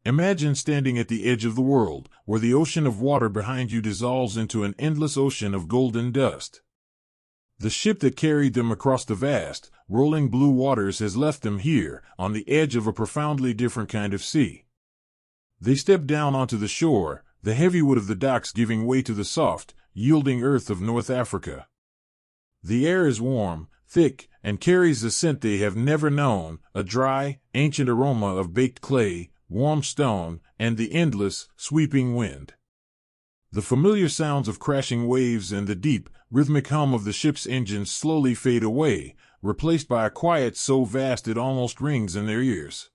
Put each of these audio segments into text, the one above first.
Imagine standing at the edge of the world, where the ocean of water behind you dissolves into an endless ocean of golden dust. The ship that carried them across the vast, rolling blue waters has left them here, on the edge of a profoundly different kind of sea. They step down onto the shore, the heavy wood of the docks giving way to the soft, yielding earth of North Africa. The air is warm, thick, and carries a scent they have never known, a dry, ancient aroma of baked clay, warm stone, and the endless, sweeping wind. The familiar sounds of crashing waves and the deep, rhythmic hum of the ship's engines slowly fade away, replaced by a quiet so vast it almost rings in their ears.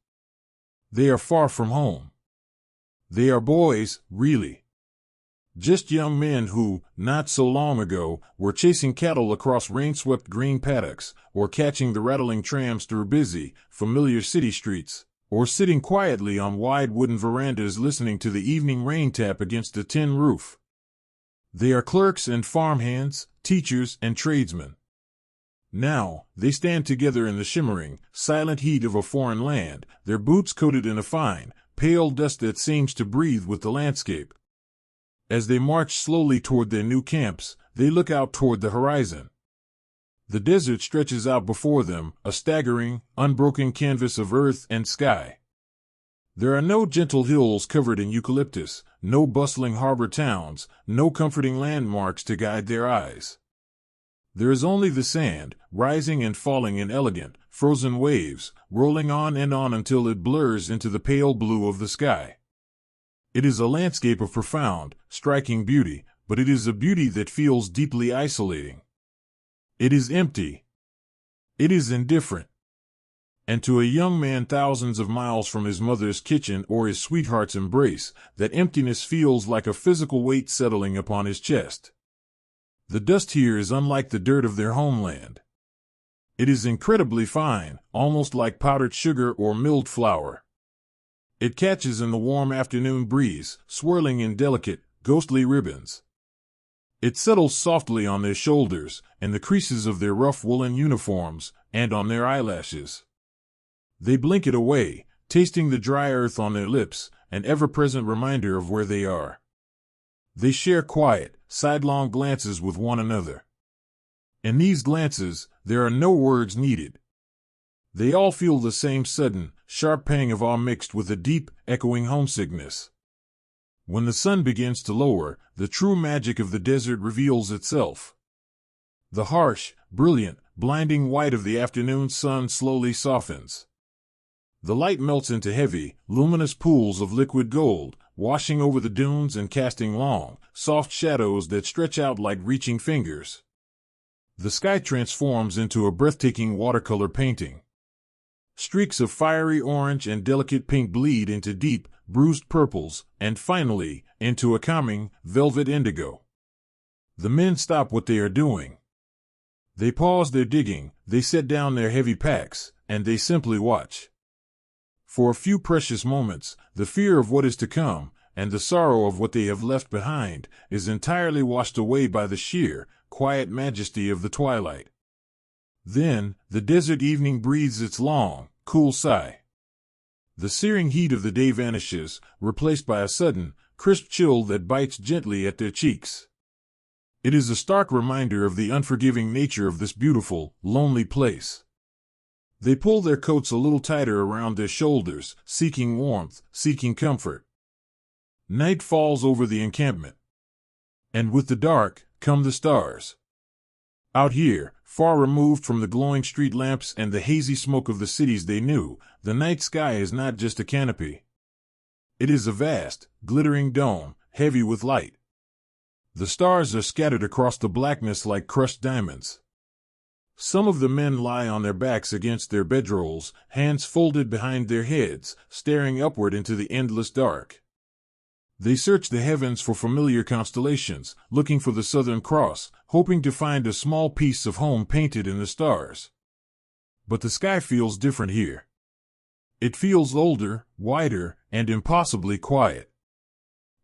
They are far from home. They are boys, really. Just young men who, not so long ago, were chasing cattle across rain-swept green paddocks, or catching the rattling trams through busy, familiar city streets, or sitting quietly on wide wooden verandas listening to the evening rain tap against a tin roof. They are clerks and farmhands, teachers and tradesmen. Now, they stand together in the shimmering, silent heat of a foreign land, their boots coated in a fine, pale dust that seems to breathe with the landscape. As they march slowly toward their new camps, they look out toward the horizon. The desert stretches out before them, a staggering, unbroken canvas of earth and sky. There are no gentle hills covered in eucalyptus, no bustling harbor towns, no comforting landmarks to guide their eyes. There is only the sand, rising and falling in elegant, frozen waves, rolling on and on until it blurs into the pale blue of the sky. It is a landscape of profound, striking beauty, but it is a beauty that feels deeply isolating. It is empty. It is indifferent. And to a young man thousands of miles from his mother's kitchen or his sweetheart's embrace, that emptiness feels like a physical weight settling upon his chest. The dust here is unlike the dirt of their homeland. It is incredibly fine, almost like powdered sugar or milled flour. It catches in the warm afternoon breeze, swirling in delicate, ghostly ribbons. It settles softly on their shoulders, and the creases of their rough woolen uniforms, and on their eyelashes. They blink it away, tasting the dry earth on their lips, an ever-present reminder of where they are. They share quiet, sidelong glances with one another. In these glances, there are no words needed. They all feel the same sudden, sharp pang of awe mixed with a deep, echoing homesickness. When the sun begins to lower, the true magic of the desert reveals itself. The harsh, brilliant, blinding white of the afternoon sun slowly softens. The light melts into heavy, luminous pools of liquid gold, washing over the dunes and casting long, soft shadows that stretch out like reaching fingers. The sky transforms into a breathtaking watercolor painting. Streaks of fiery orange and delicate pink bleed into deep, bruised purples, and finally, into a calming, velvet indigo. The men stop what they are doing. They pause their digging, they set down their heavy packs, and they simply watch. For a few precious moments, the fear of what is to come, and the sorrow of what they have left behind, is entirely washed away by the sheer, quiet majesty of the twilight. Then, the desert evening breathes its long, cool sigh. The searing heat of the day vanishes, replaced by a sudden, crisp chill that bites gently at their cheeks. It is a stark reminder of the unforgiving nature of this beautiful, lonely place. They pull their coats a little tighter around their shoulders, seeking warmth, seeking comfort. Night falls over the encampment. And with the dark, come the stars. Out here, far removed from the glowing street lamps and the hazy smoke of the cities they knew, the night sky is not just a canopy. It is a vast, glittering dome, heavy with light. The stars are scattered across the blackness like crushed diamonds. Some of the men lie on their backs against their bedrolls, hands folded behind their heads, staring upward into the endless dark. They search the heavens for familiar constellations, looking for the Southern Cross, hoping to find a small piece of home painted in the stars. But the sky feels different here. It feels older, wider, and impossibly quiet.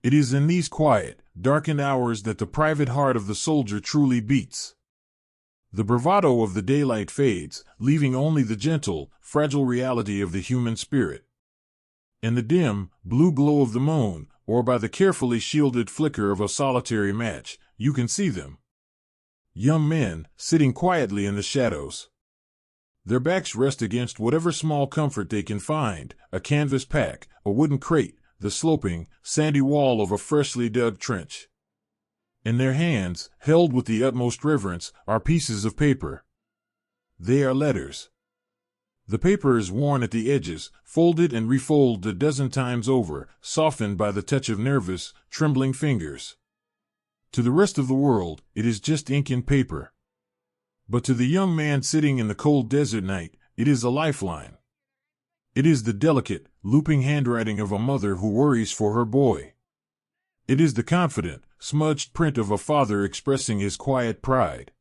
It is in these quiet, darkened hours that the private heart of the soldier truly beats. The bravado of the daylight fades, leaving only the gentle, fragile reality of the human spirit. In the dim, blue glow of the moon, or by the carefully shielded flicker of a solitary match, you can see them. Young men, sitting quietly in the shadows. Their backs rest against whatever small comfort they can find, a canvas pack, a wooden crate, the sloping, sandy wall of a freshly dug trench. In their hands, held with the utmost reverence, are pieces of paper. They are letters. The paper is worn at the edges, folded and refolded a dozen times over, softened by the touch of nervous, trembling fingers. To the rest of the world, it is just ink and paper. But to the young man sitting in the cold desert night, it is a lifeline. It is the delicate, looping handwriting of a mother who worries for her boy. It is the confident, smudged print of a father expressing his quiet pride.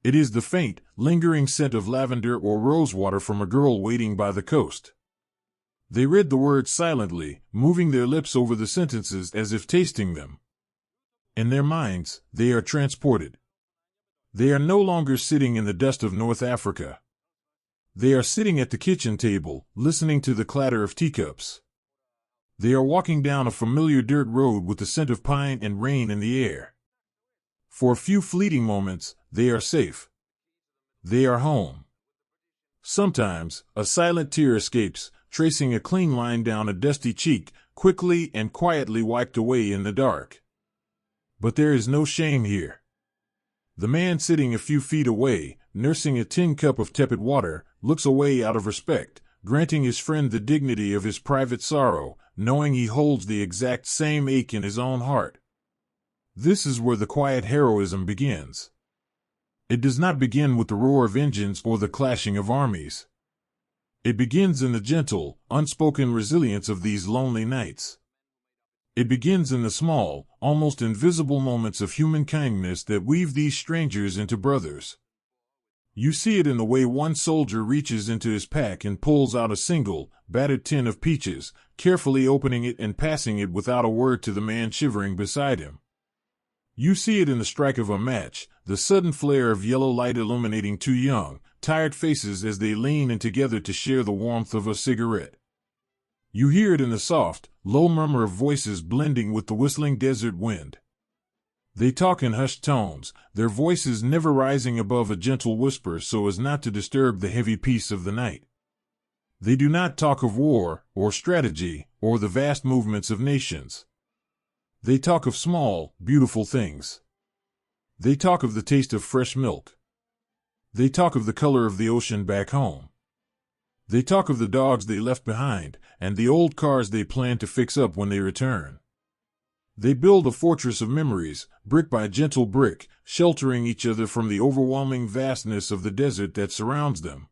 It is the faint, lingering scent of lavender or rosewater from a girl waiting by the coast. They read the words silently, moving their lips over the sentences as if tasting them. In their minds, they are transported. They are no longer sitting in the dust of North Africa. They are sitting at the kitchen table, listening to the clatter of teacups. They are walking down a familiar dirt road with the scent of pine and rain in the air. For a few fleeting moments, they are safe. They are home. Sometimes, a silent tear escapes, tracing a clean line down a dusty cheek, quickly and quietly wiped away in the dark. But there is no shame here. The man sitting a few feet away, nursing a tin cup of tepid water, looks away out of respect, granting his friend the dignity of his private sorrow, knowing he holds the exact same ache in his own heart. This is where the quiet heroism begins. It does not begin with the roar of engines or the clashing of armies. It begins in the gentle, unspoken resilience of these lonely nights. It begins in the small, almost invisible moments of human kindness that weave these strangers into brothers. You see it in the way one soldier reaches into his pack and pulls out a single, battered tin of peaches, carefully opening it and passing it without a word to the man shivering beside him. You see it in the strike of a match, the sudden flare of yellow light illuminating two young, tired faces as they lean in together to share the warmth of a cigarette. You hear it in the soft, low murmur of voices blending with the whistling desert wind. They talk in hushed tones, their voices never rising above a gentle whisper so as not to disturb the heavy peace of the night. They do not talk of war, or strategy, or the vast movements of nations. They talk of small, beautiful things. They talk of the taste of fresh milk. They talk of the color of the ocean back home. They talk of the dogs they left behind, and the old cars they plan to fix up when they return. They build a fortress of memories, brick by gentle brick, sheltering each other from the overwhelming vastness of the desert that surrounds them.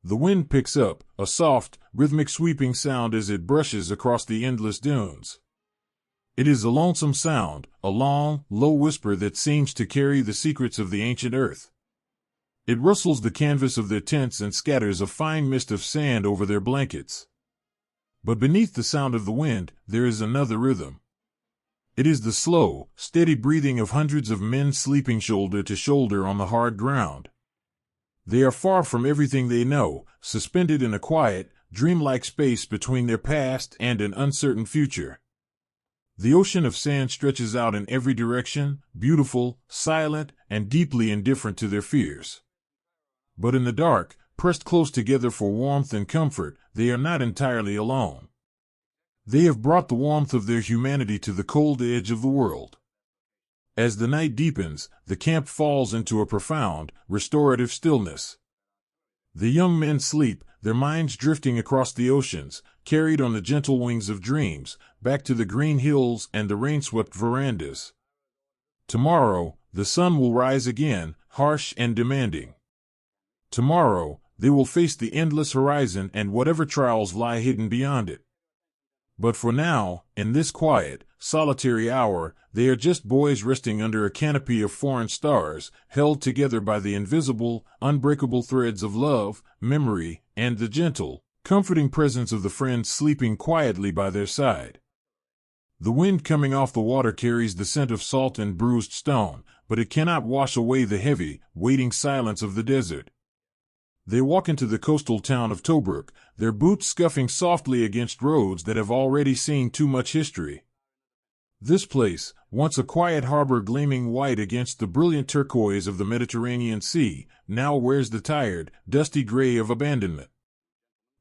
The wind picks up, a soft, rhythmic sweeping sound as it brushes across the endless dunes. It is a lonesome sound, a long, low whisper that seems to carry the secrets of the ancient earth. It rustles the canvas of their tents and scatters a fine mist of sand over their blankets. But beneath the sound of the wind, there is another rhythm. It is the slow, steady breathing of hundreds of men sleeping shoulder to shoulder on the hard ground. They are far from everything they know, suspended in a quiet, dreamlike space between their past and an uncertain future. The ocean of sand stretches out in every direction, beautiful, silent, and deeply indifferent to their fears. But in the dark, pressed close together for warmth and comfort, they are not entirely alone. They have brought the warmth of their humanity to the cold edge of the world. As the night deepens, the camp falls into a profound, restorative stillness. The young men sleep, their minds drifting across the oceans, carried on the gentle wings of dreams, back to the green hills and the rain-swept verandas. Tomorrow, the sun will rise again, harsh and demanding. Tomorrow, they will face the endless horizon and whatever trials lie hidden beyond it. But for now, in this quiet, solitary hour, they are just boys resting under a canopy of foreign stars, held together by the invisible, unbreakable threads of love, memory, and the gentle, comforting presence of the friend sleeping quietly by their side. The wind coming off the water carries the scent of salt and bruised stone, but it cannot wash away the heavy, waiting silence of the desert. They walk into the coastal town of Tobruk, their boots scuffing softly against roads that have already seen too much history. This place, once a quiet harbor gleaming white against the brilliant turquoise of the Mediterranean Sea, now wears the tired, dusty gray of abandonment.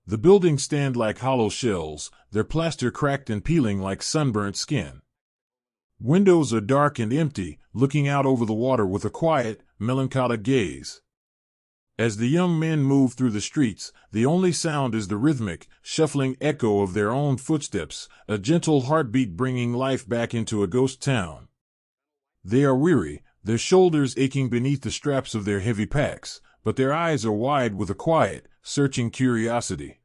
The buildings stand like hollow shells, their plaster cracked and peeling like sunburnt skin. Windows are dark and empty, looking out over the water with a quiet, melancholic gaze. As the young men move through the streets, the only sound is the rhythmic, shuffling echo of their own footsteps, a gentle heartbeat bringing life back into a ghost town. They are weary, their shoulders aching beneath the straps of their heavy packs, but their eyes are wide with a quiet, searching curiosity.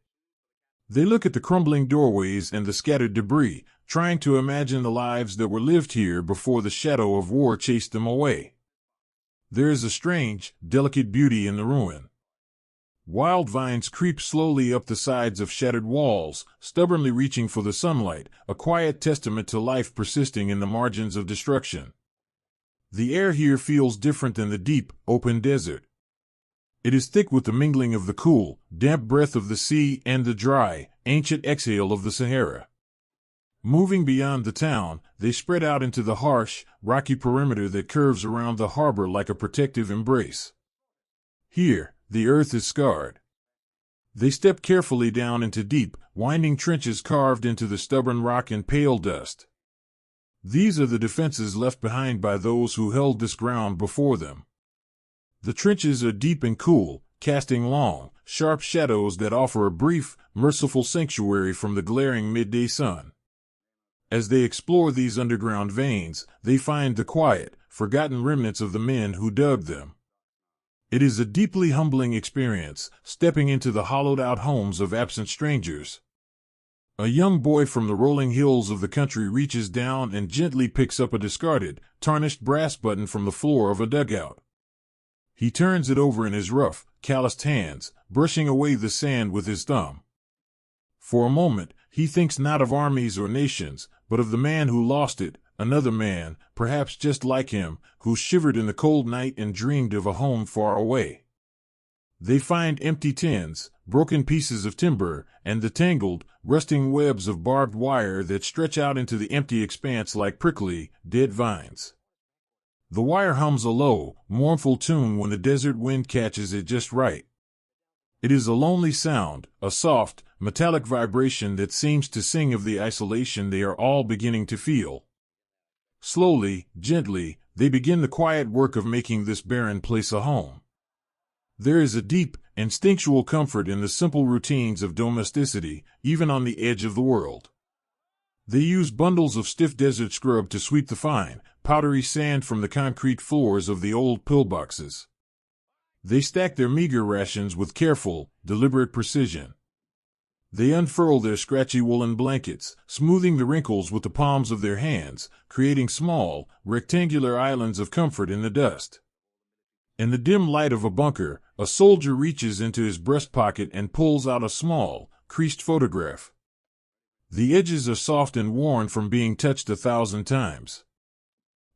They look at the crumbling doorways and the scattered debris, trying to imagine the lives that were lived here before the shadow of war chased them away. There is a strange, delicate beauty in the ruin. Wild vines creep slowly up the sides of shattered walls, stubbornly reaching for the sunlight, a quiet testament to life persisting in the margins of destruction. The air here feels different than the deep, open desert. It is thick with the mingling of the cool, damp breath of the sea and the dry, ancient exhale of the Sahara. Moving beyond the town, they spread out into the harsh, rocky perimeter that curves around the harbor like a protective embrace. Here, the earth is scarred. They step carefully down into deep, winding trenches carved into the stubborn rock and pale dust. These are the defenses left behind by those who held this ground before them. The trenches are deep and cool, casting long, sharp shadows that offer a brief, merciful sanctuary from the glaring midday sun. As they explore these underground veins, they find the quiet, forgotten remnants of the men who dug them. It is a deeply humbling experience, stepping into the hollowed-out homes of absent strangers. A young boy from the rolling hills of the country reaches down and gently picks up a discarded, tarnished brass button from the floor of a dugout. He turns it over in his rough, calloused hands, brushing away the sand with his thumb. For a moment, he thinks not of armies or nations, but of the man who lost it, another man, perhaps just like him, who shivered in the cold night and dreamed of a home far away. They find empty tins, broken pieces of timber, and the tangled, rusting webs of barbed wire that stretch out into the empty expanse like prickly, dead vines. The wire hums a low, mournful tune when the desert wind catches it just right. It is a lonely sound, a soft, metallic vibration that seems to sing of the isolation they are all beginning to feel. Slowly, gently, they begin the quiet work of making this barren place a home. There is a deep, instinctual comfort in the simple routines of domesticity, even on the edge of the world. They use bundles of stiff desert scrub to sweep the fine, powdery sand from the concrete floors of the old pillboxes. They stack their meager rations with careful, deliberate precision. They unfurl their scratchy woolen blankets, smoothing the wrinkles with the palms of their hands, creating small, rectangular islands of comfort in the dust. In the dim light of a bunker, a soldier reaches into his breast pocket and pulls out a small, creased photograph. The edges are soft and worn from being touched 1,000 times.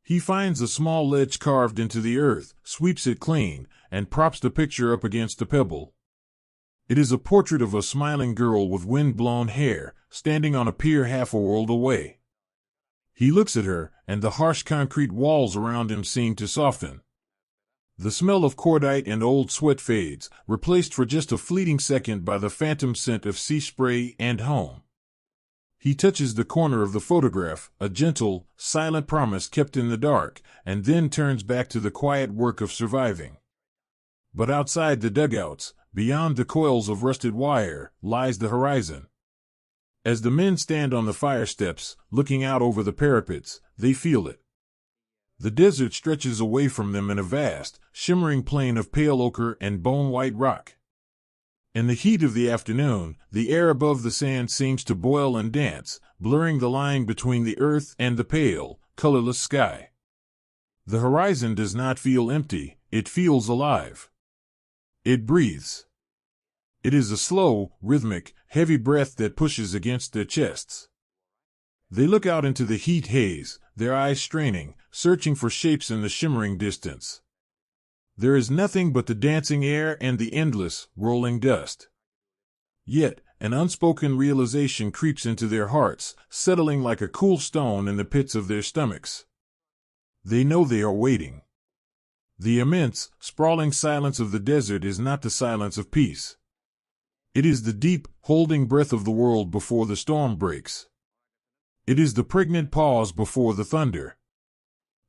He finds a small ledge carved into the earth, sweeps it clean, and props the picture up against a pebble. It is a portrait of a smiling girl with wind-blown hair, standing on a pier half a world away. He looks at her, and the harsh concrete walls around him seem to soften. The smell of cordite and old sweat fades, replaced for just a fleeting second by the phantom scent of sea spray and home. He touches the corner of the photograph, a gentle, silent promise kept in the dark, and then turns back to the quiet work of surviving. But outside the dugouts, beyond the coils of rusted wire, lies the horizon. As the men stand on the fire steps, looking out over the parapets, they feel it. The desert stretches away from them in a vast, shimmering plain of pale ochre and bone-white rock. In the heat of the afternoon, the air above the sand seems to boil and dance, blurring the line between the earth and the pale, colorless sky. The horizon does not feel empty, it feels alive. It breathes. It is a slow, rhythmic, heavy breath that pushes against their chests. They look out into the heat haze, their eyes straining, searching for shapes in the shimmering distance. There is nothing but the dancing air and the endless, rolling dust. Yet, an unspoken realization creeps into their hearts, settling like a cool stone in the pits of their stomachs. They know they are waiting. The immense, sprawling silence of the desert is not the silence of peace. It is the deep, holding breath of the world before the storm breaks. It is the pregnant pause before the thunder.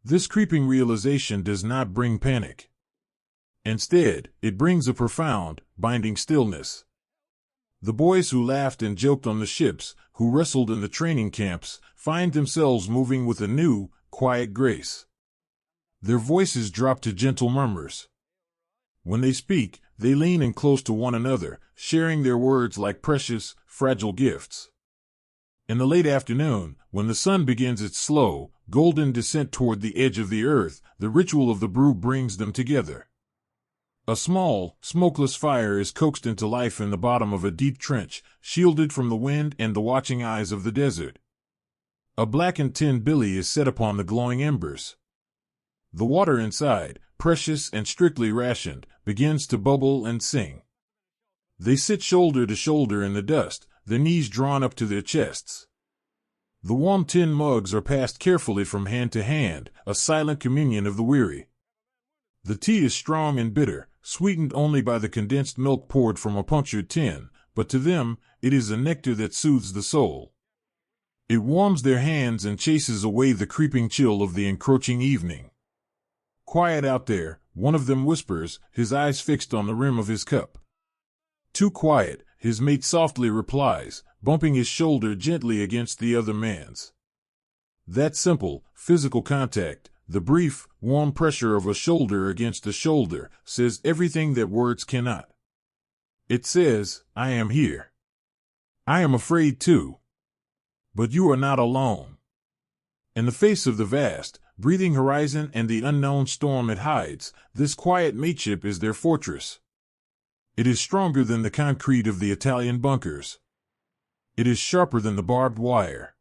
This creeping realization does not bring panic. Instead, it brings a profound, binding stillness. The boys who laughed and joked on the ships, who wrestled in the training camps, find themselves moving with a new, quiet grace. Their voices drop to gentle murmurs. When they speak, they lean in close to one another, sharing their words like precious, fragile gifts. In the late afternoon, when the sun begins its slow, golden descent toward the edge of the earth, the ritual of the brew brings them together. A small, smokeless fire is coaxed into life in the bottom of a deep trench, shielded from the wind and the watching eyes of the desert. A blackened tin billy is set upon the glowing embers. The water inside, precious and strictly rationed, begins to bubble and sing. They sit shoulder to shoulder in the dust, their knees drawn up to their chests. The warm tin mugs are passed carefully from hand to hand, a silent communion of the weary. The tea is strong and bitter, sweetened only by the condensed milk poured from a punctured tin, but to them, it is a nectar that soothes the soul. It warms their hands and chases away the creeping chill of the encroaching evening. Quiet out there, one of them whispers, his eyes fixed on the rim of his cup. Too quiet, his mate softly replies, bumping his shoulder gently against the other man's. That simple, physical contact, the brief, warm pressure of a shoulder against a shoulder, says everything that words cannot. It says, I am here. I am afraid too. But you are not alone. In the face of the vast, breathing horizon and the unknown storm it hides, this quiet mateship is their fortress. It is stronger than the concrete of the Italian bunkers. It is sharper than the barbed wire.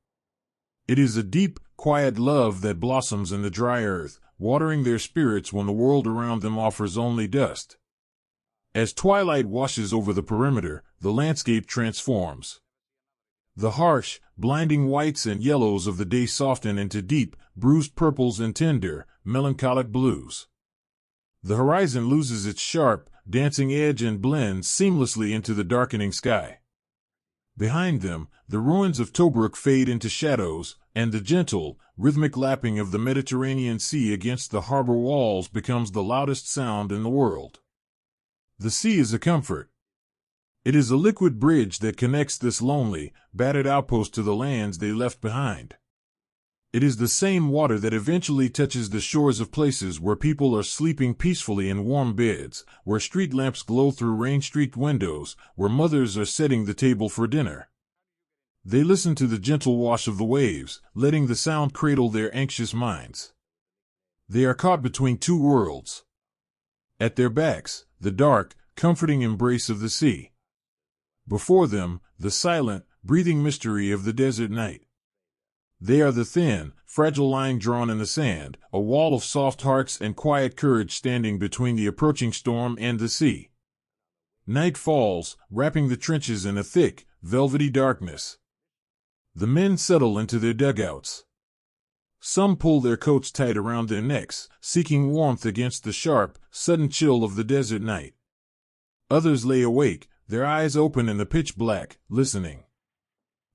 It is a deep, quiet love that blossoms in the dry earth, watering their spirits when the world around them offers only dust. As twilight washes over the perimeter, the landscape transforms. The harsh, blinding whites and yellows of the day soften into deep, bruised purples and tender, melancholic blues. The horizon loses its sharp, dancing edge and blends seamlessly into the darkening sky. Behind them, the ruins of Tobruk fade into shadows, and the gentle, rhythmic lapping of the Mediterranean Sea against the harbor walls becomes the loudest sound in the world. The sea is a comfort. It is a liquid bridge that connects this lonely, battered outpost to the lands they left behind. It is the same water that eventually touches the shores of places where people are sleeping peacefully in warm beds, where street lamps glow through rain-streaked windows, where mothers are setting the table for dinner. They listen to the gentle wash of the waves, letting the sound cradle their anxious minds. They are caught between two worlds. At their backs, the dark, comforting embrace of the sea. Before them, the silent, breathing mystery of the desert night. They are the thin, fragile line drawn in the sand, a wall of soft hearts and quiet courage standing between the approaching storm and the sea. Night falls, wrapping the trenches in a thick, velvety darkness. The men settle into their dugouts. Some pull their coats tight around their necks, seeking warmth against the sharp, sudden chill of the desert night. Others lay awake, their eyes open in the pitch black, listening.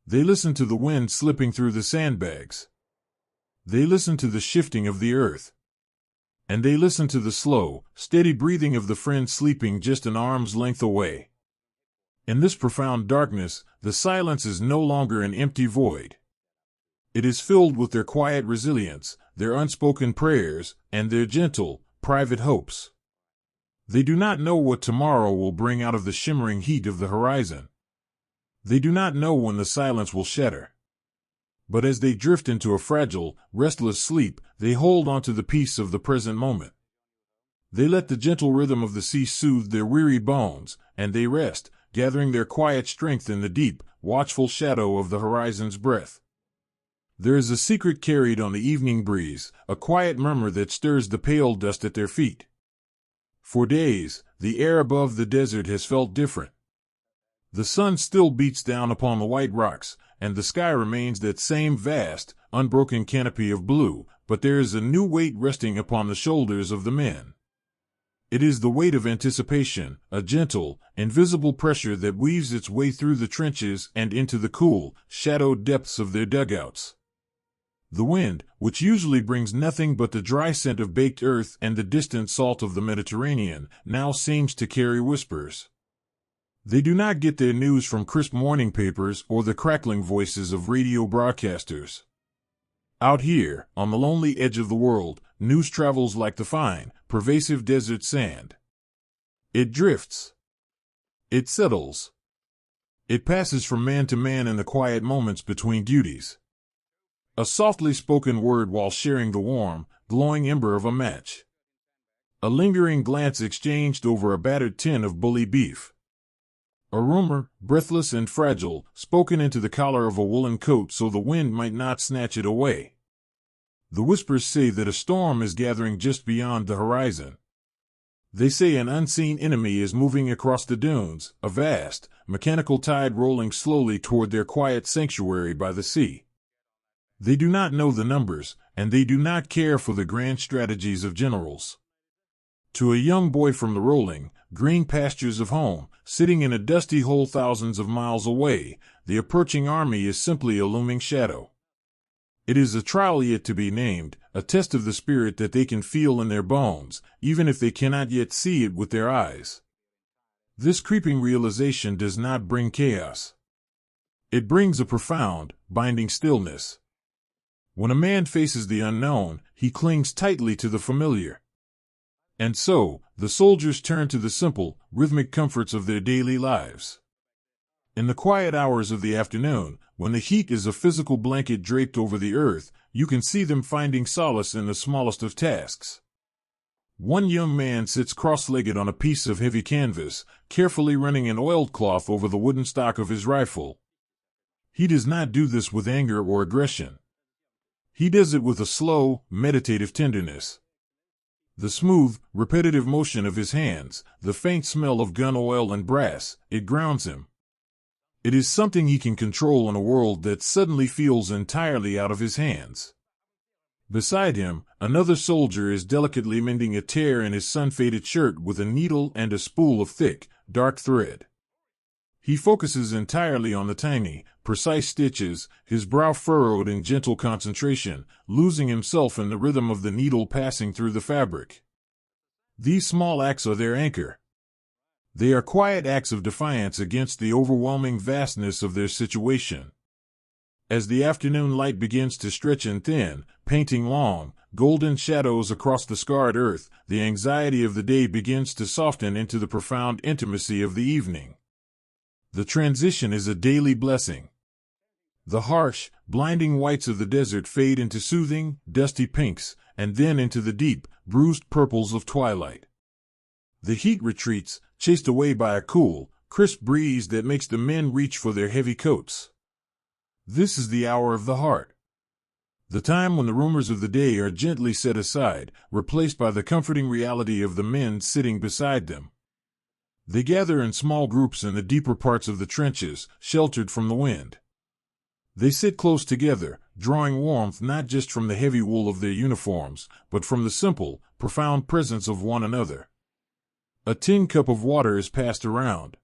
They listen to the wind slipping through the sandbags. They listen to the shifting of the earth. And they listen to the slow, steady breathing of the friend sleeping just an arm's length away. In this profound darkness, the silence is no longer an empty void. It is filled with their quiet resilience, their unspoken prayers, and their gentle, private hopes. They do not know what tomorrow will bring out of the shimmering heat of the horizon. They do not know when the silence will shatter. But as they drift into a fragile, restless sleep, they hold on to the peace of the present moment. They let the gentle rhythm of the sea soothe their weary bones, and they rest, gathering their quiet strength in the deep, watchful shadow of the horizon's breath. There is a secret carried on the evening breeze, a quiet murmur that stirs the pale dust at their feet. For days, the air above the desert has felt different. The sun still beats down upon the white rocks, and the sky remains that same vast, unbroken canopy of blue, but there is a new weight resting upon the shoulders of the men. It is the weight of anticipation, a gentle, invisible pressure that weaves its way through the trenches and into the cool, shadowed depths of their dugouts. The wind, which usually brings nothing but the dry scent of baked earth and the distant salt of the Mediterranean, now seems to carry whispers. They do not get their news from crisp morning papers or the crackling voices of radio broadcasters. Out here, on the lonely edge of the world, news travels like the fine, pervasive desert sand. It drifts. It settles. It passes from man to man in the quiet moments between duties. A softly spoken word while sharing the warm, glowing ember of a match. A lingering glance exchanged over a battered tin of bully beef. A rumor, breathless and fragile, spoken into the collar of a woolen coat so the wind might not snatch it away. The whispers say that a storm is gathering just beyond the horizon. They say an unseen enemy is moving across the dunes, a vast, mechanical tide rolling slowly toward their quiet sanctuary by the sea. They do not know the numbers, and they do not care for the grand strategies of generals. To a young boy from the rolling, green pastures of home, sitting in a dusty hole thousands of miles away, the approaching army is simply a looming shadow. It is a trial yet to be named, a test of the spirit that they can feel in their bones, even if they cannot yet see it with their eyes. This creeping realization does not bring chaos. It brings a profound, binding stillness. When a man faces the unknown, he clings tightly to the familiar. And so, the soldiers turn to the simple, rhythmic comforts of their daily lives. In the quiet hours of the afternoon, when the heat is a physical blanket draped over the earth, you can see them finding solace in the smallest of tasks. One young man sits cross-legged on a piece of heavy canvas, carefully running an oiled cloth over the wooden stock of his rifle. He does not do this with anger or aggression. He does it with a slow, meditative tenderness. The smooth, repetitive motion of his hands, the faint smell of gun oil and brass, it grounds him. It is something he can control in a world that suddenly feels entirely out of his hands. Beside him, another soldier is delicately mending a tear in his sun-faded shirt with a needle and a spool of thick, dark thread. He focuses entirely on the tiny, precise stitches, his brow furrowed in gentle concentration, losing himself in the rhythm of the needle passing through the fabric. These small acts are their anchor. They are quiet acts of defiance against the overwhelming vastness of their situation. As the afternoon light begins to stretch and thin, painting long, golden shadows across the scarred earth, the anxiety of the day begins to soften into the profound intimacy of the evening. The transition is a daily blessing. The harsh, blinding whites of the desert fade into soothing, dusty pinks, and then into the deep, bruised purples of twilight. The heat retreats, chased away by a cool, crisp breeze that makes the men reach for their heavy coats. This is the hour of the heart. The time when the rumors of the day are gently set aside, replaced by the comforting reality of the men sitting beside them. They gather in small groups in the deeper parts of the trenches, sheltered from the wind. They sit close together, drawing warmth not just from the heavy wool of their uniforms, but from the simple, profound presence of one another. A tin cup of water is passed around.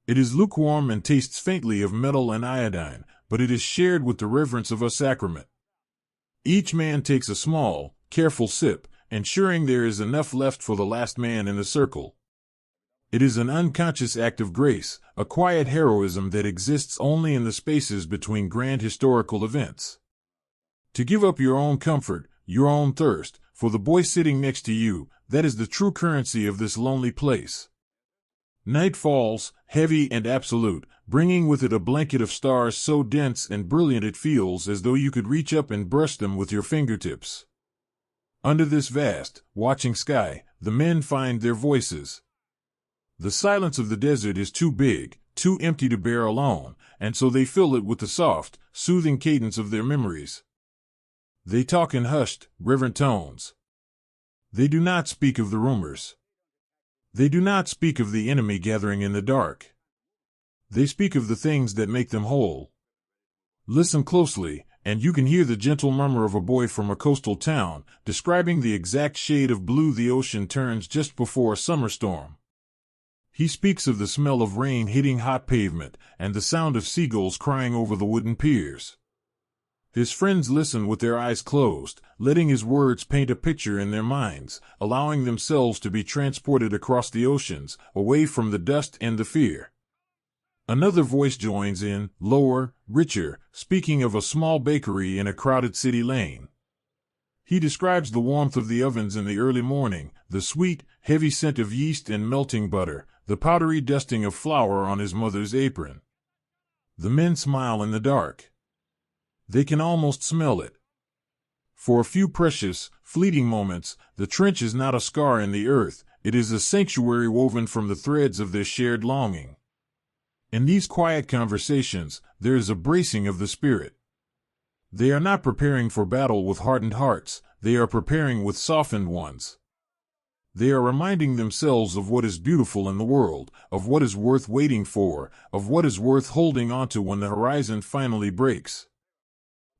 It is lukewarm and tastes faintly of metal and iodine, but it is shared with the reverence of a sacrament. Each man takes a small, careful sip, ensuring there is enough left for the last man in the circle. It is an unconscious act of grace, a quiet heroism that exists only in the spaces between grand historical events. To give up your own comfort, your own thirst, for the boy sitting next to you, that is the true currency of this lonely place. Night falls, heavy and absolute, bringing with it a blanket of stars so dense and brilliant it feels as though you could reach up and brush them with your fingertips. Under this vast, watching sky, the men find their voices. The silence of the desert is too big, too empty to bear alone, and so they fill it with the soft, soothing cadence of their memories. They talk in hushed, reverent tones. They do not speak of the rumors. They do not speak of the enemy gathering in the dark. They speak of the things that make them whole. Listen closely, and you can hear the gentle murmur of a boy from a coastal town, describing the exact shade of blue the ocean turns just before a summer storm. He speaks of the smell of rain hitting hot pavement, and the sound of seagulls crying over the wooden piers. His friends listen with their eyes closed, letting his words paint a picture in their minds, allowing themselves to be transported across the oceans, away from the dust and the fear. Another voice joins in, lower, richer, speaking of a small bakery in a crowded city lane. He describes the warmth of the ovens in the early morning, the sweet, heavy scent of yeast and melting butter, the powdery dusting of flour on his mother's apron. The men smile in the dark. They can almost smell it. For a few precious, fleeting moments, the trench is not a scar in the earth, it is a sanctuary woven from the threads of their shared longing. In these quiet conversations, there is a bracing of the spirit. They are not preparing for battle with hardened hearts, they are preparing with softened ones. They are reminding themselves of what is beautiful in the world, of what is worth waiting for, of what is worth holding onto when the horizon finally breaks.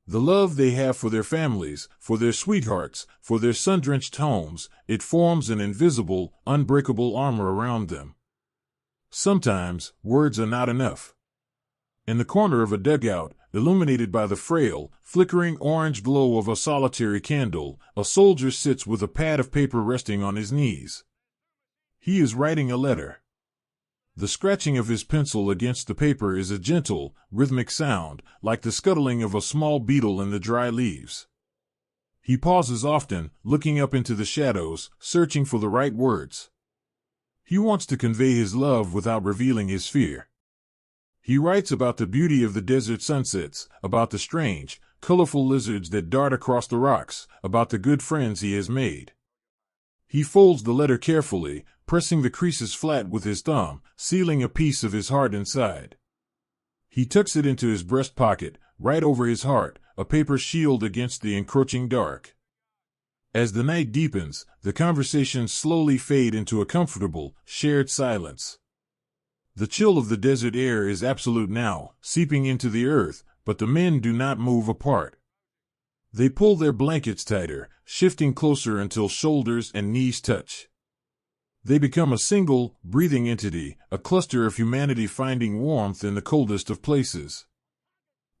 The love they have for their families, for their sweethearts, for their sun-drenched homes, it forms an invisible, unbreakable armor around them. Sometimes, words are not enough. In the corner of a dugout, illuminated by the frail, flickering orange glow of a solitary candle, a soldier sits with a pad of paper resting on his knees. He is writing a letter. The scratching of his pencil against the paper is a gentle, rhythmic sound, like the scuttling of a small beetle in the dry leaves. He pauses often, looking up into the shadows, searching for the right words. He wants to convey his love without revealing his fear. He writes about the beauty of the desert sunsets, about the strange, colorful lizards that dart across the rocks, about the good friends he has made. He folds the letter carefully, pressing the creases flat with his thumb, sealing a piece of his heart inside. He tucks it into his breast pocket, right over his heart, a paper shield against the encroaching dark. As the night deepens, the conversations slowly fade into a comfortable, shared silence. The chill of the desert air is absolute now, seeping into the earth, but the men do not move apart. They pull their blankets tighter, shifting closer until shoulders and knees touch. They become a single, breathing entity, a cluster of humanity finding warmth in the coldest of places.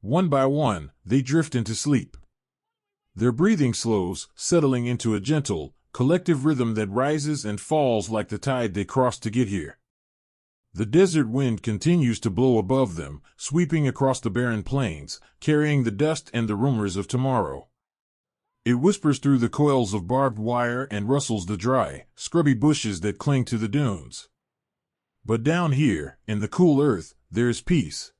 One by one, they drift into sleep. Their breathing slows, settling into a gentle, collective rhythm that rises and falls like the tide they crossed to get here. The desert wind continues to blow above them, sweeping across the barren plains, carrying the dust and the rumors of tomorrow. It whispers through the coils of barbed wire and rustles the dry, scrubby bushes that cling to the dunes. But down here, in the cool earth, there is peace.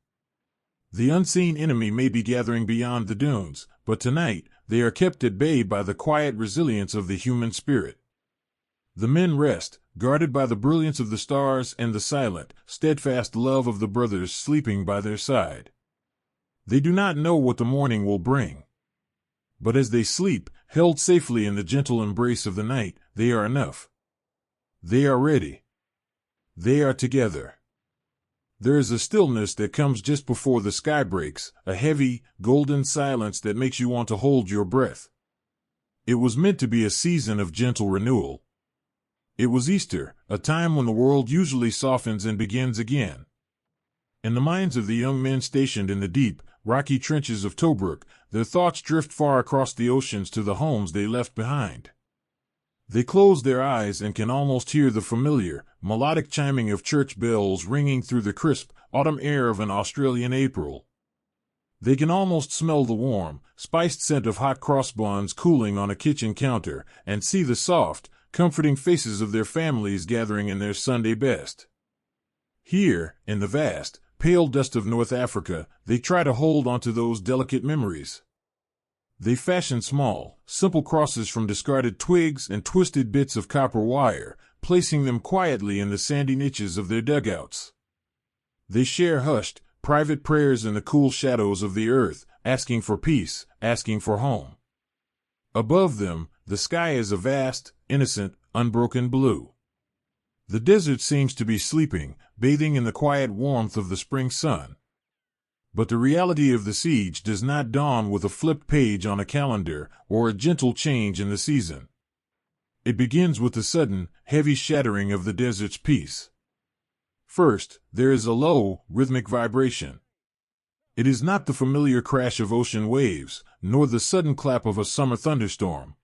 The unseen enemy may be gathering beyond the dunes, but tonight, they are kept at bay by the quiet resilience of the human spirit. The men rest, guarded by the brilliance of the stars and the silent, steadfast love of the brothers sleeping by their side. They do not know what the morning will bring. But as they sleep, held safely in the gentle embrace of the night, they are enough. They are ready. They are together. There is a stillness that comes just before the sky breaks, a heavy, golden silence that makes you want to hold your breath. It was meant to be a season of gentle renewal. It was Easter, a time when the world usually softens and begins again. In the minds of the young men stationed in the deep, rocky trenches of Tobruk, their thoughts drift far across the oceans to the homes they left behind. They close their eyes and can almost hear the familiar, melodic chiming of church bells ringing through the crisp, autumn air of an Australian April. They can almost smell the warm, spiced scent of hot cross buns cooling on a kitchen counter, and see the soft, comforting faces of their families gathering in their Sunday best. Here, in the vast, pale dust of North Africa, they try to hold onto those delicate memories. They fashion small, simple crosses from discarded twigs and twisted bits of copper wire, placing them quietly in the sandy niches of their dugouts. They share hushed, private prayers in the cool shadows of the earth, asking for peace, asking for home. Above them, the sky is a vast, innocent, unbroken blue. The desert seems to be sleeping, bathing in the quiet warmth of the spring sun. But the reality of the siege does not dawn with a flipped page on a calendar or a gentle change in the season. It begins with the sudden, heavy shattering of the desert's peace. First, there is a low, rhythmic vibration. It is not the familiar crash of ocean waves, nor the sudden clap of a summer thunderstorm.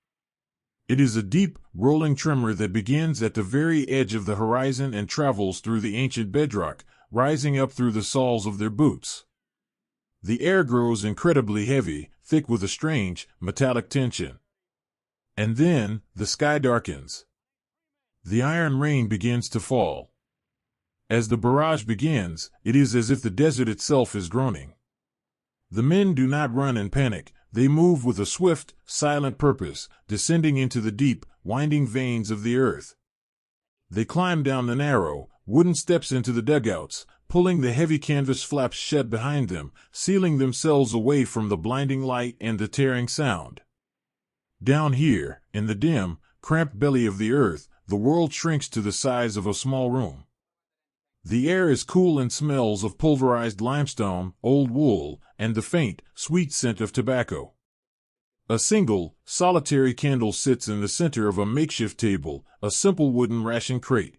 It is a deep, rolling tremor that begins at the very edge of the horizon and travels through the ancient bedrock, rising up through the soles of their boots. The air grows incredibly heavy, thick with a strange, metallic tension. And then, the sky darkens. The iron rain begins to fall. As the barrage begins, it is as if the desert itself is groaning. The men do not run in panic, they move with a swift, silent purpose, descending into the deep, winding veins of the earth. They climb down the narrow, wooden steps into the dugouts, pulling the heavy canvas flaps shut behind them, sealing themselves away from the blinding light and the tearing sound. Down here, in the dim, cramped belly of the earth, the world shrinks to the size of a small room. The air is cool and smells of pulverized limestone, old wool, and the faint, sweet scent of tobacco. A single, solitary candle sits in the center of a makeshift table, a simple wooden ration crate.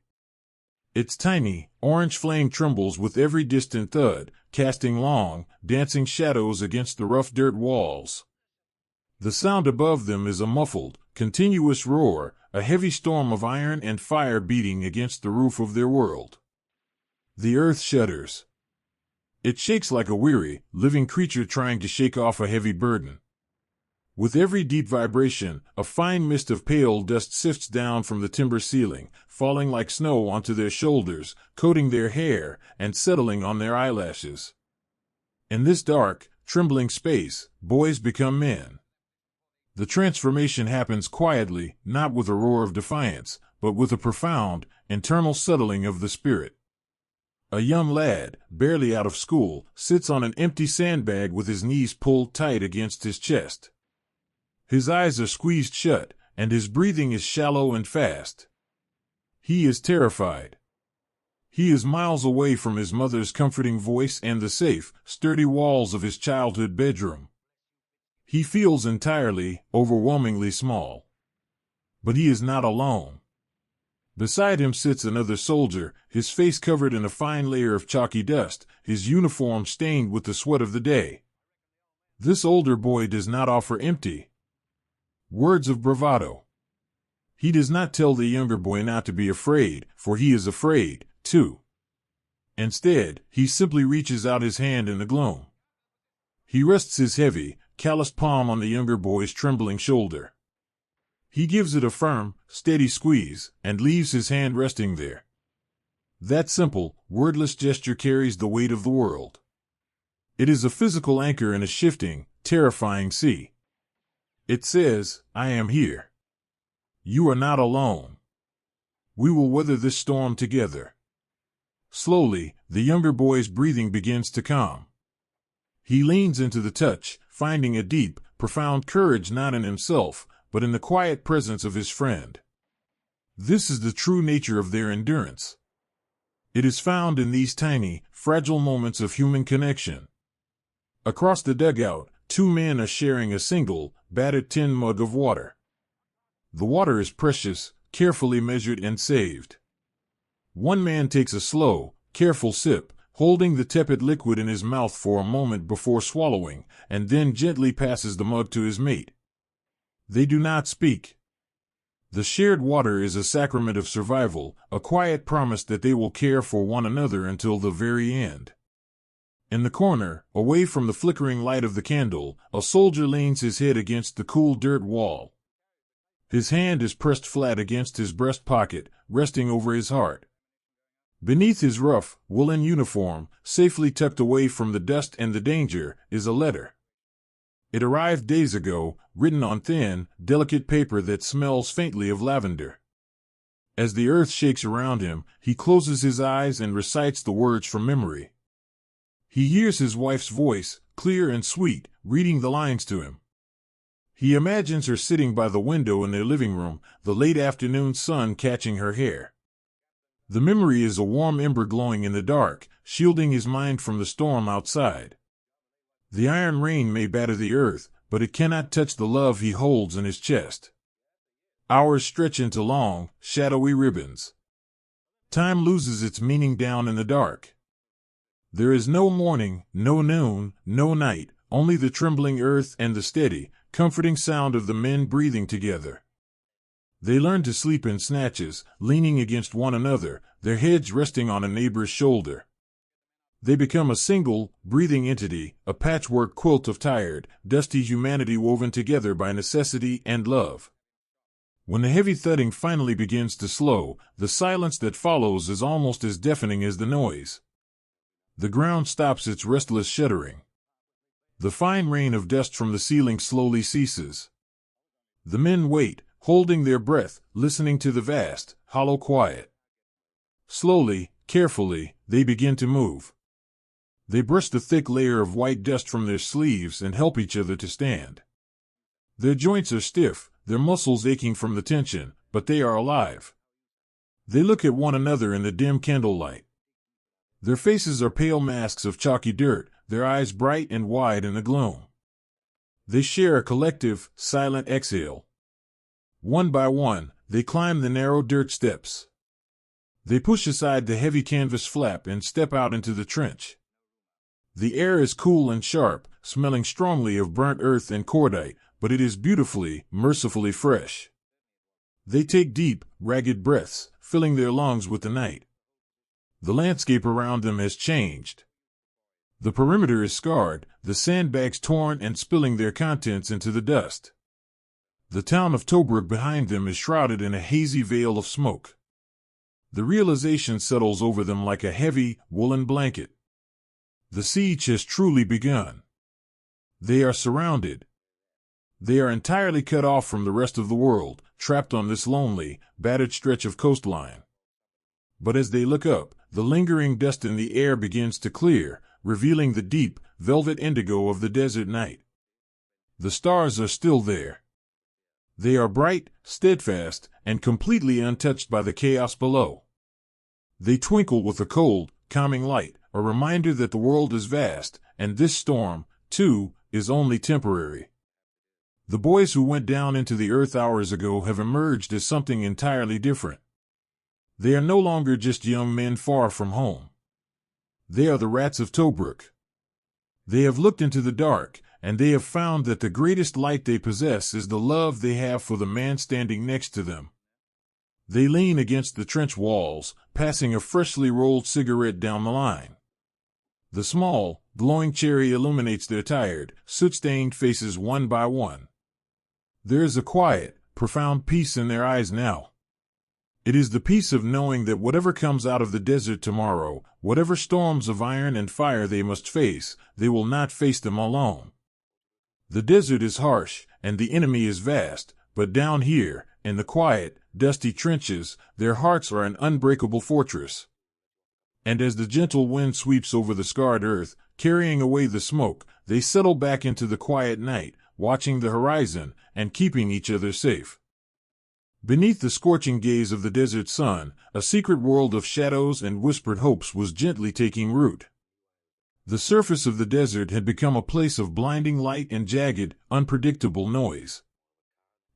Its tiny, orange flame trembles with every distant thud, casting long, dancing shadows against the rough dirt walls. The sound above them is a muffled, continuous roar, a heavy storm of iron and fire beating against the roof of their world. The earth shudders. It shakes like a weary, living creature trying to shake off a heavy burden. With every deep vibration, a fine mist of pale dust sifts down from the timber ceiling, falling like snow onto their shoulders, coating their hair, and settling on their eyelashes. In this dark, trembling space, boys become men. The transformation happens quietly, not with a roar of defiance, but with a profound, internal settling of the spirit. A young lad, barely out of school, sits on an empty sandbag with his knees pulled tight against his chest. His eyes are squeezed shut, and his breathing is shallow and fast. He is terrified. He is miles away from his mother's comforting voice and the safe, sturdy walls of his childhood bedroom. He feels entirely, overwhelmingly small. But he is not alone. Beside him sits another soldier, his face covered in a fine layer of chalky dust, his uniform stained with the sweat of the day. This older boy does not offer empty words of bravado. He does not tell the younger boy not to be afraid, for he is afraid, too. Instead, he simply reaches out his hand in the gloom. He rests his heavy, calloused palm on the younger boy's trembling shoulder. He gives it a firm, steady squeeze, and leaves his hand resting there. That simple, wordless gesture carries the weight of the world. It is a physical anchor in a shifting, terrifying sea. It says, "I am here. You are not alone. We will weather this storm together." Slowly, the younger boy's breathing begins to calm. He leans into the touch, finding a deep, profound courage not in himself, but in the quiet presence of his friend. This is the true nature of their endurance. It is found in these tiny, fragile moments of human connection. Across the dugout, two men are sharing a single, battered tin mug of water. The water is precious, carefully measured and saved. One man takes a slow, careful sip, holding the tepid liquid in his mouth for a moment before swallowing, and then gently passes the mug to his mate. They do not speak. The shared water is a sacrament of survival, a quiet promise that they will care for one another until the very end. In the corner, away from the flickering light of the candle, a soldier leans his head against the cool dirt wall. His hand is pressed flat against his breast pocket, resting over his heart. Beneath his rough, woolen uniform, safely tucked away from the dust and the danger, is a letter. It arrived days ago, written on thin, delicate paper that smells faintly of lavender. As the earth shakes around him, he closes his eyes and recites the words from memory. He hears his wife's voice, clear and sweet, reading the lines to him. He imagines her sitting by the window in their living room, the late afternoon sun catching her hair. The memory is a warm ember glowing in the dark, shielding his mind from the storm outside. The iron rain may batter the earth, but it cannot touch the love he holds in his chest. Hours stretch into long, shadowy ribbons. Time loses its meaning down in the dark. There is no morning, no noon, no night, only the trembling earth and the steady, comforting sound of the men breathing together. They learn to sleep in snatches, leaning against one another, their heads resting on a neighbor's shoulder. They become a single, breathing entity, a patchwork quilt of tired, dusty humanity woven together by necessity and love. When the heavy thudding finally begins to slow, the silence that follows is almost as deafening as the noise. The ground stops its restless shuddering. The fine rain of dust from the ceiling slowly ceases. The men wait, holding their breath, listening to the vast, hollow quiet. Slowly, carefully, they begin to move. They brush the thick layer of white dust from their sleeves and help each other to stand. Their joints are stiff, their muscles aching from the tension, but they are alive. They look at one another in the dim candlelight. Their faces are pale masks of chalky dirt, their eyes bright and wide in the gloom. They share a collective, silent exhale. One by one, they climb the narrow dirt steps. They push aside the heavy canvas flap and step out into the trench. The air is cool and sharp, smelling strongly of burnt earth and cordite, but it is beautifully, mercifully fresh. They take deep, ragged breaths, filling their lungs with the night. The landscape around them has changed. The perimeter is scarred, the sandbags torn and spilling their contents into the dust. The town of Tobruk behind them is shrouded in a hazy veil of smoke. The realization settles over them like a heavy, woolen blanket. The siege has truly begun. They are surrounded. They are entirely cut off from the rest of the world, trapped on this lonely, battered stretch of coastline. But as they look up, the lingering dust in the air begins to clear, revealing the deep, velvet indigo of the desert night. The stars are still there. They are bright, steadfast, and completely untouched by the chaos below. They twinkle with a cold, calming light, a reminder that the world is vast, and this storm, too, is only temporary. The boys who went down into the earth hours ago have emerged as something entirely different. They are no longer just young men far from home. They are the rats of Tobruk. They have looked into the dark, and they have found that the greatest light they possess is the love they have for the man standing next to them. They lean against the trench walls, passing a freshly rolled cigarette down the line. The small, glowing cherry illuminates their tired, soot-stained faces one by one. There is a quiet, profound peace in their eyes now. It is the peace of knowing that whatever comes out of the desert tomorrow, whatever storms of iron and fire they must face, they will not face them alone. The desert is harsh, and the enemy is vast, but down here, in the quiet, dusty trenches, their hearts are an unbreakable fortress. And as the gentle wind sweeps over the scarred earth, carrying away the smoke, they settle back into the quiet night, watching the horizon, and keeping each other safe. Beneath the scorching gaze of the desert sun, a secret world of shadows and whispered hopes was gently taking root. The surface of the desert had become a place of blinding light and jagged, unpredictable noise.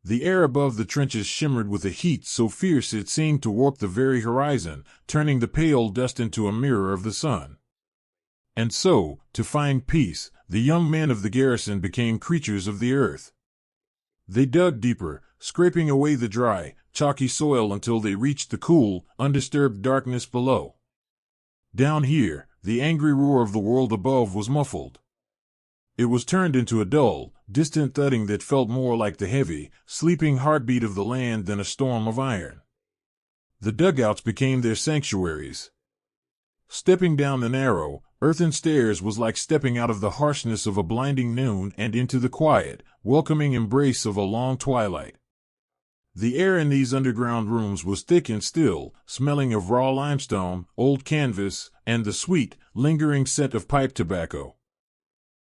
The air above the trenches shimmered with a heat so fierce it seemed to warp the very horizon, turning the pale dust into a mirror of the sun. And so, to find peace, the young men of the garrison became creatures of the earth. They dug deeper, scraping away the dry, chalky soil until they reached the cool, undisturbed darkness below. Down here, the angry roar of the world above was muffled. It was turned into a dull, distant thudding that felt more like the heavy, sleeping heartbeat of the land than a storm of iron. The dugouts became their sanctuaries. Stepping down the narrow, earthen stairs was like stepping out of the harshness of a blinding noon and into the quiet, welcoming embrace of a long twilight. The air in these underground rooms was thick and still, smelling of raw limestone, old canvas, and the sweet, lingering scent of pipe tobacco.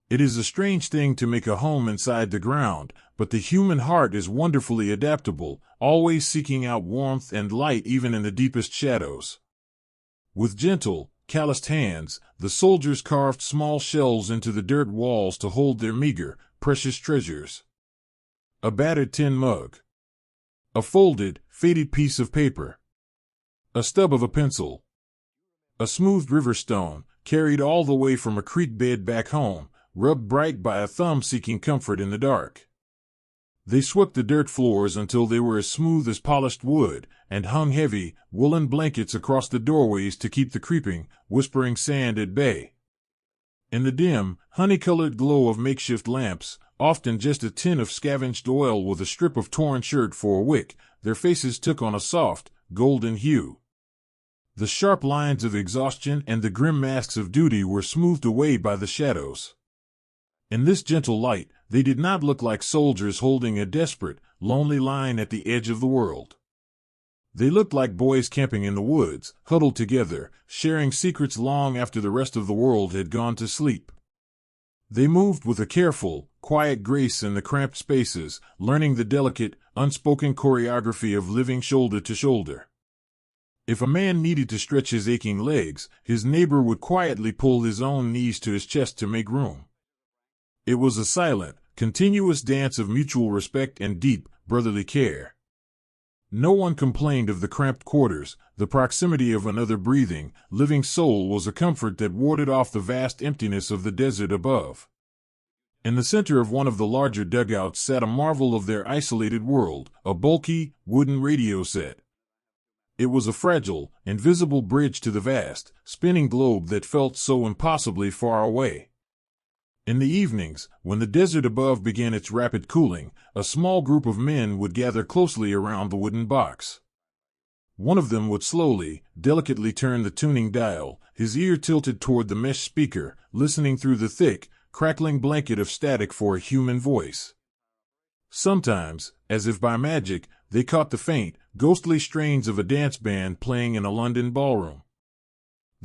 It is a strange thing to make a home inside the ground, but the human heart is wonderfully adaptable, always seeking out warmth and light even in the deepest shadows. With gentle, calloused hands, the soldiers carved small shells into the dirt walls to hold their meager, precious treasures. A battered tin mug. A folded, faded piece of paper. A stub of a pencil. A smoothed river stone, carried all the way from a creek bed back home, rubbed bright by a thumb seeking comfort in the dark. They swept the dirt floors until they were as smooth as polished wood, and hung heavy, woolen blankets across the doorways to keep the creeping, whispering sand at bay. In the dim, honey-colored glow of makeshift lamps, often just a tin of scavenged oil with a strip of torn shirt for a wick, their faces took on a soft, golden hue. The sharp lines of exhaustion and the grim masks of duty were smoothed away by the shadows. In this gentle light, they did not look like soldiers holding a desperate, lonely line at the edge of the world. They looked like boys camping in the woods, huddled together, sharing secrets long after the rest of the world had gone to sleep. They moved with a careful, quiet grace in the cramped spaces, learning the delicate, unspoken choreography of living shoulder to shoulder. If a man needed to stretch his aching legs, his neighbor would quietly pull his own knees to his chest to make room. It was a silent, continuous dance of mutual respect and deep, brotherly care. No one complained of the cramped quarters. The proximity of another breathing, living soul was a comfort that warded off the vast emptiness of the desert above. In the center of one of the larger dugouts sat a marvel of their isolated world, a bulky, wooden radio set. It was a fragile, invisible bridge to the vast, spinning globe that felt so impossibly far away. In the evenings, when the desert above began its rapid cooling, a small group of men would gather closely around the wooden box. One of them would slowly, delicately turn the tuning dial, his ear tilted toward the mesh speaker, listening through the thick, crackling blanket of static for a human voice. Sometimes, as if by magic, they caught the faint, ghostly strains of a dance band playing in a London ballroom.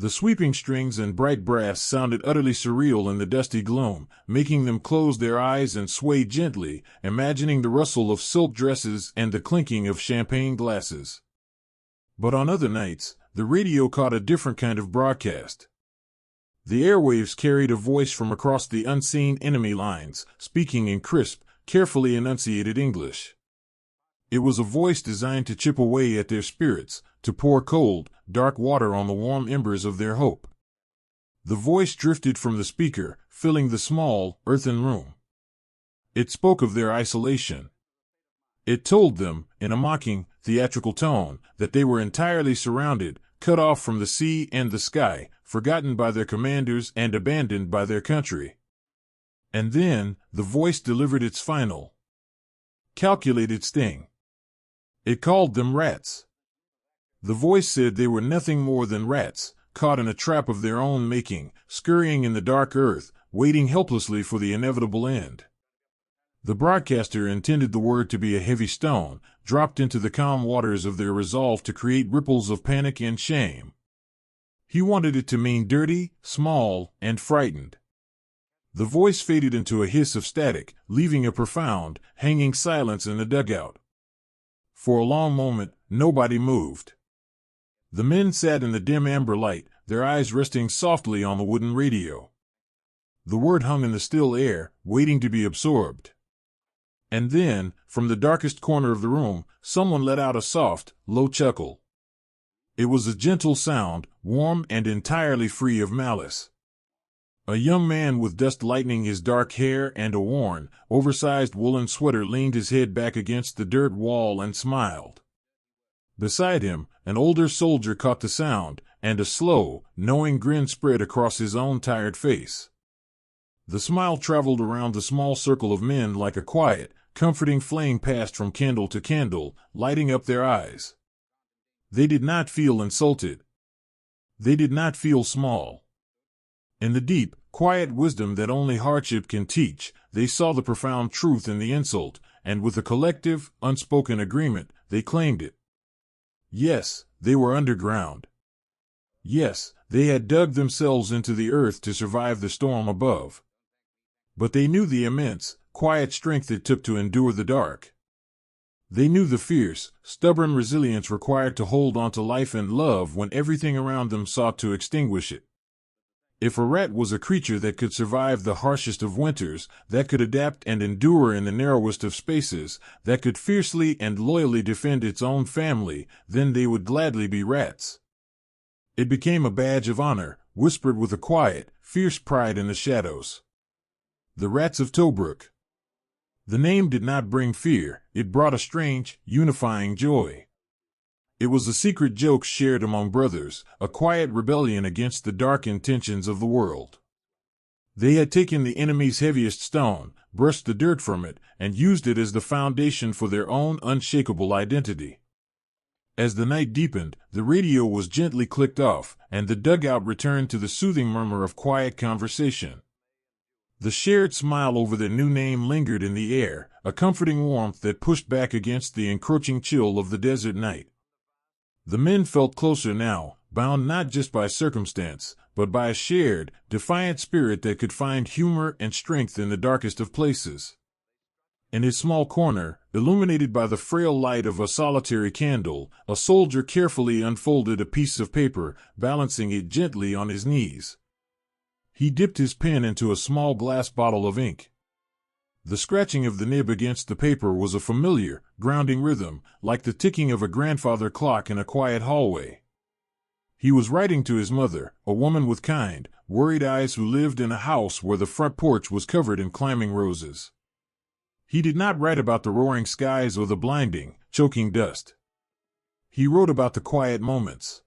The sweeping strings and bright brass sounded utterly surreal in the dusty gloom, making them close their eyes and sway gently, imagining the rustle of silk dresses and the clinking of champagne glasses. But on other nights, the radio caught a different kind of broadcast. The airwaves carried a voice from across the unseen enemy lines, speaking in crisp, carefully enunciated English. It was a voice designed to chip away at their spirits, to pour cold, dark water on the warm embers of their hope. The voice drifted from the speaker, filling the small, earthen room. It spoke of their isolation. It told them, in a mocking, theatrical tone, that they were entirely surrounded, cut off from the sea and the sky, forgotten by their commanders and abandoned by their country. And then, the voice delivered its final, calculated sting. It called them rats. The voice said they were nothing more than rats, caught in a trap of their own making, scurrying in the dark earth, waiting helplessly for the inevitable end. The broadcaster intended the word to be a heavy stone, dropped into the calm waters of their resolve to create ripples of panic and shame. He wanted it to mean dirty, small, and frightened. The voice faded into a hiss of static, leaving a profound, hanging silence in the dugout. For a long moment, nobody moved. The men sat in the dim amber light, their eyes resting softly on the wooden radio. The word hung in the still air, waiting to be absorbed. And then, from the darkest corner of the room, someone let out a soft, low chuckle. It was a gentle sound, warm and entirely free of malice. A young man with dust lightening his dark hair and a worn, oversized woolen sweater leaned his head back against the dirt wall and smiled. Beside him, an older soldier caught the sound, and a slow, knowing grin spread across his own tired face. The smile traveled around the small circle of men like a quiet, comforting flame passed from candle to candle, lighting up their eyes. They did not feel insulted. They did not feel small. In the deep, quiet wisdom that only hardship can teach, they saw the profound truth in the insult, and with a collective, unspoken agreement, they claimed it. Yes, they were underground. Yes, they had dug themselves into the earth to survive the storm above. But they knew the immense, quiet strength it took to endure the dark. They knew the fierce, stubborn resilience required to hold on to life and love when everything around them sought to extinguish it. If a rat was a creature that could survive the harshest of winters, that could adapt and endure in the narrowest of spaces, that could fiercely and loyally defend its own family, then they would gladly be rats. It became a badge of honor, whispered with a quiet, fierce pride in the shadows. The Rats of Tobruk. The name did not bring fear, it brought a strange, unifying joy. It was a secret joke shared among brothers, a quiet rebellion against the dark intentions of the world. They had taken the enemy's heaviest stone, brushed the dirt from it, and used it as the foundation for their own unshakable identity. As the night deepened, the radio was gently clicked off, and the dugout returned to the soothing murmur of quiet conversation. The shared smile over their new name lingered in the air, a comforting warmth that pushed back against the encroaching chill of the desert night. The men felt closer now, bound not just by circumstance, but by a shared, defiant spirit that could find humor and strength in the darkest of places. In his small corner, illuminated by the frail light of a solitary candle, a soldier carefully unfolded a piece of paper, balancing it gently on his knees. He dipped his pen into a small glass bottle of ink. The scratching of the nib against the paper was a familiar, grounding rhythm, like the ticking of a grandfather clock in a quiet hallway. He was writing to his mother, a woman with kind, worried eyes who lived in a house where the front porch was covered in climbing roses. He did not write about the roaring skies or the blinding, choking dust. He wrote about the quiet moments.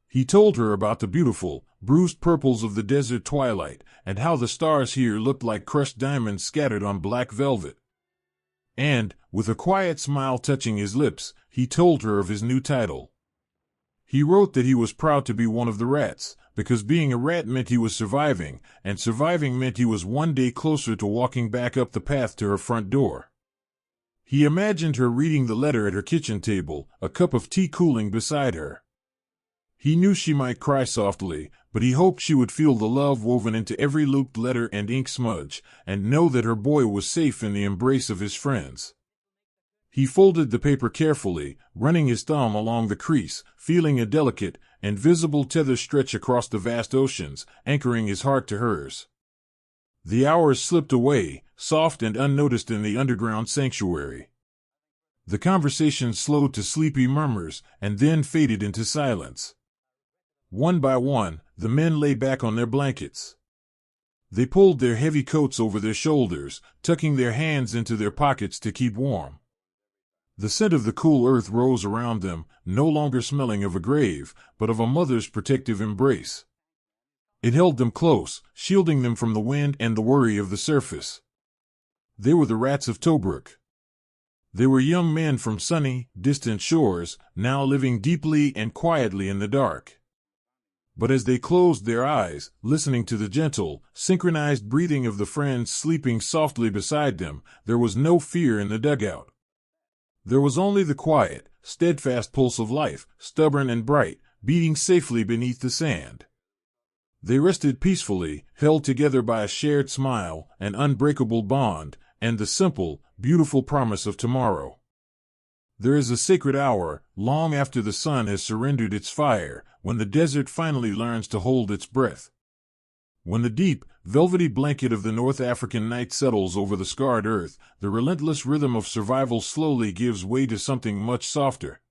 He told her about the beautiful, bruised purples of the desert twilight, and how the stars here looked like crushed diamonds scattered on black velvet. And, with a quiet smile touching his lips, he told her of his new title. He wrote that he was proud to be one of the rats, because being a rat meant he was surviving, and surviving meant he was one day closer to walking back up the path to her front door. He imagined her reading the letter at her kitchen table, a cup of tea cooling beside her. He knew she might cry softly, but he hoped she would feel the love woven into every looped letter and ink smudge, and know that her boy was safe in the embrace of his friends. He folded the paper carefully, running his thumb along the crease, feeling a delicate, invisible tether stretch across the vast oceans, anchoring his heart to hers. The hours slipped away, soft and unnoticed in the underground sanctuary. The conversation slowed to sleepy murmurs, and then faded into silence. One by one, the men lay back on their blankets. They pulled their heavy coats over their shoulders, tucking their hands into their pockets to keep warm. The scent of the cool earth rose around them, no longer smelling of a grave, but of a mother's protective embrace. It held them close, shielding them from the wind and the worry of the surface. They were the Rats of Tobruk. They were young men from sunny, distant shores, now living deeply and quietly in the dark. But as they closed their eyes, listening to the gentle, synchronized breathing of the friends sleeping softly beside them, there was no fear in the dugout. There was only the quiet, steadfast pulse of life, stubborn and bright, beating safely beneath the sand. They rested peacefully, held together by a shared smile, an unbreakable bond, and the simple, beautiful promise of tomorrow. There is a sacred hour, long after the sun has surrendered its fire, when the desert finally learns to hold its breath. When the deep, velvety blanket of the North African night settles over the scarred earth, the relentless rhythm of survival slowly gives way to something much softer.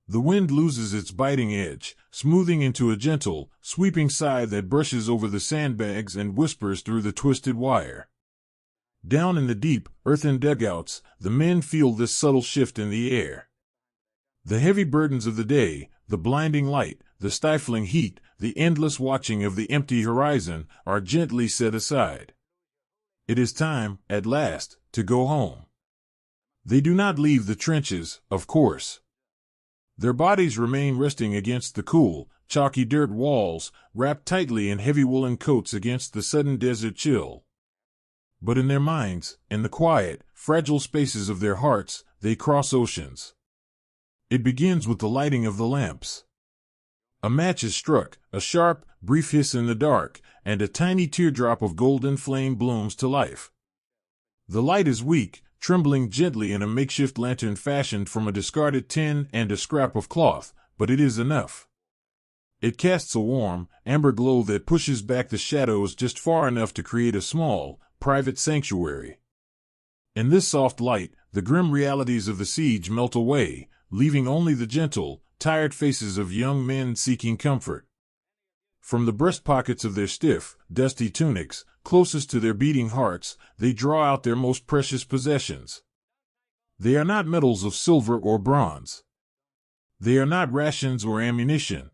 The wind loses its biting edge, smoothing into a gentle, sweeping sigh that brushes over the sandbags and whispers through the twisted wire. Down in the deep, earthen dugouts, the men feel this subtle shift in the air. The heavy burdens of the day, the blinding light, the stifling heat, the endless watching of the empty horizon, are gently set aside. It is time, at last, to go home. They do not leave the trenches, of course. Their bodies remain resting against the cool, chalky dirt walls, wrapped tightly in heavy woolen coats against the sudden desert chill. But in their minds, in the quiet, fragile spaces of their hearts, they cross oceans. It begins with the lighting of the lamps. A match is struck, a sharp, brief hiss in the dark, and a tiny teardrop of golden flame blooms to life. The light is weak, trembling gently in a makeshift lantern fashioned from a discarded tin and a scrap of cloth, but it is enough. It casts a warm, amber glow that pushes back the shadows just far enough to create a small, private sanctuary. In this soft light, the grim realities of the siege melt away, leaving only the gentle, tired faces of young men seeking comfort. From the breast pockets of their stiff, dusty tunics, closest to their beating hearts, they draw out their most precious possessions. They are not medals of silver or bronze. They are not rations or ammunition.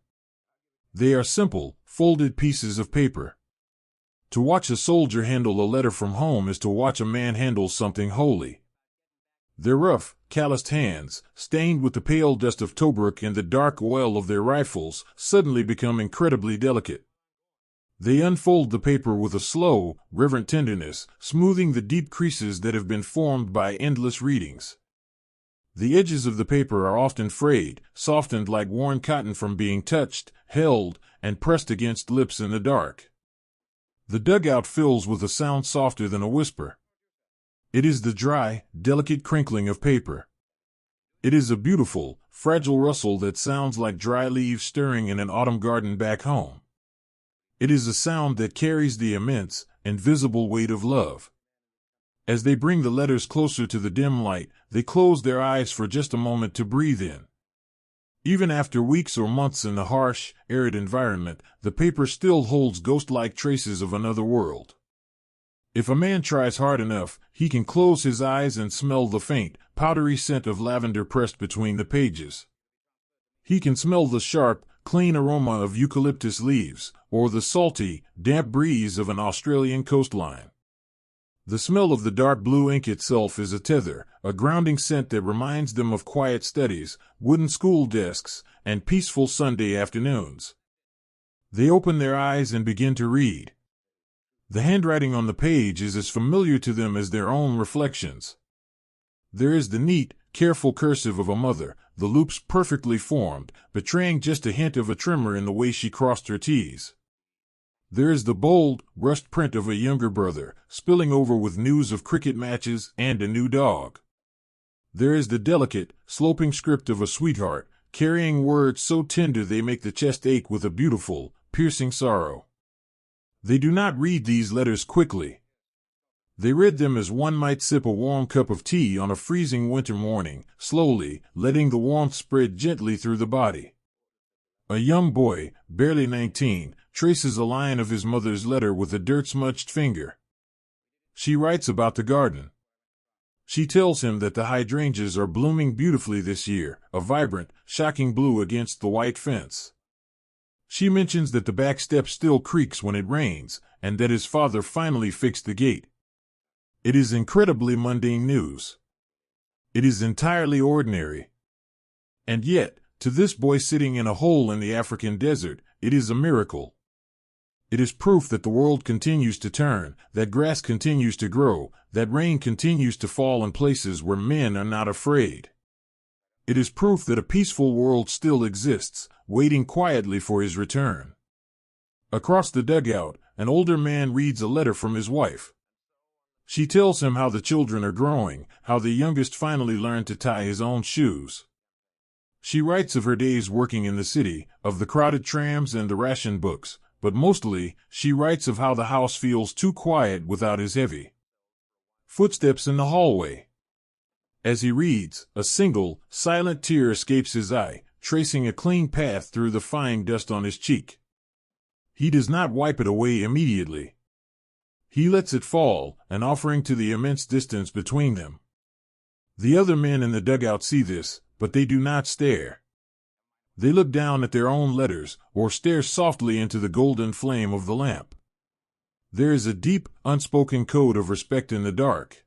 They are simple, folded pieces of paper. To watch a soldier handle a letter from home is to watch a man handle something holy. Their rough, calloused hands, stained with the pale dust of Tobruk and the dark oil of their rifles, suddenly become incredibly delicate. They unfold the paper with a slow, reverent tenderness, smoothing the deep creases that have been formed by endless readings. The edges of the paper are often frayed, softened like worn cotton from being touched, held, and pressed against lips in the dark. The dugout fills with a sound softer than a whisper. It is the dry, delicate crinkling of paper. It is a beautiful, fragile rustle that sounds like dry leaves stirring in an autumn garden back home. It is a sound that carries the immense, invisible weight of love. As they bring the letters closer to the dim light, they close their eyes for just a moment to breathe in. Even after weeks or months in the harsh, arid environment, the paper still holds ghost-like traces of another world. If a man tries hard enough, he can close his eyes and smell the faint, powdery scent of lavender pressed between the pages. He can smell the sharp, clean aroma of eucalyptus leaves, or the salty, damp breeze of an Australian coastline. The smell of the dark blue ink itself is a tether, a grounding scent that reminds them of quiet studies, wooden school desks, and peaceful Sunday afternoons. They open their eyes and begin to read. The handwriting on the page is as familiar to them as their own reflections. There is the neat, careful cursive of a mother, the loops perfectly formed, betraying just a hint of a tremor in the way she crossed her T's. There is the bold, rushed print of a younger brother, spilling over with news of cricket matches and a new dog. There is the delicate, sloping script of a sweetheart, carrying words so tender they make the chest ache with a beautiful, piercing sorrow. They do not read these letters quickly. They read them as one might sip a warm cup of tea on a freezing winter morning, slowly, letting the warmth spread gently through the body. A young boy, barely 19, traces a line of his mother's letter with a dirt-smudged finger. She writes about the garden. She tells him that the hydrangeas are blooming beautifully this year, a vibrant, shocking blue against the white fence. She mentions that the back step still creaks when it rains, and that his father finally fixed the gate. It is incredibly mundane news. It is entirely ordinary. And yet, to this boy sitting in a hole in the African desert, it is a miracle. It is proof that the world continues to turn, that grass continues to grow, that rain continues to fall in places where men are not afraid. It is proof that a peaceful world still exists, waiting quietly for his return. Across the dugout, an older man reads a letter from his wife. She tells him how the children are growing, how the youngest finally learned to tie his own shoes. She writes of her days working in the city, of the crowded trams and the ration books, but mostly, she writes of how the house feels too quiet without his heavy footsteps in the hallway. As he reads, a single, silent tear escapes his eye, tracing a clean path through the fine dust on his cheek. He does not wipe it away immediately. He lets it fall, an offering to the immense distance between them. The other men in the dugout see this, but they do not stare. They look down at their own letters, or stare softly into the golden flame of the lamp. There is a deep, unspoken code of respect in the dark.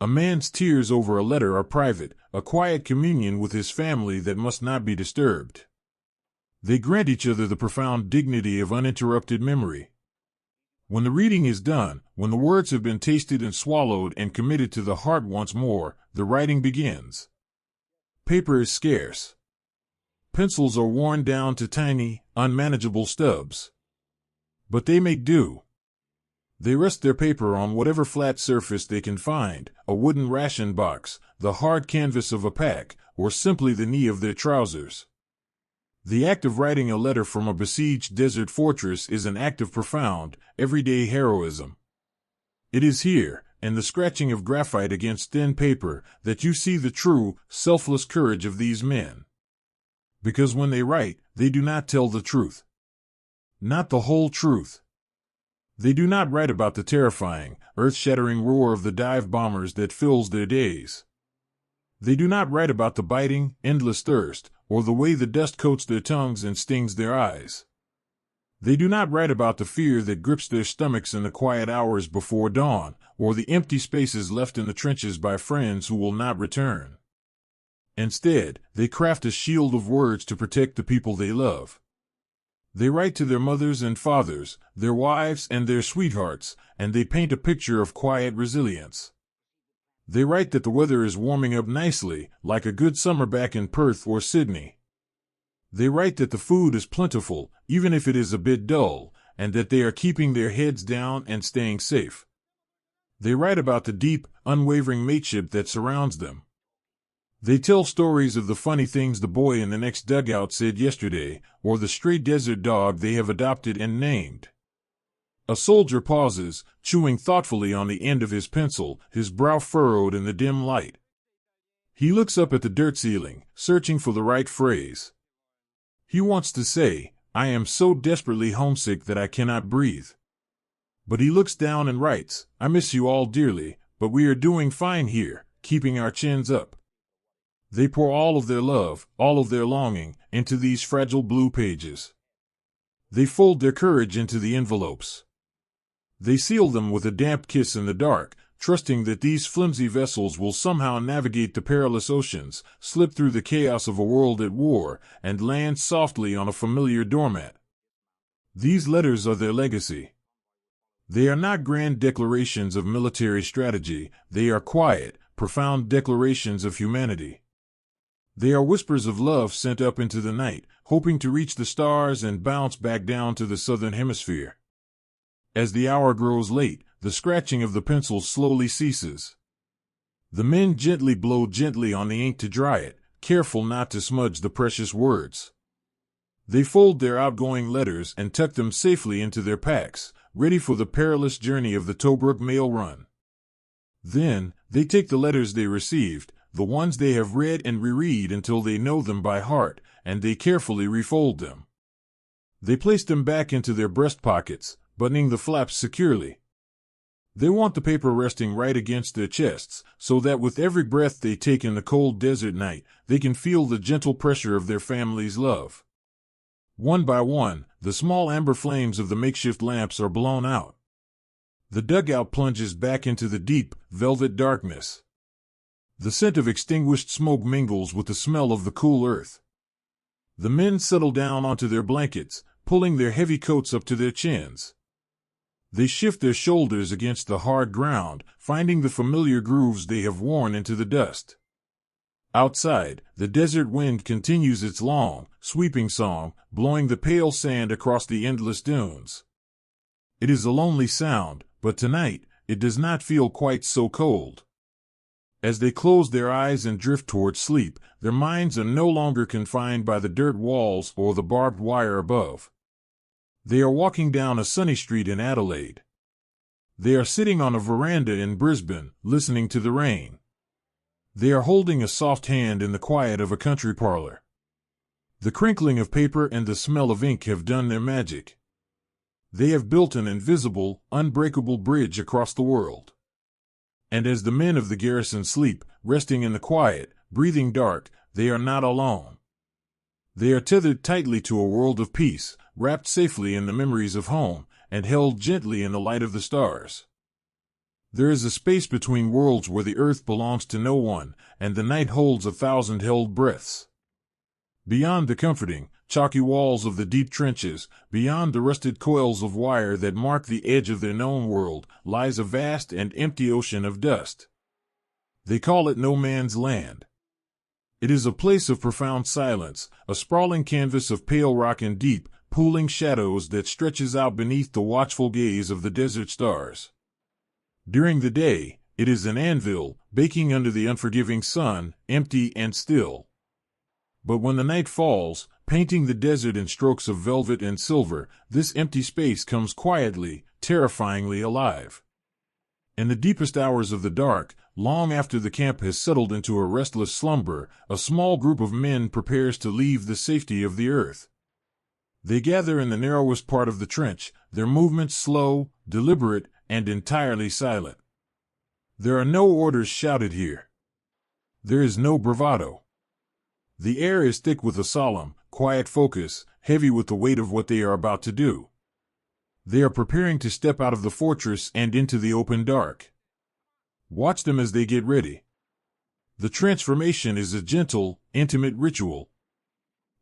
A man's tears over a letter are private, a quiet communion with his family that must not be disturbed. They grant each other the profound dignity of uninterrupted memory. When the reading is done, when the words have been tasted and swallowed and committed to the heart once more, the writing begins. Paper is scarce. Pencils are worn down to tiny, unmanageable stubs. But they make do. They rest their paper on whatever flat surface they can find, a wooden ration box, the hard canvas of a pack, or simply the knee of their trousers. The act of writing a letter from a besieged desert fortress is an act of profound, everyday heroism. It is here, in the scratching of graphite against thin paper, that you see the true, selfless courage of these men. Because when they write, they do not tell the truth. Not the whole truth. They do not write about the terrifying, earth-shattering roar of the dive bombers that fills their days. They do not write about the biting, endless thirst, or the way the dust coats their tongues and stings their eyes. They do not write about the fear that grips their stomachs in the quiet hours before dawn, or the empty spaces left in the trenches by friends who will not return. Instead, they craft a shield of words to protect the people they love. They write to their mothers and fathers, their wives and their sweethearts, and they paint a picture of quiet resilience. They write that the weather is warming up nicely, like a good summer back in Perth or Sydney. They write that the food is plentiful, even if it is a bit dull, and that they are keeping their heads down and staying safe. They write about the deep, unwavering mateship that surrounds them. They tell stories of the funny things the boy in the next dugout said yesterday, or the stray desert dog they have adopted and named. A soldier pauses, chewing thoughtfully on the end of his pencil, his brow furrowed in the dim light. He looks up at the dirt ceiling, searching for the right phrase. He wants to say, "I am so desperately homesick that I cannot breathe." But he looks down and writes, "I miss you all dearly, but we are doing fine here, keeping our chins up." They pour all of their love, all of their longing, into these fragile blue pages. They fold their courage into the envelopes. They seal them with a damp kiss in the dark, trusting that these flimsy vessels will somehow navigate the perilous oceans, slip through the chaos of a world at war, and land softly on a familiar doormat. These letters are their legacy. They are not grand declarations of military strategy, they are quiet, profound declarations of humanity. They are whispers of love sent up into the night, hoping to reach the stars and bounce back down to the southern hemisphere. As the hour grows late, the scratching of the pencils slowly ceases. The men gently blow gently on the ink to dry it, careful not to smudge the precious words. They fold their outgoing letters and tuck them safely into their packs, ready for the perilous journey of the Tobruk mail run. Then, they take the letters they received, the ones they have read and reread until they know them by heart, and they carefully refold them. They place them back into their breast pockets, buttoning the flaps securely. They want the paper resting right against their chests, so that with every breath they take in the cold desert night, they can feel the gentle pressure of their family's love. One by one, the small amber flames of the makeshift lamps are blown out. The dugout plunges back into the deep, velvet darkness. The scent of extinguished smoke mingles with the smell of the cool earth. The men settle down onto their blankets, pulling their heavy coats up to their chins. They shift their shoulders against the hard ground, finding the familiar grooves they have worn into the dust. Outside, the desert wind continues its long, sweeping song, blowing the pale sand across the endless dunes. It is a lonely sound, but tonight, it does not feel quite so cold. As they close their eyes and drift toward sleep, their minds are no longer confined by the dirt walls or the barbed wire above. They are walking down a sunny street in Adelaide. They are sitting on a veranda in Brisbane, listening to the rain. They are holding a soft hand in the quiet of a country parlor. The crinkling of paper and the smell of ink have done their magic. They have built an invisible, unbreakable bridge across the world. And as the men of the garrison sleep, resting in the quiet, breathing dark, they are not alone. They are tethered tightly to a world of peace, wrapped safely in the memories of home, and held gently in the light of the stars. There is a space between worlds where the earth belongs to no one, and the night holds 1,000 held breaths. Beyond the comforting, chalky walls of the deep trenches, beyond the rusted coils of wire that mark the edge of their known world, lies a vast and empty ocean of dust. They call it no man's land. It is a place of profound silence, a sprawling canvas of pale rock and deep, pooling shadows that stretches out beneath the watchful gaze of the desert stars. During the day, it is an anvil, baking under the unforgiving sun, empty and still. But when the night falls, painting the desert in strokes of velvet and silver, this empty space comes quietly, terrifyingly alive. In the deepest hours of the dark, long after the camp has settled into a restless slumber, a small group of men prepares to leave the safety of the earth. They gather in the narrowest part of the trench, their movements slow, deliberate, and entirely silent. There are no orders shouted here. There is no bravado. The air is thick with a solemn, quiet focus, heavy with the weight of what they are about to do. They are preparing to step out of the fortress and into the open dark. Watch them as they get ready. The transformation is a gentle, intimate ritual.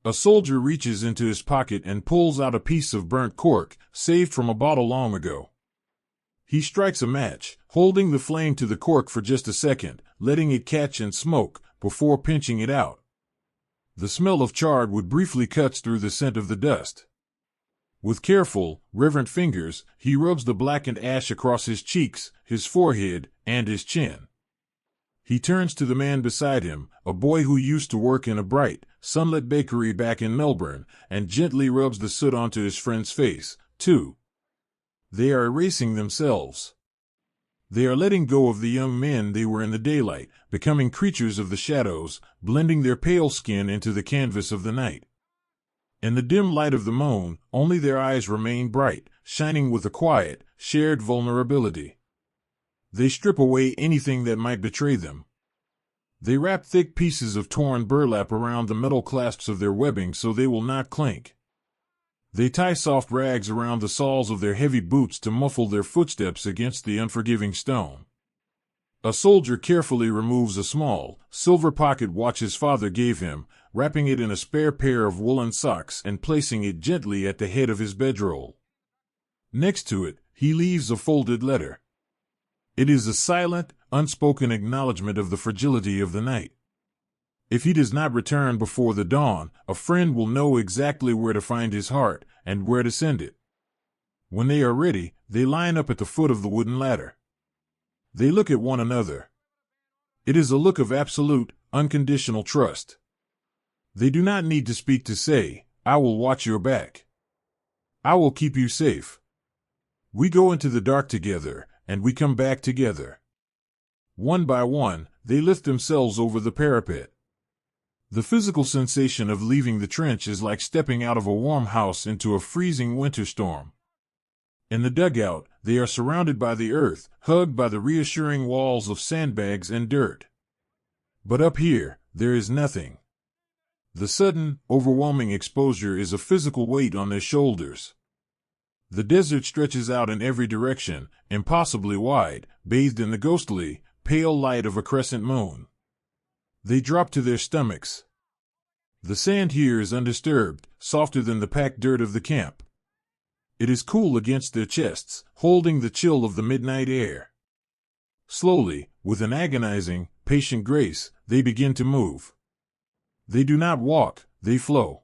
A soldier reaches into his pocket and pulls out a piece of burnt cork, saved from a bottle long ago. He strikes a match, holding the flame to the cork for just a second, letting it catch and smoke, before pinching it out. The smell of charred wood briefly cuts through the scent of the dust. With careful, reverent fingers, he rubs the blackened ash across his cheeks, his forehead, and his chin. He turns to the man beside him, a boy who used to work in a bright, sunlit bakery back in Melbourne, and gently rubs the soot onto his friend's face, too. They are erasing themselves. They are letting go of the young men they were in the daylight, becoming creatures of the shadows, blending their pale skin into the canvas of the night. In the dim light of the moon, only their eyes remain bright, shining with a quiet, shared vulnerability. They strip away anything that might betray them. They wrap thick pieces of torn burlap around the metal clasps of their webbing so they will not clink. They tie soft rags around the soles of their heavy boots to muffle their footsteps against the unforgiving stone. A soldier carefully removes a small, silver pocket watch his father gave him, wrapping it in a spare pair of woolen socks and placing it gently at the head of his bedroll. Next to it, he leaves a folded letter. It is a silent, unspoken acknowledgement of the fragility of the night. If he does not return before the dawn, a friend will know exactly where to find his heart and where to send it. When they are ready, they line up at the foot of the wooden ladder. They look at one another. It is a look of absolute, unconditional trust. They do not need to speak to say, "I will watch your back. I will keep you safe. We go into the dark together, and we come back together." One by one, they lift themselves over the parapet. The physical sensation of leaving the trench is like stepping out of a warm house into a freezing winter storm. In the dugout, they are surrounded by the earth, hugged by the reassuring walls of sandbags and dirt. But up here, there is nothing. The sudden, overwhelming exposure is a physical weight on their shoulders. The desert stretches out in every direction, impossibly wide, bathed in the ghostly, pale light of a crescent moon. They drop to their stomachs. The sand here is undisturbed, softer than the packed dirt of the camp. It is cool against their chests, holding the chill of the midnight air. Slowly, with an agonizing, patient grace, they begin to move. They do not walk, they flow.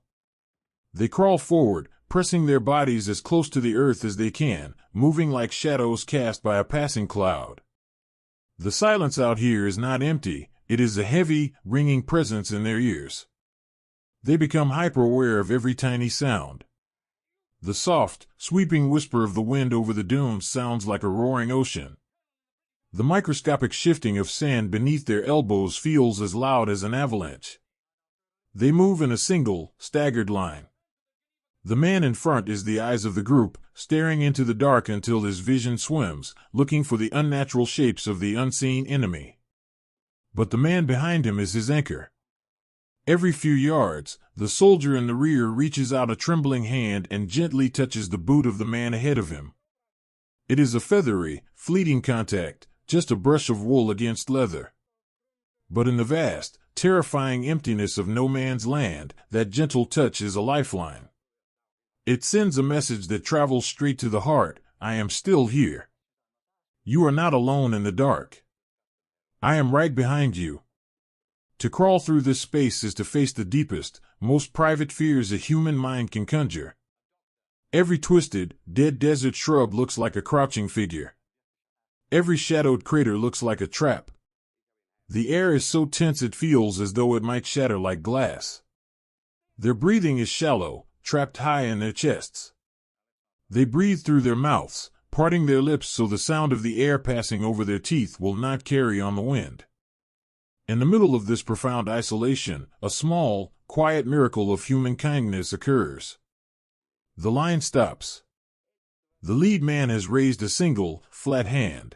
They crawl forward, pressing their bodies as close to the earth as they can, moving like shadows cast by a passing cloud. The silence out here is not empty, it is a heavy, ringing presence in their ears. They become hyper-aware of every tiny sound. The soft, sweeping whisper of the wind over the dunes sounds like a roaring ocean. The microscopic shifting of sand beneath their elbows feels as loud as an avalanche. They move in a single, staggered line. The man in front is the eyes of the group, staring into the dark until his vision swims, looking for the unnatural shapes of the unseen enemy. But the man behind him is his anchor. Every few yards, the soldier in the rear reaches out a trembling hand and gently touches the boot of the man ahead of him. It is a feathery, fleeting contact, just a brush of wool against leather. But in the vast, terrifying emptiness of no man's land, that gentle touch is a lifeline. It sends a message that travels straight to the heart. I am still here. You are not alone in the dark. I am right behind you. To crawl through this space is to face the deepest, most private fears a human mind can conjure. Every twisted, dead desert shrub looks like a crouching figure. Every shadowed crater looks like a trap. The air is so tense it feels as though it might shatter like glass. Their breathing is shallow, trapped high in their chests. They breathe through their mouths, parting their lips so the sound of the air passing over their teeth will not carry on the wind. In the middle of this profound isolation, a small, quiet miracle of human kindness occurs. The line stops. The lead man has raised a single, flat hand.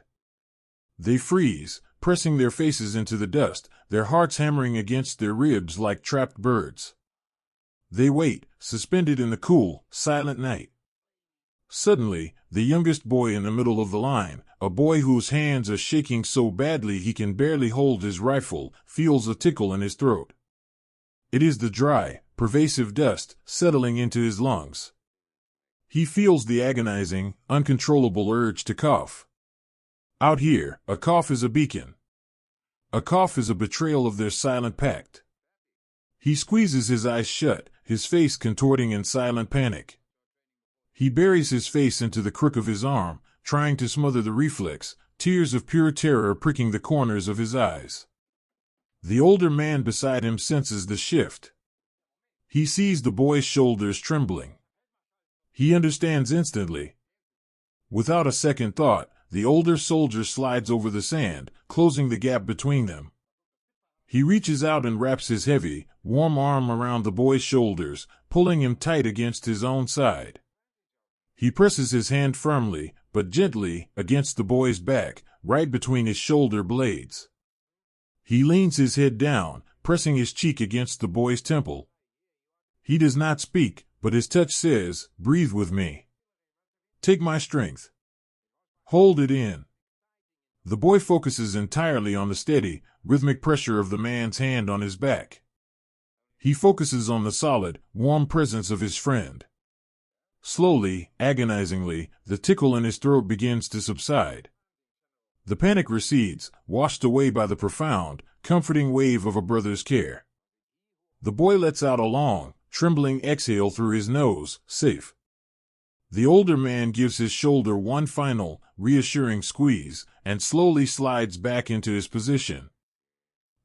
They freeze, pressing their faces into the dust, their hearts hammering against their ribs like trapped birds. They wait, suspended in the cool, silent night. Suddenly, the youngest boy in the middle of the line, a boy whose hands are shaking so badly he can barely hold his rifle, feels a tickle in his throat. It is the dry, pervasive dust settling into his lungs. He feels the agonizing, uncontrollable urge to cough. Out here, a cough is a beacon. A cough is a betrayal of their silent pact. He squeezes his eyes shut, his face contorting in silent panic. He buries his face into the crook of his arm, trying to smother the reflex, tears of pure terror pricking the corners of his eyes. The older man beside him senses the shift. He sees the boy's shoulders trembling. He understands instantly. Without a second thought, the older soldier slides over the sand, closing the gap between them. He reaches out and wraps his heavy, warm arm around the boy's shoulders, pulling him tight against his own side. He presses his hand firmly, but gently, against the boy's back, right between his shoulder blades. He leans his head down, pressing his cheek against the boy's temple. He does not speak, but his touch says, "Breathe with me. Take my strength. Hold it in." The boy focuses entirely on the steady, rhythmic pressure of the man's hand on his back. He focuses on the solid, warm presence of his friend. Slowly, agonizingly, the tickle in his throat begins to subside. The panic recedes, washed away by the profound, comforting wave of a brother's care. The boy lets out a long, trembling exhale through his nose, safe. The older man gives his shoulder one final, reassuring squeeze, and slowly slides back into his position.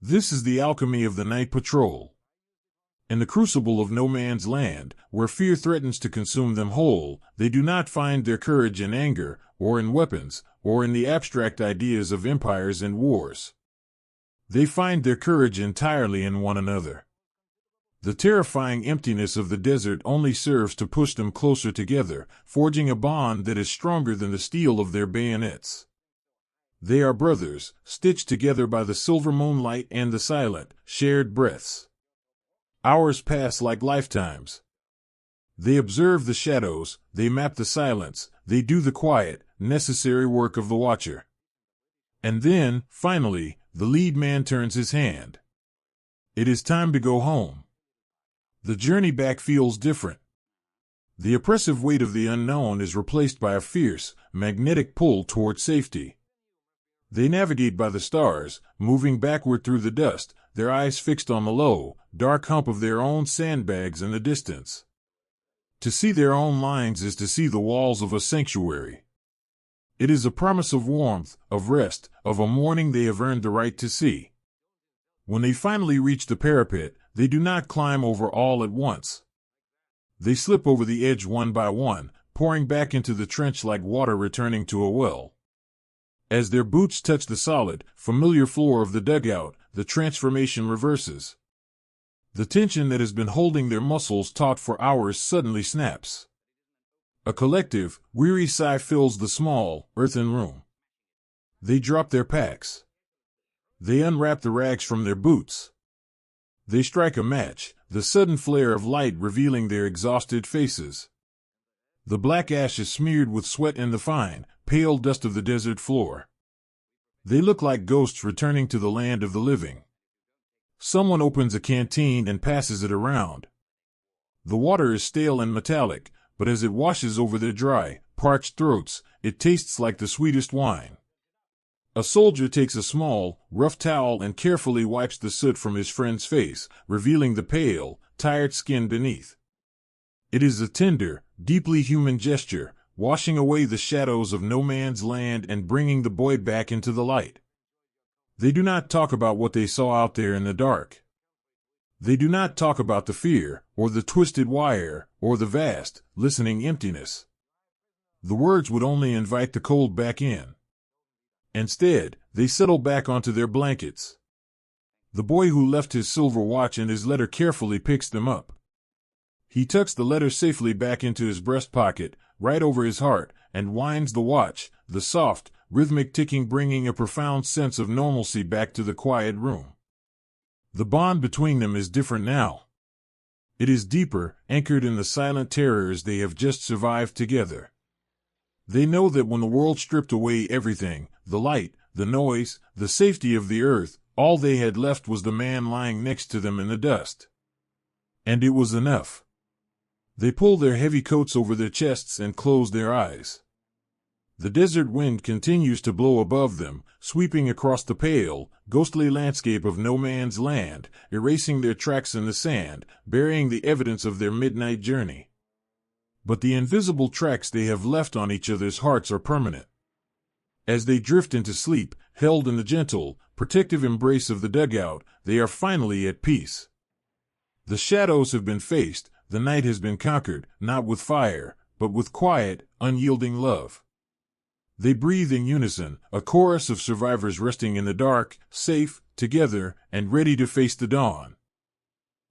This is the alchemy of the night patrol. In the crucible of no man's land, where fear threatens to consume them whole, they do not find their courage in anger, or in weapons, or in the abstract ideas of empires and wars. They find their courage entirely in one another. The terrifying emptiness of the desert only serves to push them closer together, forging a bond that is stronger than the steel of their bayonets. They are brothers, stitched together by the silver moonlight and the silent, shared breaths. Hours pass like lifetimes. They observe the shadows, they map the silence, they do the quiet, necessary work of the watcher. And then, finally, the lead man turns his hand. It is time to go home. The journey back feels different. The oppressive weight of the unknown is replaced by a fierce, magnetic pull toward safety. They navigate by the stars, moving backward through the dust, their eyes fixed on the low, dark hump of their own sandbags in the distance. To see their own lines is to see the walls of a sanctuary. It is a promise of warmth, of rest, of a morning they have earned the right to see. When they finally reach the parapet, they do not climb over all at once. They slip over the edge one by one, pouring back into the trench like water returning to a well. As their boots touch the solid, familiar floor of the dugout, the transformation reverses. The tension that has been holding their muscles taut for hours suddenly snaps. A collective, weary sigh fills the small, earthen room. They drop their packs. They unwrap the rags from their boots. They strike a match, the sudden flare of light revealing their exhausted faces. The black ash is smeared with sweat and the fine, pale dust of the desert floor. They look like ghosts returning to the land of the living. Someone opens a canteen and passes it around. The water is stale and metallic, but as it washes over their dry, parched throats, it tastes like the sweetest wine. A soldier takes a small, rough towel and carefully wipes the soot from his friend's face, revealing the pale, tired skin beneath. It is a tender, deeply human gesture, washing away the shadows of no man's land and bringing the boy back into the light. They do not talk about what they saw out there in the dark. They do not talk about the fear, or the twisted wire, or the vast, listening emptiness. The words would only invite the cold back in. Instead, they settle back onto their blankets. The boy who left his silver watch and his letter carefully picks them up. He tucks the letter safely back into his breast pocket, right over his heart, and winds the watch, the soft, rhythmic ticking bringing a profound sense of normalcy back to the quiet room. The bond between them is different now. It is deeper, anchored in the silent terrors they have just survived together. They know that when the world stripped away everything, the light, the noise, the safety of the earth, all they had left was the man lying next to them in the dust. And it was enough. They pull their heavy coats over their chests and close their eyes. The desert wind continues to blow above them, sweeping across the pale, ghostly landscape of no man's land, erasing their tracks in the sand, burying the evidence of their midnight journey. But the invisible tracks they have left on each other's hearts are permanent. As they drift into sleep, held in the gentle, protective embrace of the dugout, they are finally at peace. The shadows have been faced, the night has been conquered, not with fire, but with quiet, unyielding love. They breathe in unison, a chorus of survivors resting in the dark, safe, together, and ready to face the dawn.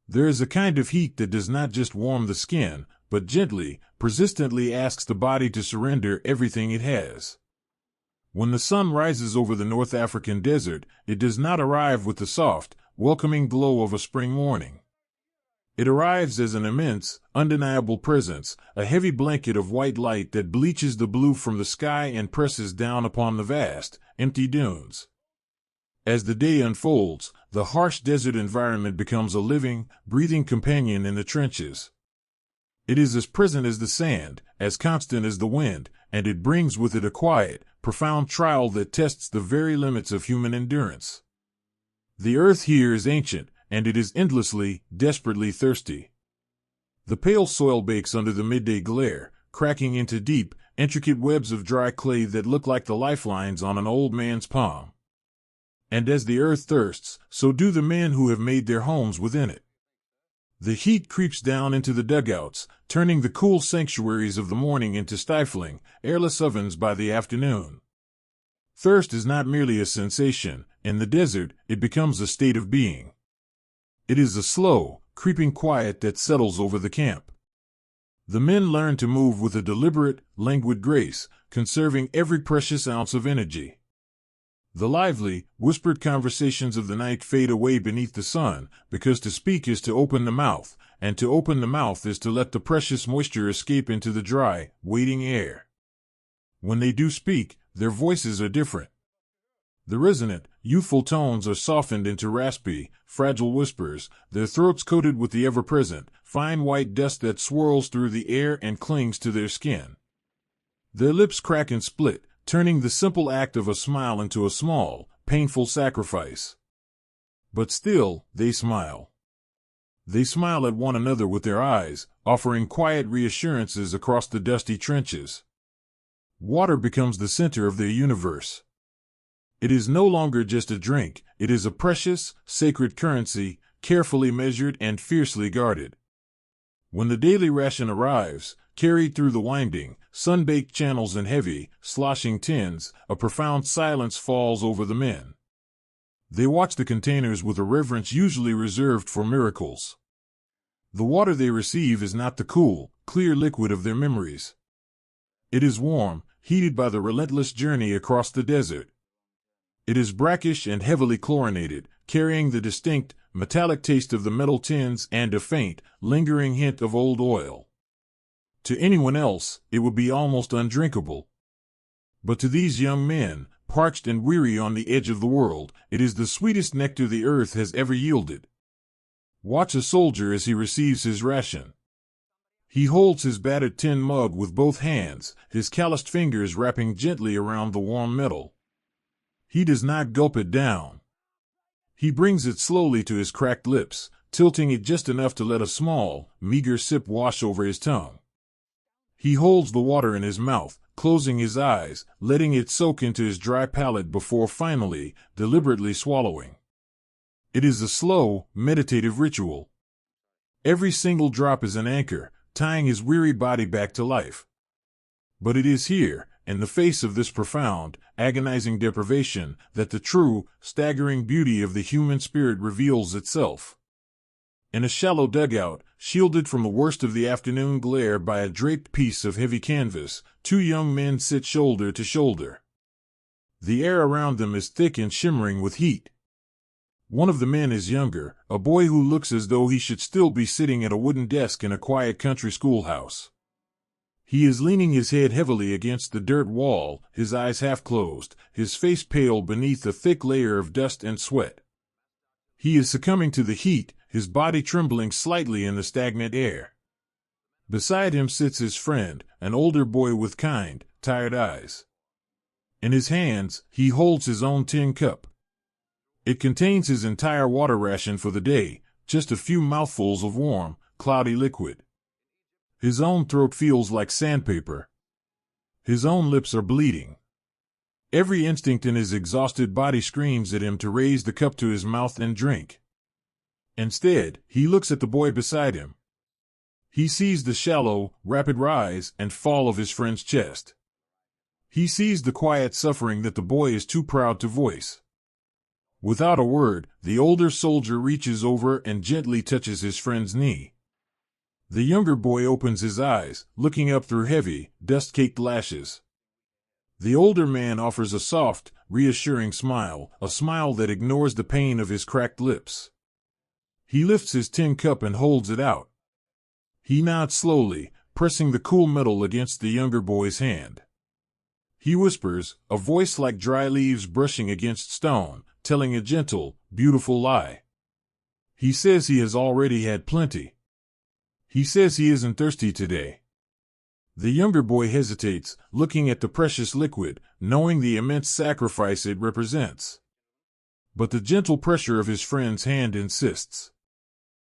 There is a kind of heat that does not just warm the skin, but gently, persistently asks the body to surrender everything it has. When the sun rises over the North African desert, it does not arrive with the soft, welcoming glow of a spring morning. It arrives as an immense, undeniable presence, a heavy blanket of white light that bleaches the blue from the sky and presses down upon the vast, empty dunes. As the day unfolds, the harsh desert environment becomes a living, breathing companion in the trenches. It is as present as the sand, as constant as the wind, and it brings with it a quiet, profound trial that tests the very limits of human endurance. The earth here is ancient, and it is endlessly, desperately thirsty. The pale soil bakes under the midday glare, cracking into deep, intricate webs of dry clay that look like the lifelines on an old man's palm. And as the earth thirsts, so do the men who have made their homes within it. The heat creeps down into the dugouts, turning the cool sanctuaries of the morning into stifling, airless ovens by the afternoon. Thirst is not merely a sensation. In the desert, it becomes a state of being. It is a slow, creeping quiet that settles over the camp. The men learn to move with a deliberate, languid grace, conserving every precious ounce of energy. The lively, whispered conversations of the night fade away beneath the sun, because to speak is to open the mouth, and to open the mouth is to let the precious moisture escape into the dry, waiting air. When they do speak, their voices are different. The resonant, youthful tones are softened into raspy, fragile whispers, their throats coated with the ever-present, fine white dust that swirls through the air and clings to their skin. Their lips crack and split, turning the simple act of a smile into a small, painful sacrifice. But still, they smile. They smile at one another with their eyes, offering quiet reassurances across the dusty trenches. Water becomes the center of their universe. It is no longer just a drink, it is a precious, sacred currency, carefully measured and fiercely guarded. When the daily ration arrives, carried through the winding, sun-baked channels and heavy, sloshing tins, a profound silence falls over the men. They watch the containers with a reverence usually reserved for miracles. The water they receive is not the cool, clear liquid of their memories. It is warm, heated by the relentless journey across the desert. It is brackish and heavily chlorinated, carrying the distinct, metallic taste of the metal tins and a faint, lingering hint of old oil. To anyone else, it would be almost undrinkable. But to these young men, parched and weary on the edge of the world, it is the sweetest nectar the earth has ever yielded. Watch a soldier as he receives his ration. He holds his battered tin mug with both hands, his calloused fingers wrapping gently around the warm metal. He does not gulp it down. He brings it slowly to his cracked lips, tilting it just enough to let a small, meager sip wash over his tongue. He holds the water in his mouth, closing his eyes, letting it soak into his dry palate before finally, deliberately swallowing. It is a slow, meditative ritual. Every single drop is an anchor, tying his weary body back to life. But it is here, in the face of this profound, agonizing deprivation, that the true, staggering beauty of the human spirit reveals itself. In a shallow dugout, shielded from the worst of the afternoon glare by a draped piece of heavy canvas, two young men sit shoulder to shoulder. The air around them is thick and shimmering with heat. One of the men is younger, a boy who looks as though he should still be sitting at a wooden desk in a quiet country schoolhouse. He is leaning his head heavily against the dirt wall, his eyes half closed, his face pale beneath a thick layer of dust and sweat. He is succumbing to the heat, his body trembling slightly in the stagnant air. Beside him sits his friend, an older boy with kind, tired eyes. In his hands, he holds his own tin cup. It contains his entire water ration for the day, just a few mouthfuls of warm, cloudy liquid. His own throat feels like sandpaper. His own lips are bleeding. Every instinct in his exhausted body screams at him to raise the cup to his mouth and drink. Instead, he looks at the boy beside him. He sees the shallow, rapid rise and fall of his friend's chest. He sees the quiet suffering that the boy is too proud to voice. Without a word, the older soldier reaches over and gently touches his friend's knee. The younger boy opens his eyes, looking up through heavy, dust-caked lashes. The older man offers a soft, reassuring smile, a smile that ignores the pain of his cracked lips. He lifts his tin cup and holds it out. He nods slowly, pressing the cool metal against the younger boy's hand. He whispers, a voice like dry leaves brushing against stone, telling a gentle, beautiful lie. He says he has already had plenty. He says he isn't thirsty today. The younger boy hesitates, looking at the precious liquid, knowing the immense sacrifice it represents. But the gentle pressure of his friend's hand insists.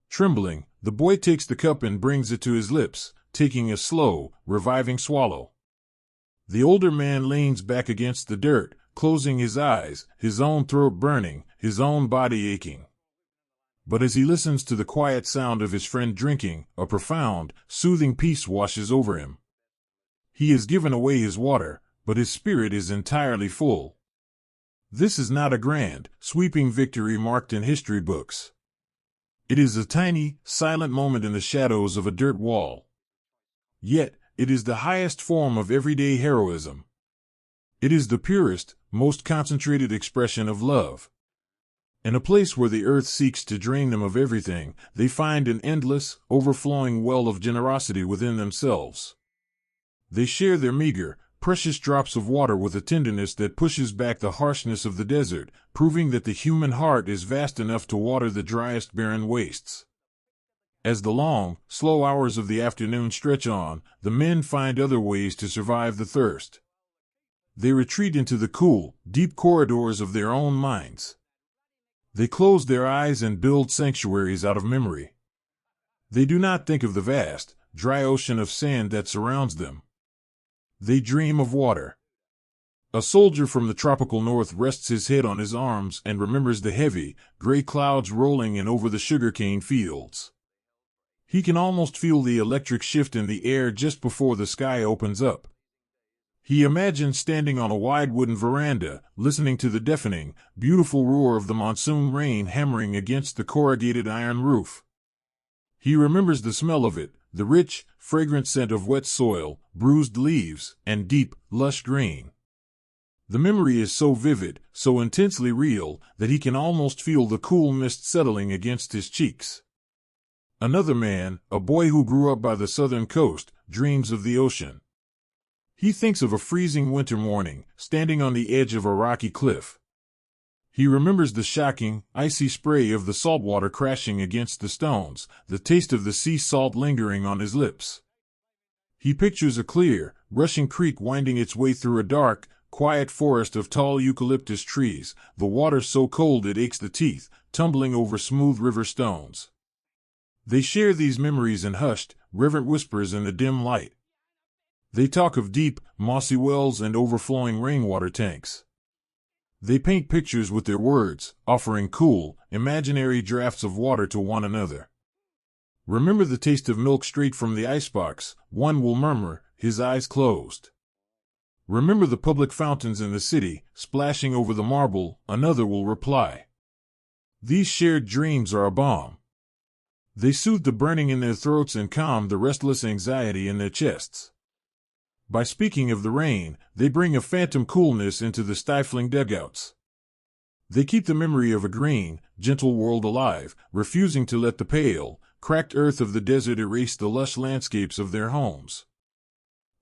Trembling, the boy takes the cup and brings it to his lips, taking a slow, reviving swallow. The older man leans back against the dirt, closing his eyes, his own throat burning, his own body aching. But as he listens to the quiet sound of his friend drinking, a profound, soothing peace washes over him. He has given away his water, but his spirit is entirely full. This is not a grand, sweeping victory marked in history books. It is a tiny, silent moment in the shadows of a dirt wall. Yet, it is the highest form of everyday heroism. It is the purest, most concentrated expression of love. In a place where the earth seeks to drain them of everything, they find an endless, overflowing well of generosity within themselves. They share their meager, precious drops of water with a tenderness that pushes back the harshness of the desert, proving that the human heart is vast enough to water the driest barren wastes. As the long, slow hours of the afternoon stretch on, the men find other ways to survive the thirst. They retreat into the cool, deep corridors of their own minds. They close their eyes and build sanctuaries out of memory. They do not think of the vast, dry ocean of sand that surrounds them. They dream of water. A soldier from the tropical north rests his head on his arms and remembers the heavy, gray clouds rolling in over the sugarcane fields. He can almost feel the electric shift in the air just before the sky opens up. He imagines standing on a wide wooden veranda, listening to the deafening, beautiful roar of the monsoon rain hammering against the corrugated iron roof. He remembers the smell of it, the rich, fragrant scent of wet soil, bruised leaves, and deep, lush green. The memory is so vivid, so intensely real, that he can almost feel the cool mist settling against his cheeks. Another man, a boy who grew up by the southern coast, dreams of the ocean. He thinks of a freezing winter morning, standing on the edge of a rocky cliff. He remembers the shocking, icy spray of the salt water crashing against the stones, the taste of the sea salt lingering on his lips. He pictures a clear, rushing creek winding its way through a dark, quiet forest of tall eucalyptus trees, the water so cold it aches the teeth, tumbling over smooth river stones. They share these memories in hushed, reverent whispers in the dim light. They talk of deep, mossy wells and overflowing rainwater tanks. They paint pictures with their words, offering cool, imaginary drafts of water to one another. Remember the taste of milk straight from the icebox, one will murmur, his eyes closed. Remember the public fountains in the city, splashing over the marble, another will reply. These shared dreams are a balm. They soothe the burning in their throats and calm the restless anxiety in their chests. By speaking of the rain, they bring a phantom coolness into the stifling dugouts. They keep the memory of a green, gentle world alive, refusing to let the pale, cracked earth of the desert erase the lush landscapes of their homes.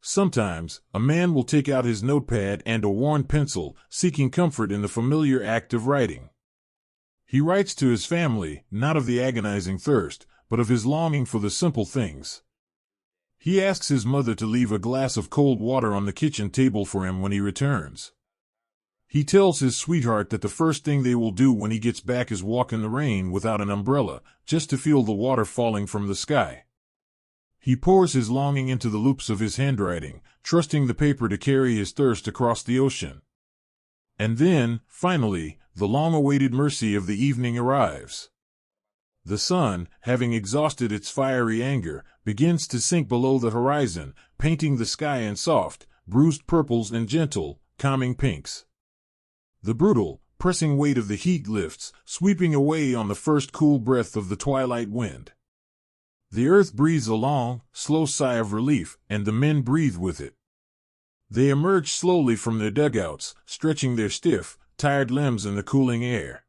Sometimes, a man will take out his notepad and a worn pencil, seeking comfort in the familiar act of writing. He writes to his family, not of the agonizing thirst, but of his longing for the simple things. He asks his mother to leave a glass of cold water on the kitchen table for him when he returns. He tells his sweetheart that the first thing they will do when he gets back is walk in the rain without an umbrella, just to feel the water falling from the sky. He pours his longing into the loops of his handwriting, trusting the paper to carry his thirst across the ocean. And then, finally, the long-awaited mercy of the evening arrives. The sun, having exhausted its fiery anger, begins to sink below the horizon, painting the sky in soft, bruised purples and gentle, calming pinks. The brutal, pressing weight of the heat lifts, sweeping away on the first cool breath of the twilight wind. The earth breathes a long, slow sigh of relief, and the men breathe with it. They emerge slowly from their dugouts, stretching their stiff, tired limbs in the cooling air.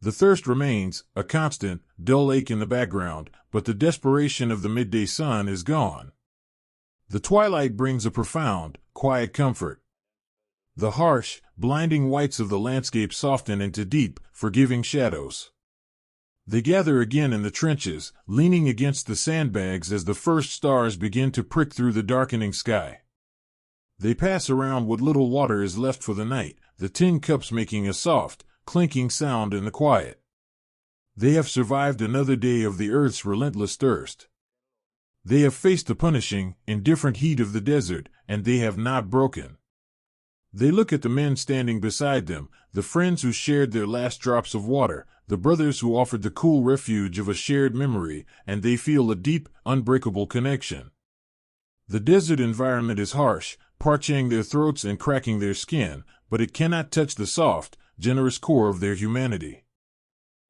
The thirst remains, a constant, dull ache in the background, but the desperation of the midday sun is gone. The twilight brings a profound, quiet comfort. The harsh, blinding whites of the landscape soften into deep, forgiving shadows. They gather again in the trenches, leaning against the sandbags as the first stars begin to prick through the darkening sky. They pass around what little water is left for the night, the tin cups making a soft, clinking sound in the quiet. They have survived another day of the earth's relentless thirst. They have faced the punishing, indifferent heat of the desert, and they have not broken. They look at the men standing beside them, the friends who shared their last drops of water, the brothers who offered the cool refuge of a shared memory, and they feel a deep, unbreakable connection. The desert environment is harsh, parching their throats and cracking their skin, but it cannot touch the soft, generous core of their humanity.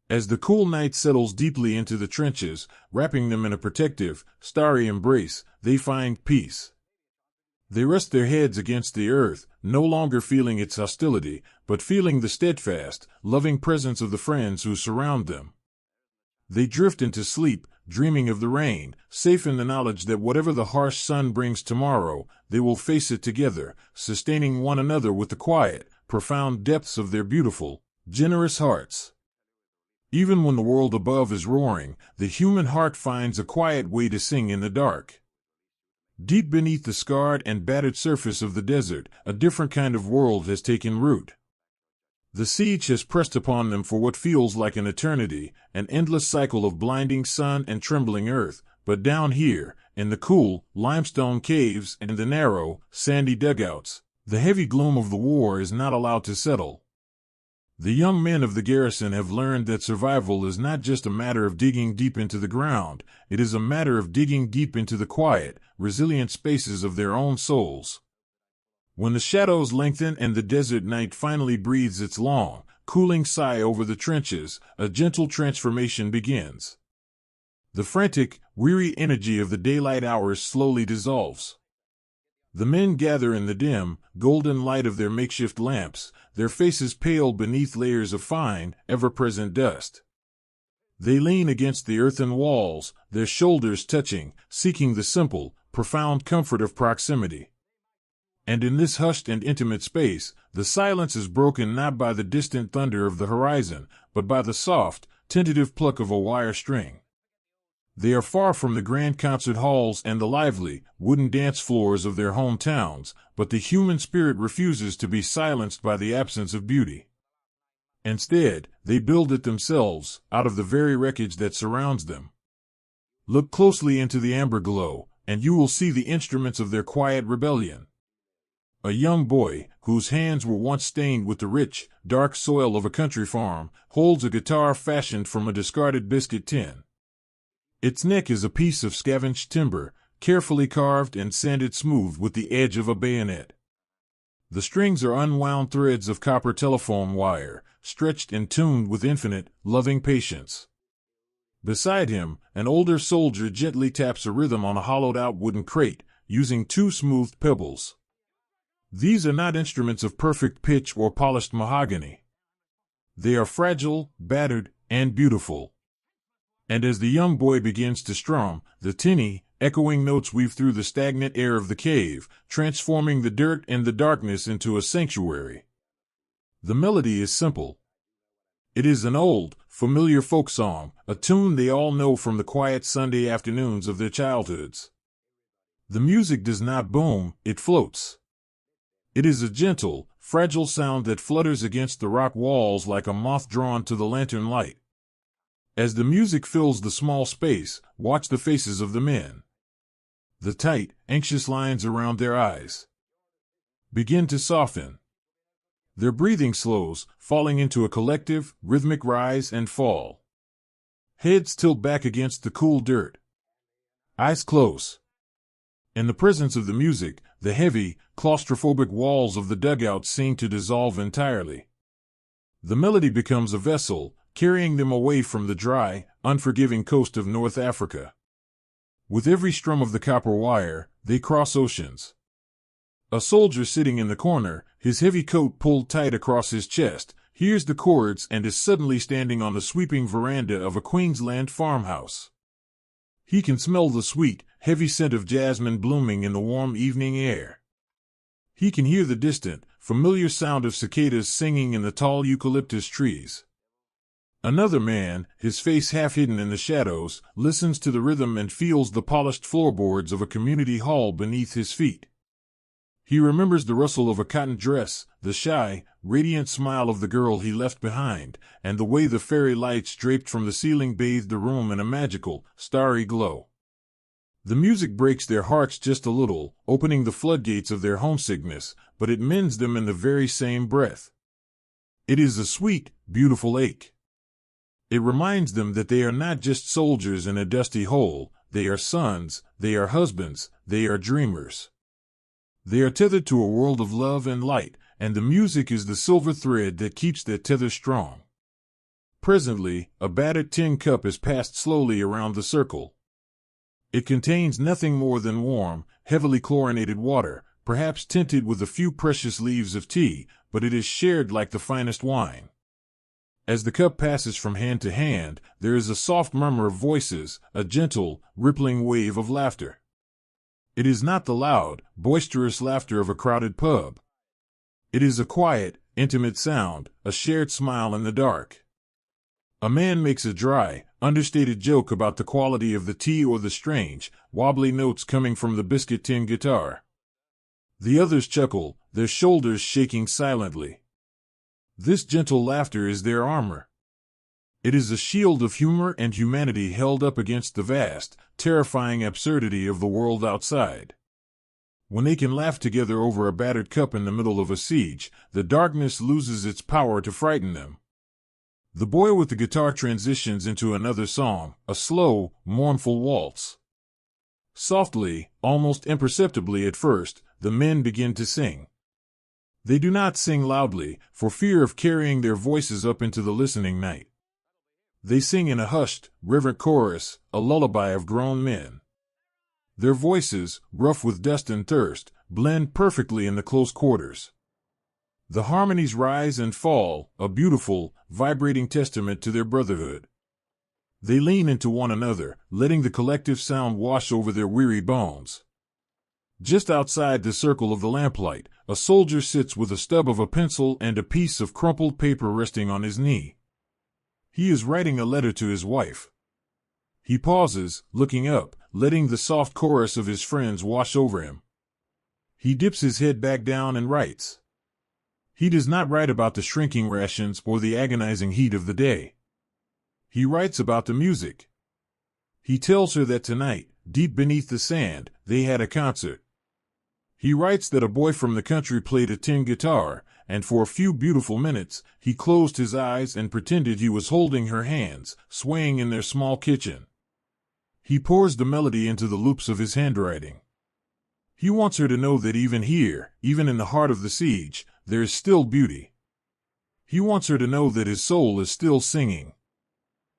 As the cool night settles deeply into the trenches, wrapping them in a protective, starry embrace, they find peace. They rest their heads against the earth, no longer feeling its hostility, but feeling the steadfast, loving presence of the friends who surround them. They drift into sleep, dreaming of the rain, safe in the knowledge that whatever the harsh sun brings tomorrow, they will face it together, sustaining one another with the quiet, profound depths of their beautiful, generous hearts. Even when the world above is roaring, the human heart finds a quiet way to sing in the dark. Deep beneath the scarred and battered surface of the desert, a different kind of world has taken root. The siege has pressed upon them for what feels like an eternity, an endless cycle of blinding sun and trembling earth, but down here, in the cool, limestone caves and the narrow, sandy dugouts, the heavy gloom of the war is not allowed to settle. The young men of the garrison have learned that survival is not just a matter of digging deep into the ground, it is a matter of digging deep into the quiet, resilient spaces of their own souls. When the shadows lengthen and the desert night finally breathes its long, cooling sigh over the trenches, a gentle transformation begins. The frantic, weary energy of the daylight hours slowly dissolves. The men gather in the dim, golden light of their makeshift lamps, their faces pale beneath layers of fine, ever-present dust. They lean against the earthen walls, their shoulders touching, seeking the simple, profound comfort of proximity. And in this hushed and intimate space, the silence is broken not by the distant thunder of the horizon, but by the soft, tentative pluck of a wire string. They are far from the grand concert halls and the lively, wooden dance floors of their hometowns, but the human spirit refuses to be silenced by the absence of beauty. Instead, they build it themselves, out of the very wreckage that surrounds them. Look closely into the amber glow, and you will see the instruments of their quiet rebellion. A young boy, whose hands were once stained with the rich, dark soil of a country farm, holds a guitar fashioned from a discarded biscuit tin. Its neck is a piece of scavenged timber, carefully carved and sanded smooth with the edge of a bayonet. The strings are unwound threads of copper telephone wire, stretched and tuned with infinite, loving patience. Beside him, an older soldier gently taps a rhythm on a hollowed-out wooden crate, using two smoothed pebbles. These are not instruments of perfect pitch or polished mahogany. They are fragile, battered, and beautiful. And as the young boy begins to strum, the tinny, echoing notes weave through the stagnant air of the cave, transforming the dirt and the darkness into a sanctuary. The melody is simple. It is an old, familiar folk song, a tune they all know from the quiet Sunday afternoons of their childhoods. The music does not boom, it floats. It is a gentle, fragile sound that flutters against the rock walls like a moth drawn to the lantern light. As the music fills the small space, watch the faces of the men. The tight, anxious lines around their eyes begin to soften. Their breathing slows, falling into a collective, rhythmic rise and fall. Heads tilt back against the cool dirt. Eyes close. In the presence of the music, the heavy, claustrophobic walls of the dugout seem to dissolve entirely. The melody becomes a vessel, carrying them away from the dry, unforgiving coast of North Africa. With every strum of the copper wire, they cross oceans. A soldier sitting in the corner, his heavy coat pulled tight across his chest, hears the chords and is suddenly standing on the sweeping veranda of a Queensland farmhouse. He can smell the sweet, heavy scent of jasmine blooming in the warm evening air. He can hear the distant, familiar sound of cicadas singing in the tall eucalyptus trees. Another man, his face half hidden in the shadows, listens to the rhythm and feels the polished floorboards of a community hall beneath his feet. He remembers the rustle of a cotton dress, the shy, radiant smile of the girl he left behind, and the way the fairy lights draped from the ceiling bathed the room in a magical, starry glow. The music breaks their hearts just a little, opening the floodgates of their homesickness, but it mends them in the very same breath. It is a sweet, beautiful ache. It reminds them that they are not just soldiers in a dusty hole, they are sons, they are husbands, they are dreamers. They are tethered to a world of love and light, and the music is the silver thread that keeps that tether strong. Presently, a battered tin cup is passed slowly around the circle. It contains nothing more than warm, heavily chlorinated water, perhaps tinted with a few precious leaves of tea, but it is shared like the finest wine. As the cup passes from hand to hand, there is a soft murmur of voices, a gentle, rippling wave of laughter. It is not the loud, boisterous laughter of a crowded pub. It is a quiet, intimate sound, a shared smile in the dark. A man makes a dry, understated joke about the quality of the tea or the strange, wobbly notes coming from the biscuit tin guitar. The others chuckle, their shoulders shaking silently. This gentle laughter is their armor. It is a shield of humor and humanity held up against the vast, terrifying absurdity of the world outside. When they can laugh together over a battered cup in the middle of a siege, the darkness loses its power to frighten them. The boy with the guitar transitions into another song, a slow, mournful waltz. Softly, almost imperceptibly at first, the men begin to sing. They do not sing loudly, for fear of carrying their voices up into the listening night. They sing in a hushed, reverent chorus, a lullaby of grown men. Their voices, rough with dust and thirst, blend perfectly in the close quarters. The harmonies rise and fall, a beautiful, vibrating testament to their brotherhood. They lean into one another, letting the collective sound wash over their weary bones. Just outside the circle of the lamplight, a soldier sits with a stub of a pencil and a piece of crumpled paper resting on his knee. He is writing a letter to his wife. He pauses, looking up, letting the soft chorus of his friends wash over him. He dips his head back down and writes. He does not write about the shrinking rations or the agonizing heat of the day. He writes about the music. He tells her that tonight, deep beneath the sand, they had a concert. He writes that a boy from the country played a tin guitar, and for a few beautiful minutes, he closed his eyes and pretended he was holding her hands, swaying in their small kitchen. He pours the melody into the loops of his handwriting. He wants her to know that even here, even in the heart of the siege, there is still beauty. He wants her to know that his soul is still singing.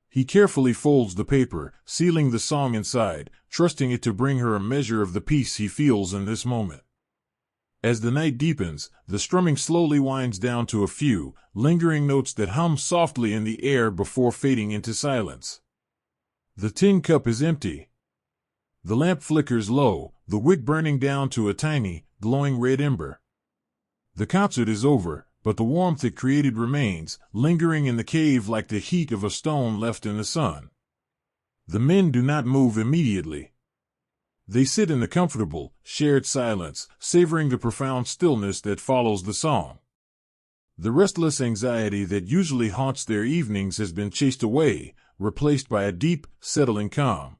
He carefully folds the paper, sealing the song inside, trusting it to bring her a measure of the peace he feels in this moment. As the night deepens, the strumming slowly winds down to a few, lingering notes that hum softly in the air before fading into silence. The tin cup is empty. The lamp flickers low, the wick burning down to a tiny, glowing red ember. The concert is over, but the warmth it created remains, lingering in the cave like the heat of a stone left in the sun. The men do not move immediately. They sit in the comfortable, shared silence, savoring the profound stillness that follows the song. The restless anxiety that usually haunts their evenings has been chased away, replaced by a deep, settling calm.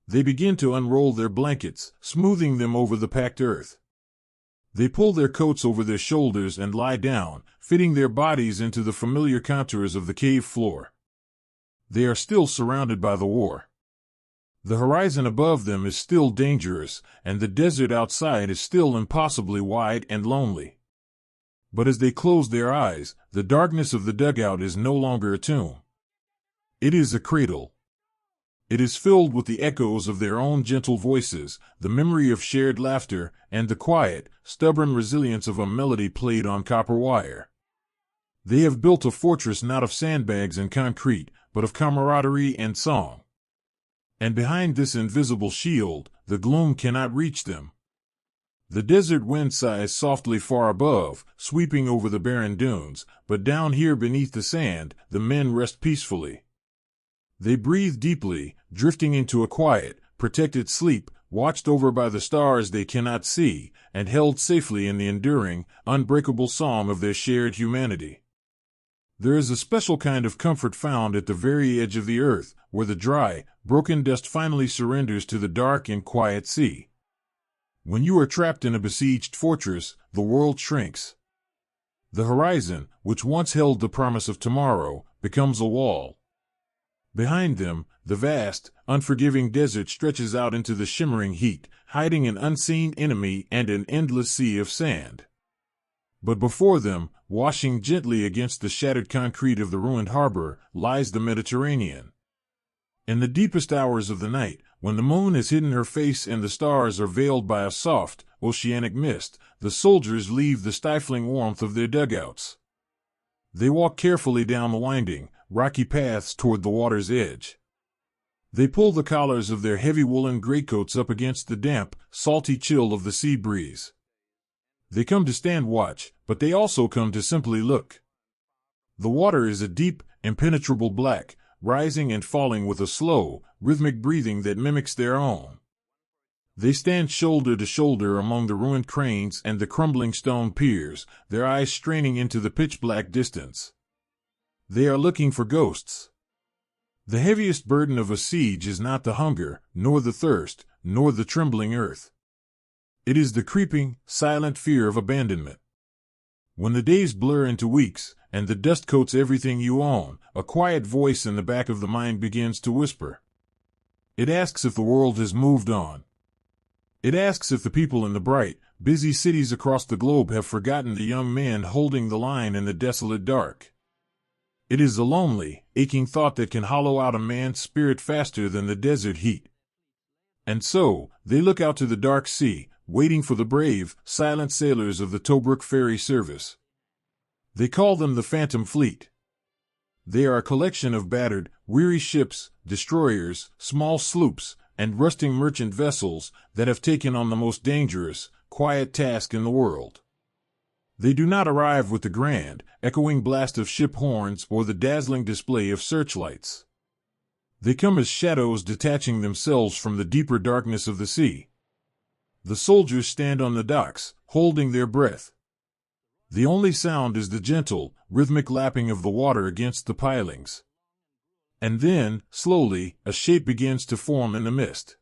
They begin to unroll their blankets, smoothing them over the packed earth. They pull their coats over their shoulders and lie down, fitting their bodies into the familiar contours of the cave floor. They are still surrounded by the war. The horizon above them is still dangerous, and the desert outside is still impossibly wide and lonely. But as they close their eyes, the darkness of the dugout is no longer a tomb. It is a cradle. It is filled with the echoes of their own gentle voices, the memory of shared laughter, and the quiet, stubborn resilience of a melody played on copper wire. They have built a fortress not of sandbags and concrete, but of camaraderie and song. And behind this invisible shield, the gloom cannot reach them. The desert wind sighs softly far above, sweeping over the barren dunes, but down here beneath the sand, the men rest peacefully. They breathe deeply, drifting into a quiet, protected sleep, watched over by the stars they cannot see, and held safely in the enduring, unbreakable song of their shared humanity. There is a special kind of comfort found at the very edge of the earth, where the dry, broken dust finally surrenders to the dark and quiet sea. When you are trapped in a besieged fortress, the world shrinks. The horizon, which once held the promise of tomorrow, becomes a wall. Behind them, the vast, unforgiving desert stretches out into the shimmering heat, hiding an unseen enemy and an endless sea of sand. But before them, washing gently against the shattered concrete of the ruined harbor, lies the Mediterranean. In the deepest hours of the night, when the moon has hidden her face and the stars are veiled by a soft, oceanic mist, the soldiers leave the stifling warmth of their dugouts. They walk carefully down the winding, rocky paths toward the water's edge. They pull the collars of their heavy woolen greatcoats up against the damp, salty chill of the sea breeze. They come to stand watch, but they also come to simply look. The water is a deep, impenetrable black, rising and falling with a slow, rhythmic breathing that mimics their own. They stand shoulder to shoulder among the ruined cranes and the crumbling stone piers, their eyes straining into the pitch-black distance. They are looking for ghosts. The heaviest burden of a siege is not the hunger, nor the thirst, nor the trembling earth. It is the creeping, silent fear of abandonment. When the days blur into weeks, and the dust coats everything you own, a quiet voice in the back of the mind begins to whisper. It asks if the world has moved on. It asks if the people in the bright, busy cities across the globe have forgotten the young men holding the line in the desolate dark. It is a lonely, aching thought that can hollow out a man's spirit faster than the desert heat. And so, they look out to the dark sea, waiting for the brave, silent sailors of the Tobruk ferry service. They call them the Phantom Fleet. They are a collection of battered, weary ships, destroyers, small sloops, and rusting merchant vessels that have taken on the most dangerous, quiet task in the world. They do not arrive with the grand, echoing blast of ship horns or the dazzling display of searchlights. They come as shadows detaching themselves from the deeper darkness of the sea. The soldiers stand on the docks, holding their breath. The only sound is the gentle, rhythmic lapping of the water against the pilings. And then, slowly, a shape begins to form in the mist.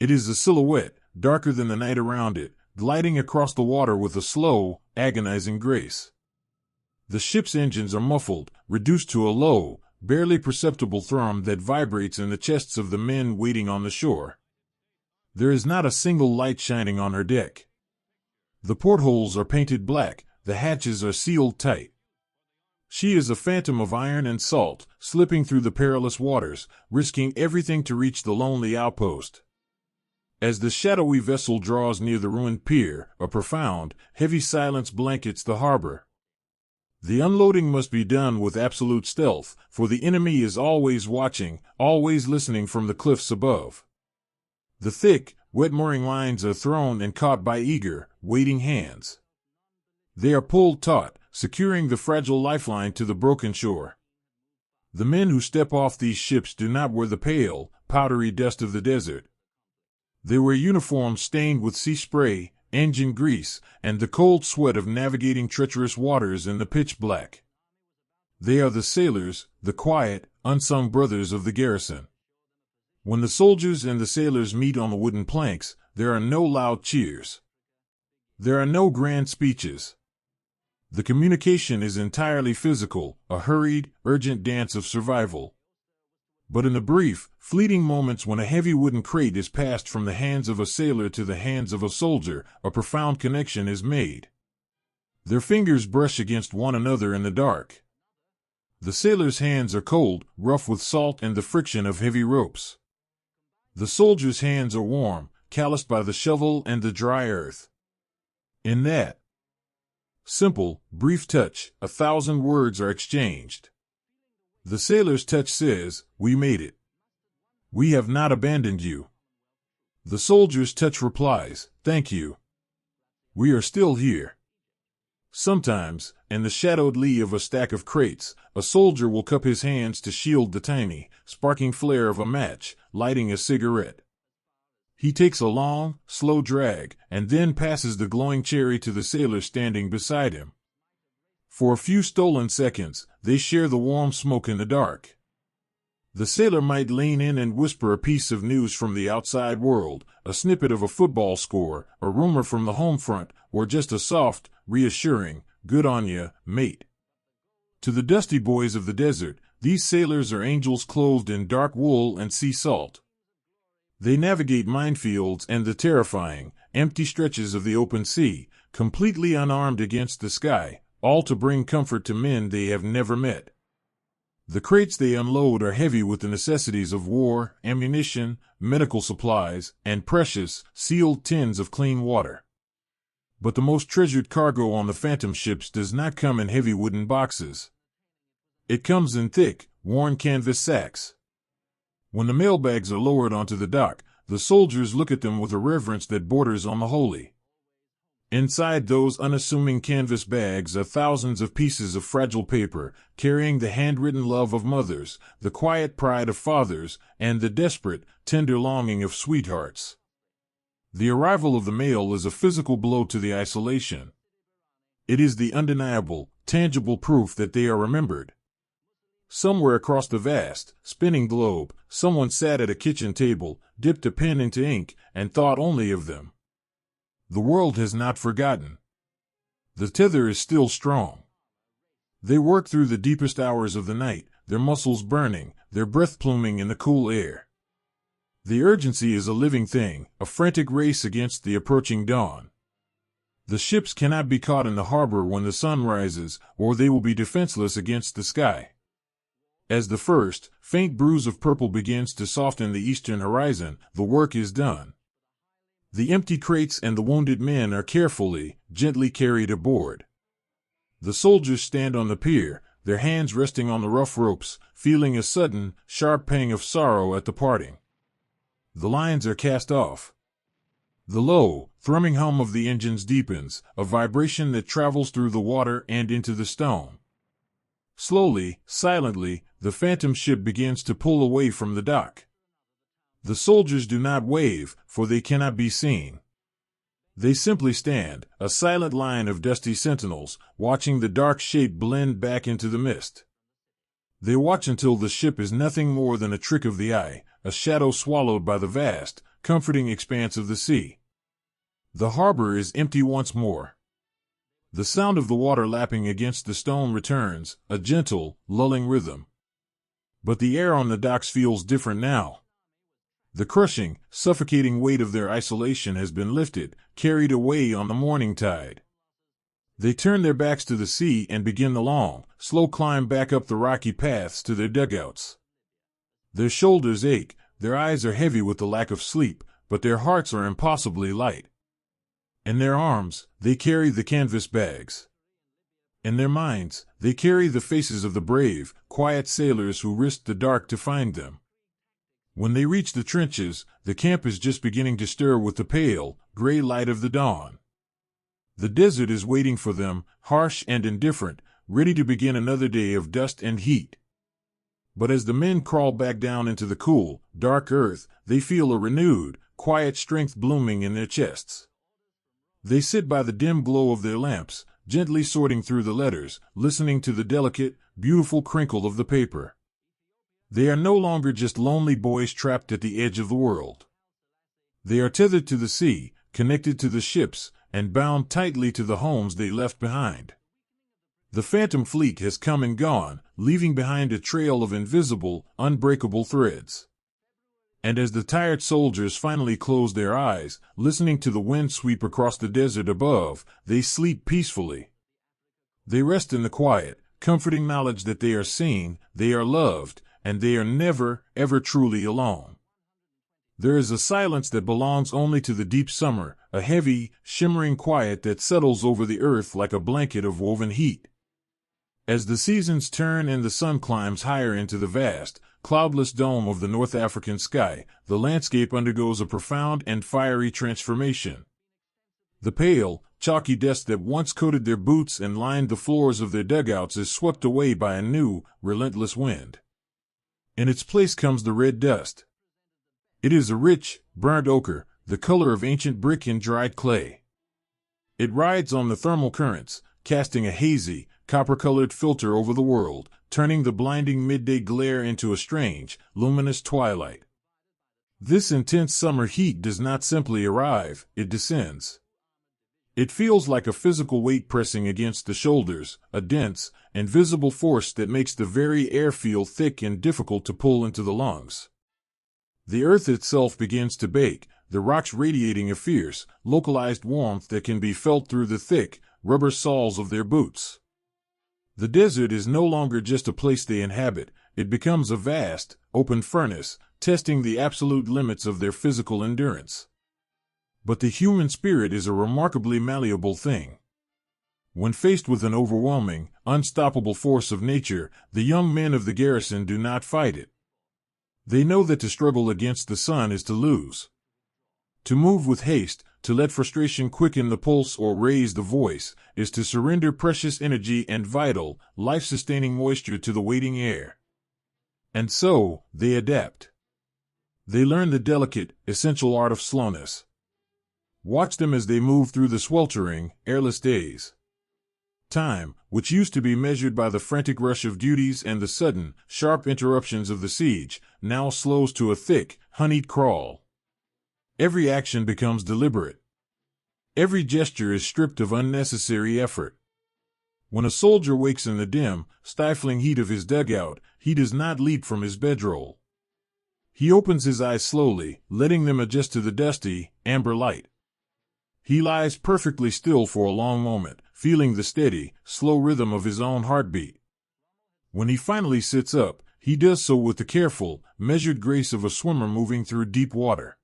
It is a silhouette, darker than the night around it, gliding across the water with a slow, agonizing grace. The ship's engines are muffled, reduced to a low, barely perceptible thrum that vibrates in the chests of the men waiting on the shore. There is not a single light shining on her deck. The portholes are painted black, the hatches are sealed tight. She is a phantom of iron and salt, slipping through the perilous waters, risking everything to reach the lonely outpost. As the shadowy vessel draws near the ruined pier, a profound, heavy silence blankets the harbor. The unloading must be done with absolute stealth, for the enemy is always watching, always listening from the cliffs above. The thick, wet mooring lines are thrown and caught by eager, waiting hands. They are pulled taut, securing the fragile lifeline to the broken shore. The men who step off these ships do not wear the pale, powdery dust of the desert. They wear uniforms stained with sea spray, engine grease, and the cold sweat of navigating treacherous waters in the pitch black. They are the sailors, the quiet, unsung brothers of the garrison. When the soldiers and the sailors meet on the wooden planks, there are no loud cheers. There are no grand speeches. The communication is entirely physical, a hurried, urgent dance of survival. But in the brief, fleeting moments when a heavy wooden crate is passed from the hands of a sailor to the hands of a soldier, a profound connection is made. Their fingers brush against one another in the dark. The sailor's hands are cold, rough with salt and the friction of heavy ropes. The soldier's hands are warm, calloused by the shovel and the dry earth. In that simple, brief touch, 1,000 words are exchanged. The sailor's touch says, "We made it. We have not abandoned you." The soldier's touch replies, "Thank you. We are still here." Sometimes, in the shadowed lee of a stack of crates, a soldier will cup his hands to shield the tiny, sparking flare of a match, lighting a cigarette. He takes a long, slow drag, and then passes the glowing cherry to the sailor standing beside him. For a few stolen seconds, they share the warm smoke in the dark. The sailor might lean in and whisper a piece of news from the outside world, a snippet of a football score, a rumor from the home front, or just a soft, reassuring, "Good on ya, mate." To the dusty boys of the desert, these sailors are angels clothed in dark wool and sea salt. They navigate minefields and the terrifying, empty stretches of the open sea, completely unarmed against the sky, all to bring comfort to men they have never met. The crates they unload are heavy with the necessities of war, ammunition, medical supplies, and precious, sealed tins of clean water. But the most treasured cargo on the phantom ships does not come in heavy wooden boxes. It comes in thick, worn canvas sacks. When the mailbags are lowered onto the dock, the soldiers look at them with a reverence that borders on the holy. Inside those unassuming canvas bags are thousands of pieces of fragile paper, carrying the handwritten love of mothers, the quiet pride of fathers, and the desperate, tender longing of sweethearts. The arrival of the mail is a physical blow to the isolation. It is the undeniable, tangible proof that they are remembered. Somewhere across the vast, spinning globe, someone sat at a kitchen table, dipped a pen into ink, and thought only of them. The world has not forgotten. The tether is still strong. They work through the deepest hours of the night, their muscles burning, their breath pluming in the cool air. The urgency is a living thing, a frantic race against the approaching dawn. The ships cannot be caught in the harbor when the sun rises, or they will be defenseless against the sky. As the first, faint bruise of purple begins to soften the eastern horizon, the work is done. The empty crates and the wounded men are carefully, gently carried aboard. The soldiers stand on the pier, their hands resting on the rough ropes, feeling a sudden, sharp pang of sorrow at the parting. The lines are cast off. The low, thrumming hum of the engines deepens, a vibration that travels through the water and into the stone. Slowly, silently, the phantom ship begins to pull away from the dock. The soldiers do not wave, for they cannot be seen. They simply stand, a silent line of dusty sentinels, watching the dark shape blend back into the mist. They watch until the ship is nothing more than a trick of the eye, a shadow swallowed by the vast, comforting expanse of the sea. The harbor is empty once more. The sound of the water lapping against the stone returns, a gentle, lulling rhythm. But the air on the docks feels different now. The crushing, suffocating weight of their isolation has been lifted, carried away on the morning tide. They turn their backs to the sea and begin the long, slow climb back up the rocky paths to their dugouts. Their shoulders ache, their eyes are heavy with the lack of sleep, but their hearts are impossibly light. In their arms, they carry the canvas bags. In their minds, they carry the faces of the brave, quiet sailors who risked the dark to find them. When they reach the trenches, the camp is just beginning to stir with the pale, gray light of the dawn. The desert is waiting for them, harsh and indifferent, ready to begin another day of dust and heat. But as the men crawl back down into the cool, dark earth, they feel a renewed, quiet strength blooming in their chests. They sit by the dim glow of their lamps, gently sorting through the letters, listening to the delicate, beautiful crinkle of the paper. They are no longer just lonely boys trapped at the edge of the world. They are tethered to the sea, connected to the ships, and bound tightly to the homes they left behind. The phantom fleet has come and gone, leaving behind a trail of invisible, unbreakable threads. And as the tired soldiers finally close their eyes, listening to the wind sweep across the desert above, they sleep peacefully. They rest in the quiet, comforting knowledge that they are seen, they are loved, and they are never, ever truly alone. There is a silence that belongs only to the deep summer, a heavy, shimmering quiet that settles over the earth like a blanket of woven heat. As the seasons turn and the sun climbs higher into the vast, cloudless dome of the North African sky, the landscape undergoes a profound and fiery transformation. The pale, chalky dust that once coated their boots and lined the floors of their dugouts is swept away by a new, relentless wind. In its place comes the red dust. It is a rich, burnt ochre, the color of ancient brick and dried clay. It rides on the thermal currents, casting a hazy, copper-colored filter over the world, turning the blinding midday glare into a strange, luminous twilight. This intense summer heat does not simply arrive, it descends. It feels like a physical weight pressing against the shoulders, a dense, invisible force that makes the very air feel thick and difficult to pull into the lungs. The earth itself begins to bake, the rocks radiating a fierce, localized warmth that can be felt through the thick, rubber soles of their boots. The desert is no longer just a place they inhabit, it becomes a vast, open furnace, testing the absolute limits of their physical endurance. But the human spirit is a remarkably malleable thing. When faced with an overwhelming, unstoppable force of nature, the young men of the garrison do not fight it. They know that to struggle against the sun is to lose. To move with haste, to let frustration quicken the pulse or raise the voice, is to surrender precious energy and vital, life-sustaining moisture to the waiting air. And so, they adapt. They learn the delicate, essential art of slowness. Watch them as they move through the sweltering, airless days. Time, which used to be measured by the frantic rush of duties and the sudden, sharp interruptions of the siege, now slows to a thick, honeyed crawl. Every action becomes deliberate. Every gesture is stripped of unnecessary effort. When a soldier wakes in the dim, stifling heat of his dugout, he does not leap from his bedroll. He opens his eyes slowly, letting them adjust to the dusty, amber light. He lies perfectly still for a long moment, feeling the steady, slow rhythm of his own heartbeat. When he finally sits up, he does so with the careful, measured grace of a swimmer moving through deep water.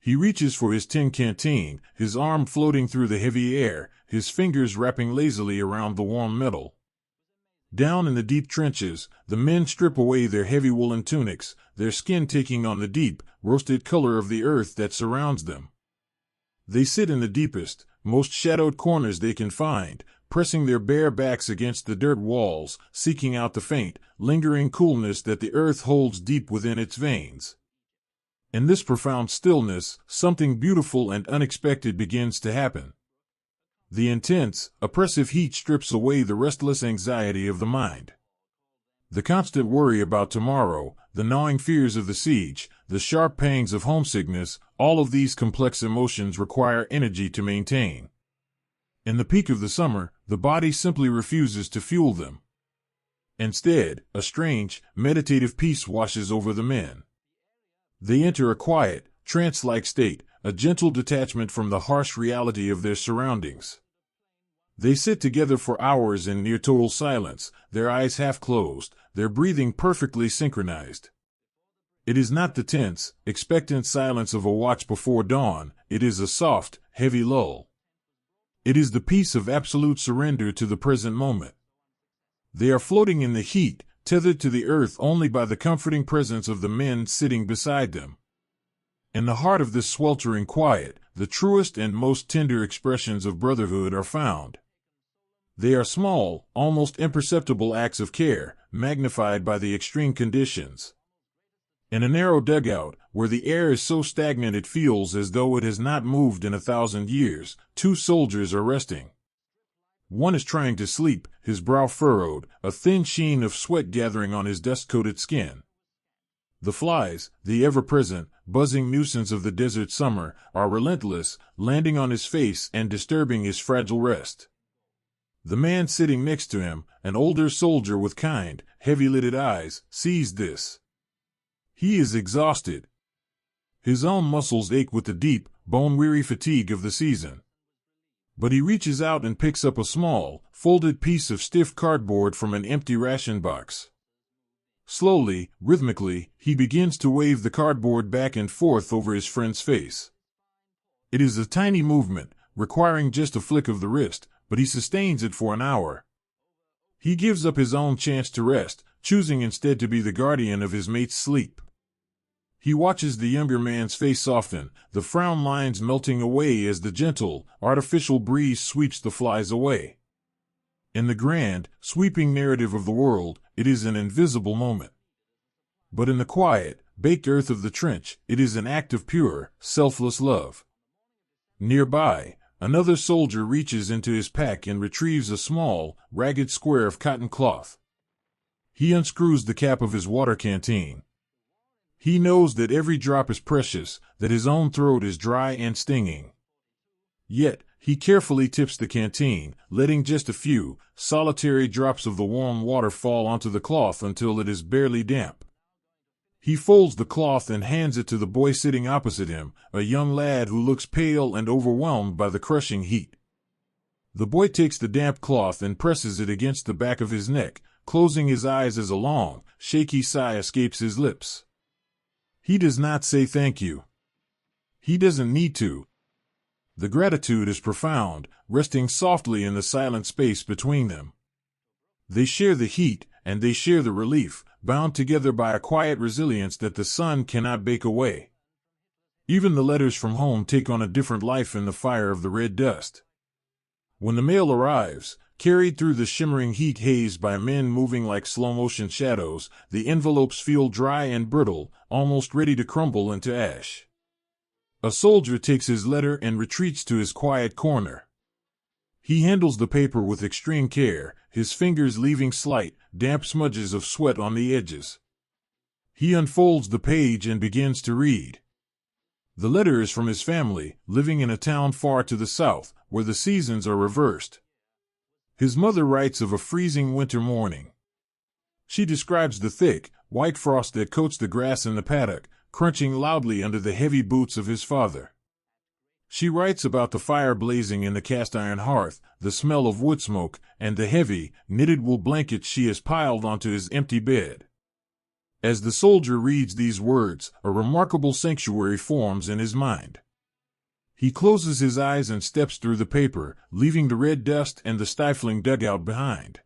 He reaches for his tin canteen, his arm floating through the heavy air, his fingers wrapping lazily around the warm metal. Down in the deep trenches, the men strip away their heavy woolen tunics, their skin taking on the deep, roasted color of the earth that surrounds them. They sit in the deepest, most shadowed corners they can find, pressing their bare backs against the dirt walls, seeking out the faint, lingering coolness that the earth holds deep within its veins. In this profound stillness, something beautiful and unexpected begins to happen. The intense, oppressive heat strips away the restless anxiety of the mind. The constant worry about tomorrow, the gnawing fears of the siege, the sharp pangs of homesickness, all of these complex emotions require energy to maintain. In the peak of the summer, the body simply refuses to fuel them. Instead, a strange, meditative peace washes over the men. They enter a quiet, trance-like state, a gentle detachment from the harsh reality of their surroundings. They sit together for hours in near total silence, their eyes half closed, their breathing perfectly synchronized. It is not the tense, expectant silence of a watch before dawn, it is a soft, heavy lull. It is the peace of absolute surrender to the present moment. They are floating in the heat, tethered to the earth only by the comforting presence of the men sitting beside them. In the heart of this sweltering quiet, the truest and most tender expressions of brotherhood are found. They are small, almost imperceptible acts of care, magnified by the extreme conditions. In a narrow dugout, where the air is so stagnant it feels as though it has not moved in 1,000 years, 2 soldiers are resting. One is trying to sleep, his brow furrowed, a thin sheen of sweat gathering on his dust-coated skin. The flies, the ever-present, buzzing nuisance of the desert summer, are relentless, landing on his face and disturbing his fragile rest. The man sitting next to him, an older soldier with kind, heavy-lidded eyes, sees this. He is exhausted. His own muscles ache with the deep, bone-weary fatigue of the season. But he reaches out and picks up a small, folded piece of stiff cardboard from an empty ration box. Slowly, rhythmically, he begins to wave the cardboard back and forth over his friend's face. It is a tiny movement, requiring just a flick of the wrist, but he sustains it for an hour. He gives up his own chance to rest, choosing instead to be the guardian of his mate's sleep. He watches the younger man's face soften, the frown lines melting away as the gentle, artificial breeze sweeps the flies away. In the grand, sweeping narrative of the world, it is an invisible moment. But in the quiet, baked earth of the trench, it is an act of pure, selfless love. Nearby, another soldier reaches into his pack and retrieves a small, ragged square of cotton cloth. He unscrews the cap of his water canteen. He knows that every drop is precious, that his own throat is dry and stinging. Yet, he carefully tips the canteen, letting just a few, solitary drops of the warm water fall onto the cloth until it is barely damp. He folds the cloth and hands it to the boy sitting opposite him, a young lad who looks pale and overwhelmed by the crushing heat. The boy takes the damp cloth and presses it against the back of his neck, closing his eyes as a long, shaky sigh escapes his lips. He does not say thank you. He doesn't need to. The gratitude is profound, resting softly in the silent space between them. They share the heat, and they share the relief, bound together by a quiet resilience that the sun cannot bake away. Even the letters from home take on a different life in the fire of the red dust. When the mail arrives, carried through the shimmering heat haze by men moving like slow-motion shadows, the envelopes feel dry and brittle, almost ready to crumble into ash. A soldier takes his letter and retreats to his quiet corner. He handles the paper with extreme care, his fingers leaving slight, damp smudges of sweat on the edges. He unfolds the page and begins to read. The letter is from his family, living in a town far to the south, where the seasons are reversed. His mother writes of a freezing winter morning. She describes the thick, white frost that coats the grass in the paddock, crunching loudly under the heavy boots of his father. She writes about the fire blazing in the cast-iron hearth, the smell of wood smoke, and the heavy, knitted wool blankets she has piled onto his empty bed. As the soldier reads these words, a remarkable sanctuary forms in his mind. He closes his eyes and steps through the paper, leaving the red dust and the stifling dugout behind.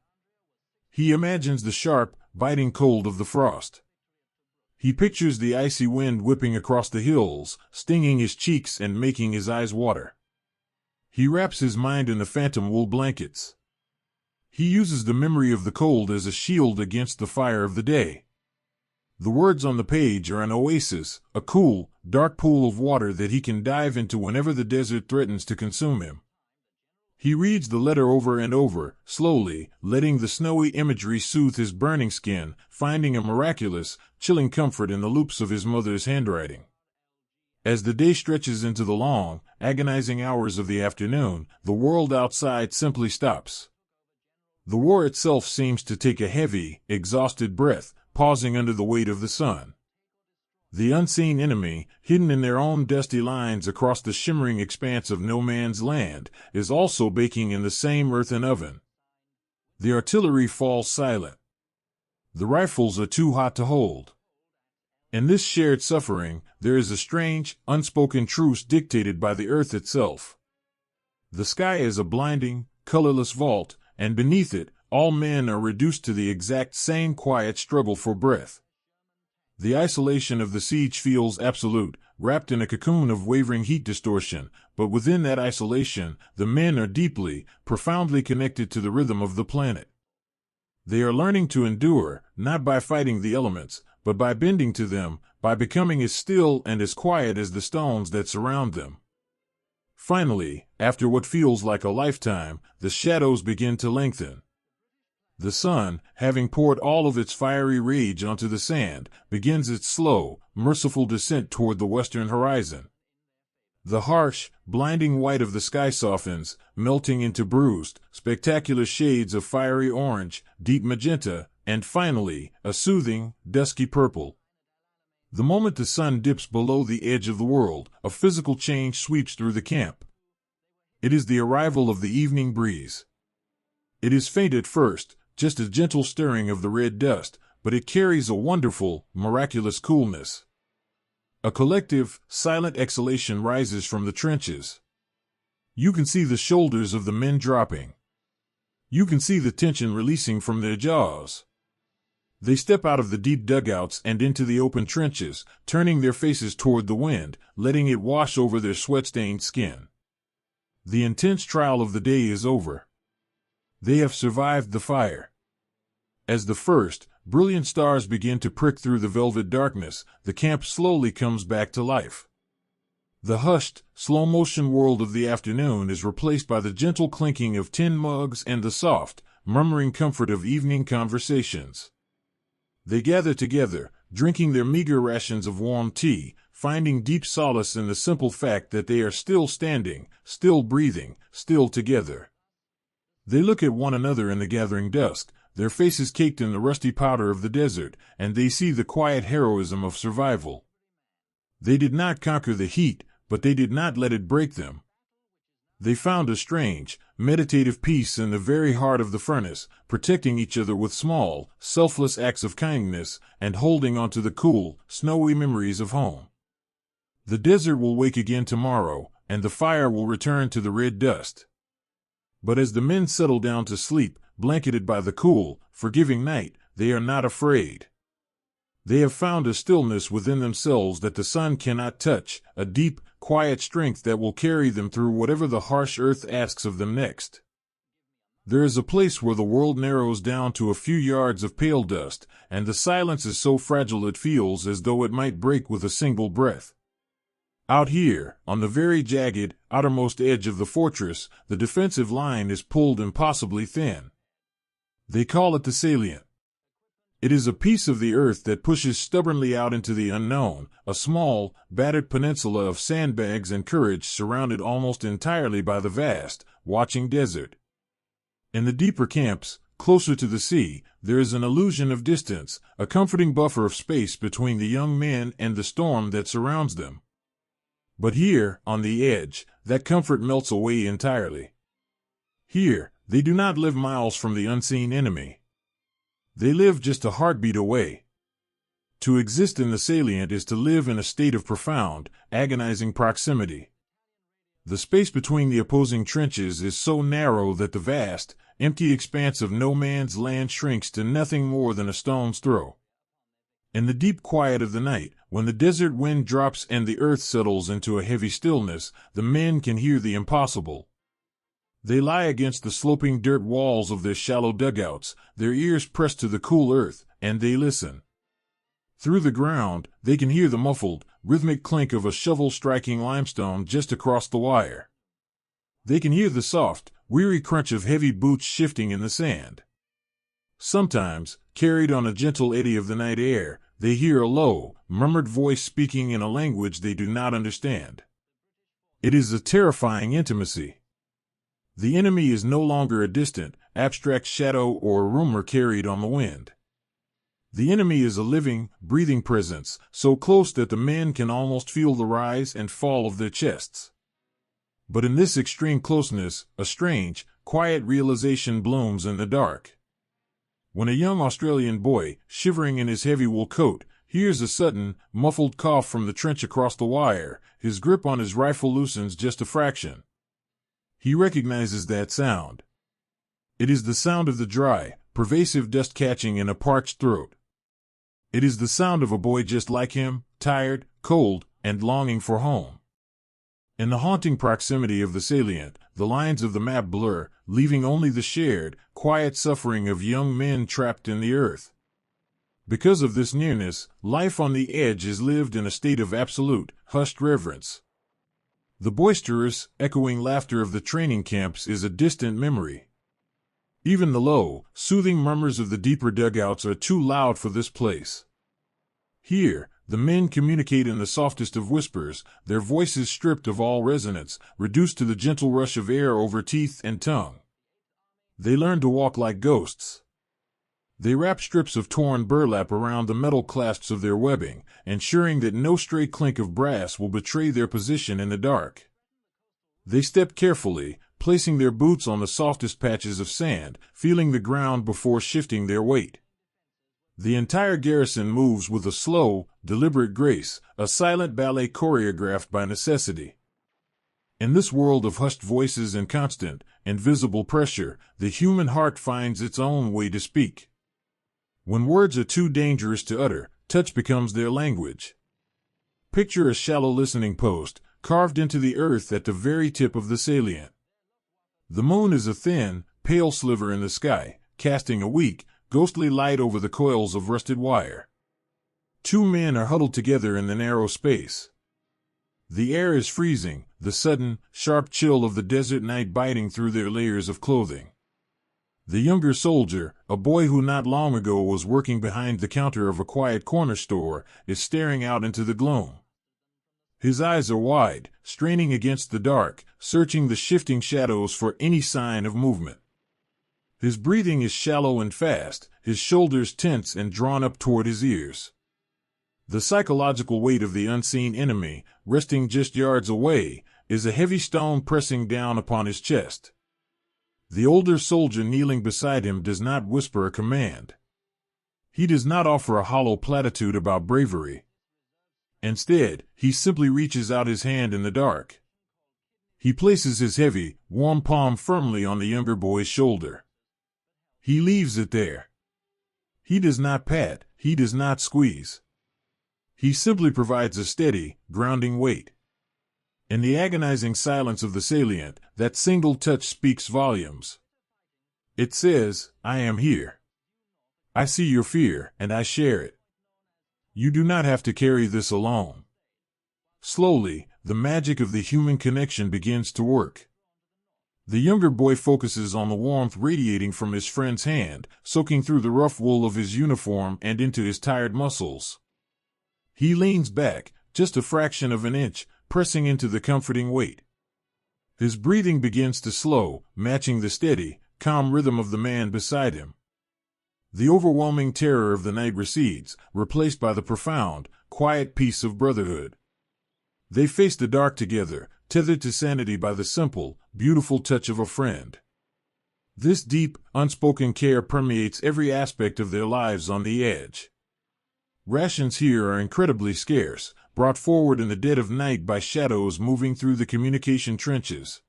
He imagines the sharp, biting cold of the frost. He pictures the icy wind whipping across the hills, stinging his cheeks and making his eyes water. He wraps his mind in the phantom wool blankets. He uses the memory of the cold as a shield against the fire of the day. The words on the page are an oasis, a cool, dark pool of water that he can dive into whenever the desert threatens to consume him. He reads the letter over and over, slowly, letting the snowy imagery soothe his burning skin, finding a miraculous, chilling comfort in the loops of his mother's handwriting. As the day stretches into the long, agonizing hours of the afternoon, the world outside simply stops. The war itself seems to take a heavy, exhausted breath, pausing under the weight of the sun. The unseen enemy, hidden in their own dusty lines across the shimmering expanse of no man's land, is also baking in the same earthen oven. The artillery falls silent. The rifles are too hot to hold. In this shared suffering, there is a strange, unspoken truce dictated by the earth itself. The sky is a blinding, colorless vault, and beneath it, all men are reduced to the exact same quiet struggle for breath. The isolation of the siege feels absolute, wrapped in a cocoon of wavering heat distortion, but within that isolation, the men are deeply, profoundly connected to the rhythm of the planet. They are learning to endure, not by fighting the elements, but by bending to them, by becoming as still and as quiet as the stones that surround them. Finally, after what feels like a lifetime, the shadows begin to lengthen. The sun, having poured all of its fiery rage onto the sand, begins its slow, merciful descent toward the western horizon. The harsh, blinding white of the sky softens, melting into bruised, spectacular shades of fiery orange, deep magenta, and finally, a soothing, dusky purple. The moment the sun dips below the edge of the world, a physical change sweeps through the camp. It is the arrival of the evening breeze. It is faint at first, just a gentle stirring of the red dust, but it carries a wonderful, miraculous coolness. A collective, silent exhalation rises from the trenches. You can see the shoulders of the men dropping. You can see the tension releasing from their jaws. They step out of the deep dugouts and into the open trenches, turning their faces toward the wind, letting it wash over their sweat-stained skin. The intense trial of the day is over. They have survived the fire. As the first, brilliant stars begin to prick through the velvet darkness, the camp slowly comes back to life. The hushed, slow-motion world of the afternoon is replaced by the gentle clinking of tin mugs and the soft, murmuring comfort of evening conversations. They gather together, drinking their meager rations of warm tea, finding deep solace in the simple fact that they are still standing, still breathing, still together. They look at one another in the gathering dusk, their faces caked in the rusty powder of the desert, and they see the quiet heroism of survival. They did not conquer the heat, but they did not let it break them. They found a strange, meditative peace in the very heart of the furnace, protecting each other with small, selfless acts of kindness, and holding on to the cool, snowy memories of home. The desert will wake again tomorrow, and the fire will return to the red dust. But as the men settle down to sleep, blanketed by the cool, forgiving night, they are not afraid. They have found a stillness within themselves that the sun cannot touch, a deep, quiet strength that will carry them through whatever the harsh earth asks of them next. There is a place where the world narrows down to a few yards of pale dust, and the silence is so fragile it feels as though it might break with a single breath. Out here, on the very jagged, outermost edge of the fortress, the defensive line is pulled impossibly thin. They call it the salient. It is a piece of the earth that pushes stubbornly out into the unknown, a small, battered peninsula of sandbags and courage surrounded almost entirely by the vast, watching desert. In the deeper camps, closer to the sea, there is an illusion of distance, a comforting buffer of space between the young men and the storm that surrounds them. But here, on the edge, that comfort melts away entirely. Here, they do not live miles from the unseen enemy. They live just a heartbeat away. To exist in the salient is to live in a state of profound, agonizing proximity. The space between the opposing trenches is so narrow that the vast, empty expanse of no man's land shrinks to nothing more than a stone's throw. In the deep quiet of the night, when the desert wind drops and the earth settles into a heavy stillness, the men can hear the impossible. They lie against the sloping dirt walls of their shallow dugouts, their ears pressed to the cool earth, and they listen. Through the ground, they can hear the muffled, rhythmic clink of a shovel striking limestone just across the wire. They can hear the soft, weary crunch of heavy boots shifting in the sand. Sometimes, carried on a gentle eddy of the night air, they hear a low, murmured voice speaking in a language they do not understand. It is a terrifying intimacy. The enemy is no longer a distant, abstract shadow or a rumor carried on the wind. The enemy is a living, breathing presence, so close that the men can almost feel the rise and fall of their chests. But in this extreme closeness, a strange, quiet realization blooms in the dark. When a young Australian boy, shivering in his heavy wool coat, hears a sudden, muffled cough from the trench across the wire, his grip on his rifle loosens just a fraction. He recognizes that sound. It is the sound of the dry, pervasive dust catching in a parched throat. It is the sound of a boy just like him, tired, cold, and longing for home. In the haunting proximity of the salient, the lines of the map blur, leaving only the shared, quiet suffering of young men trapped in the earth. Because of this nearness, life on the edge is lived in a state of absolute, hushed reverence. The boisterous, echoing laughter of the training camps is a distant memory. Even the low, soothing murmurs of the deeper dugouts are too loud for this place. Here, the men communicate in the softest of whispers, their voices stripped of all resonance, reduced to the gentle rush of air over teeth and tongue. They learn to walk like ghosts. They wrap strips of torn burlap around the metal clasps of their webbing, ensuring that no stray clink of brass will betray their position in the dark. They step carefully, placing their boots on the softest patches of sand, feeling the ground before shifting their weight. The entire garrison moves with a slow, deliberate grace, a silent ballet choreographed by necessity. In this world of hushed voices and constant, invisible pressure, the human heart finds its own way to speak. When words are too dangerous to utter, touch becomes their language. Picture a shallow listening post, carved into the earth at the very tip of the salient. The moon is a thin, pale sliver in the sky, casting a weak, ghostly light over the coils of rusted wire. Two men are huddled together in the narrow space. The air is freezing, the sudden, sharp chill of the desert night biting through their layers of clothing. The younger soldier, a boy who not long ago was working behind the counter of a quiet corner store, is staring out into the gloom. His eyes are wide, straining against the dark, searching the shifting shadows for any sign of movement. His breathing is shallow and fast, his shoulders tense and drawn up toward his ears. The psychological weight of the unseen enemy, resting just yards away, is a heavy stone pressing down upon his chest. The older soldier kneeling beside him does not whisper a command. He does not offer a hollow platitude about bravery. Instead, he simply reaches out his hand in the dark. He places his heavy, warm palm firmly on the younger boy's shoulder. He leaves it there. He does not pat, he does not squeeze. He simply provides a steady, grounding weight. In the agonizing silence of the salient, that single touch speaks volumes. It says, I am here. I see your fear, and I share it. You do not have to carry this alone. Slowly, the magic of the human connection begins to work. The younger boy focuses on the warmth radiating from his friend's hand, soaking through the rough wool of his uniform and into his tired muscles. He leans back, just a fraction of an inch, pressing into the comforting weight. His breathing begins to slow, matching the steady, calm rhythm of the man beside him. The overwhelming terror of the night recedes, replaced by the profound, quiet peace of brotherhood. They face the dark together, tethered to sanity by the simple, beautiful touch of a friend. This deep, unspoken care permeates every aspect of their lives on the edge. Rations here are incredibly scarce, brought forward in the dead of night by shadows moving through the communication trenches.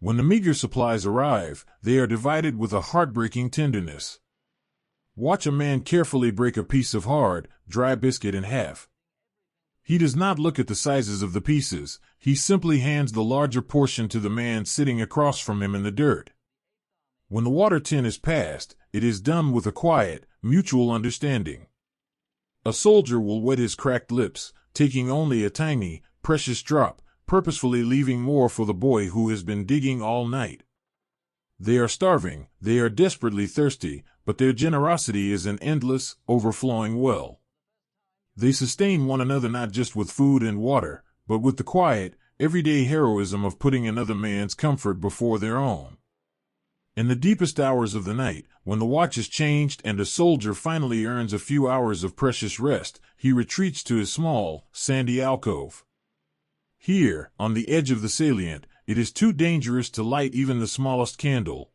When the meager supplies arrive, they are divided with a heartbreaking tenderness. Watch a man carefully break a piece of hard, dry biscuit in half. He does not look at the sizes of the pieces, he simply hands the larger portion to the man sitting across from him in the dirt. When the water tin is passed, it is done with a quiet, mutual understanding. A soldier will wet his cracked lips, taking only a tiny, precious drop, purposefully leaving more for the boy who has been digging all night. They are starving, they are desperately thirsty, but their generosity is an endless, overflowing well. They sustain one another not just with food and water, but with the quiet, everyday heroism of putting another man's comfort before their own. In the deepest hours of the night, when the watch is changed and a soldier finally earns a few hours of precious rest, he retreats to his small, sandy alcove. Here, on the edge of the salient, it is too dangerous to light even the smallest candle.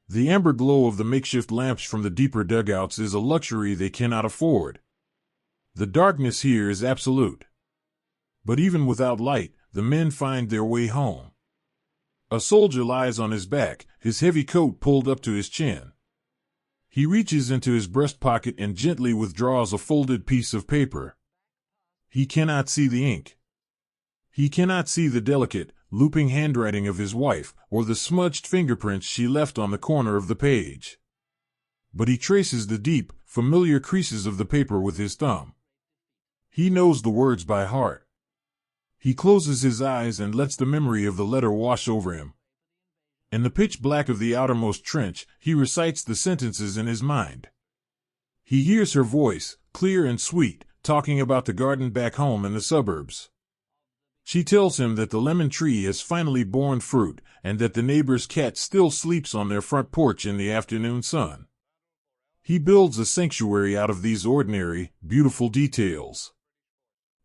The amber glow of the makeshift lamps from the deeper dugouts is a luxury they cannot afford. The darkness here is absolute. But even without light, the men find their way home. A soldier lies on his back, his heavy coat pulled up to his chin. He reaches into his breast pocket and gently withdraws a folded piece of paper. He cannot see the ink. He cannot see the delicate, looping handwriting of his wife, or the smudged fingerprints she left on the corner of the page. But he traces the deep, familiar creases of the paper with his thumb. He knows the words by heart. He closes his eyes and lets the memory of the letter wash over him. In the pitch black of the outermost trench, he recites the sentences in his mind. He hears her voice, clear and sweet, talking about the garden back home in the suburbs. She tells him that the lemon tree has finally borne fruit, and that the neighbor's cat still sleeps on their front porch in the afternoon sun. He builds a sanctuary out of these ordinary, beautiful details.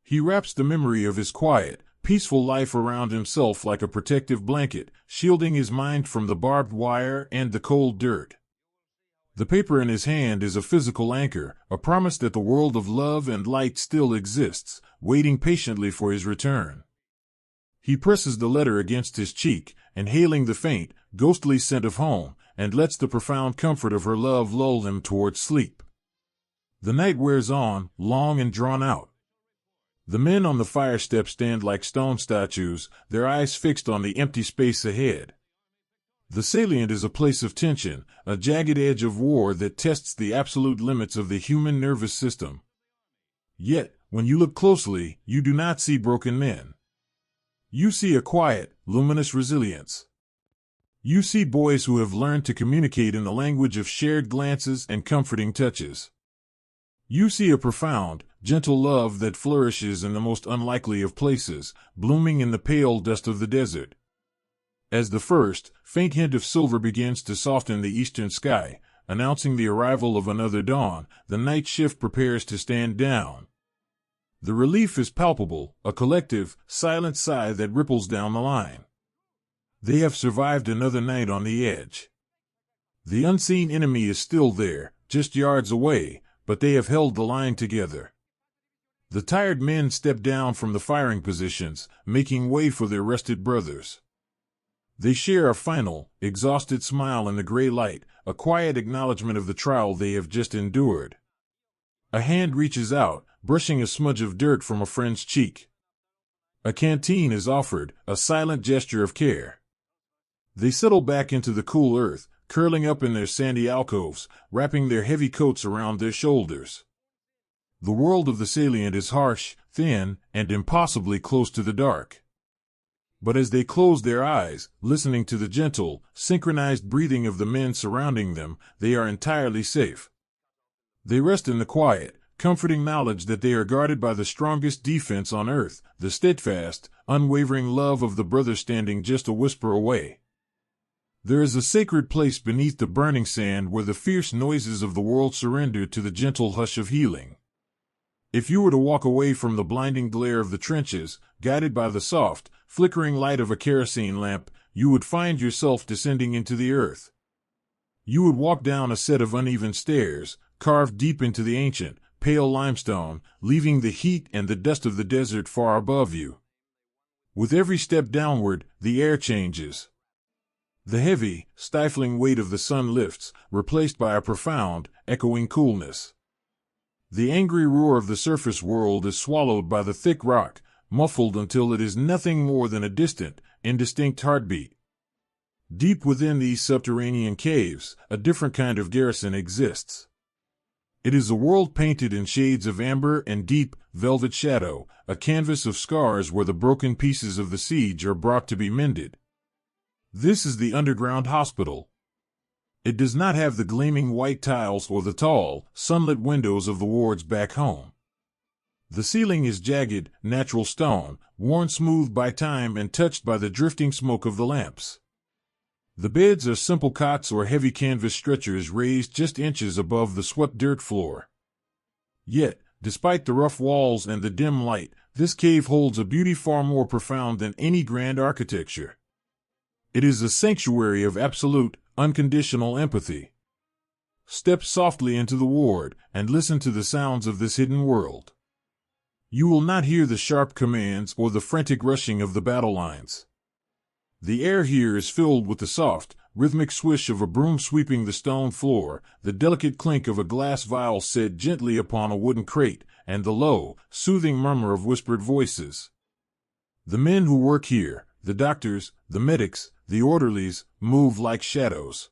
He wraps the memory of his quiet, peaceful life around himself like a protective blanket, shielding his mind from the barbed wire and the cold dirt. The paper in his hand is a physical anchor, a promise that the world of love and light still exists, waiting patiently for his return. He presses the letter against his cheek, inhaling the faint, ghostly scent of home, and lets the profound comfort of her love lull him towards sleep. The night wears on, long and drawn out. The men on the fire step stand like stone statues, their eyes fixed on the empty space ahead. The salient is a place of tension, a jagged edge of war that tests the absolute limits of the human nervous system. Yet, when you look closely, you do not see broken men. You see a quiet, luminous resilience. You see boys who have learned to communicate in the language of shared glances and comforting touches. You see a profound, gentle love that flourishes in the most unlikely of places, blooming in the pale dust of the desert. As the first, faint hint of silver begins to soften the eastern sky, announcing the arrival of another dawn, the night shift prepares to stand down. The relief is palpable, a collective, silent sigh that ripples down the line. They have survived another night on the edge. The unseen enemy is still there, just yards away, but they have held the line together. The tired men step down from the firing positions, making way for their rested brothers. They share a final, exhausted smile in the gray light, a quiet acknowledgement of the trial they have just endured. A hand reaches out, brushing a smudge of dirt from a friend's cheek. A canteen is offered, a silent gesture of care. They settle back into the cool earth, curling up in their sandy alcoves, wrapping their heavy coats around their shoulders. The world of the salient is harsh, thin, and impossibly close to the dark. But as they close their eyes, listening to the gentle, synchronized breathing of the men surrounding them, they are entirely safe. They rest in the quiet, comforting knowledge that they are guarded by the strongest defense on earth, the steadfast, unwavering love of the brother standing just a whisper away. There is a sacred place beneath the burning sand where the fierce noises of the world surrender to the gentle hush of healing. If you were to walk away from the blinding glare of the trenches, guided by the soft, flickering light of a kerosene lamp, you would find yourself descending into the earth. You would walk down a set of uneven stairs, carved deep into the ancient, pale limestone, leaving the heat and the dust of the desert far above you. With every step downward, the air changes. The heavy, stifling weight of the sun lifts, replaced by a profound, echoing coolness. The angry roar of the surface world is swallowed by the thick rock, muffled until it is nothing more than a distant, indistinct heartbeat. Deep within these subterranean caves, a different kind of garrison exists. It is a world painted in shades of amber and deep, velvet shadow, a canvas of scars where the broken pieces of the siege are brought to be mended. This is the underground hospital. It does not have the gleaming white tiles or the tall, sunlit windows of the wards back home. The ceiling is jagged, natural stone, worn smooth by time and touched by the drifting smoke of the lamps. The beds are simple cots or heavy canvas stretchers raised just inches above the swept dirt floor. Yet, despite the rough walls and the dim light, this cave holds a beauty far more profound than any grand architecture. It is a sanctuary of absolute, unconditional empathy. Step softly into the ward and listen to the sounds of this hidden world. You will not hear the sharp commands or the frantic rushing of the battle lines. The air here is filled with the soft, rhythmic swish of a broom sweeping the stone floor, the delicate clink of a glass vial set gently upon a wooden crate, and the low, soothing murmur of whispered voices. The men who work here, the doctors, the medics, the orderlies, move like shadows.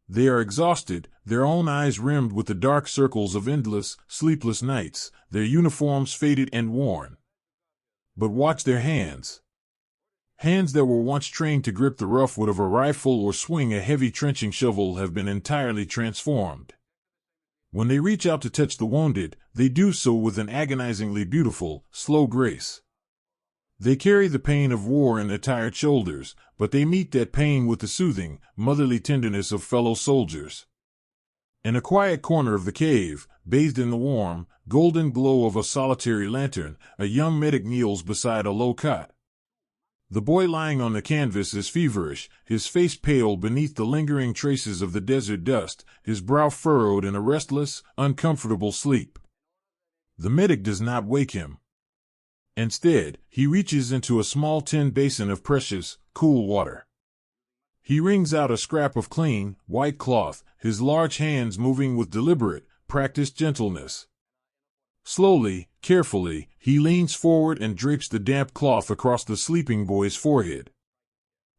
They are exhausted, their own eyes rimmed with the dark circles of endless, sleepless nights, their uniforms faded and worn. But watch their hands. Hands that were once trained to grip the rough wood of a rifle or swing a heavy trenching shovel have been entirely transformed. When they reach out to touch the wounded, they do so with an agonizingly beautiful, slow grace. They carry the pain of war in their tired shoulders, but they meet that pain with the soothing, motherly tenderness of fellow soldiers. In a quiet corner of the cave, bathed in the warm, golden glow of a solitary lantern, a young medic kneels beside a low cot. The boy lying on the canvas is feverish, his face pale beneath the lingering traces of the desert dust, his brow furrowed in a restless, uncomfortable sleep. The medic does not wake him. Instead, he reaches into a small tin basin of precious, cool water. He wrings out a scrap of clean, white cloth, his large hands moving with deliberate, practiced gentleness. Slowly, carefully, he leans forward and drapes the damp cloth across the sleeping boy's forehead.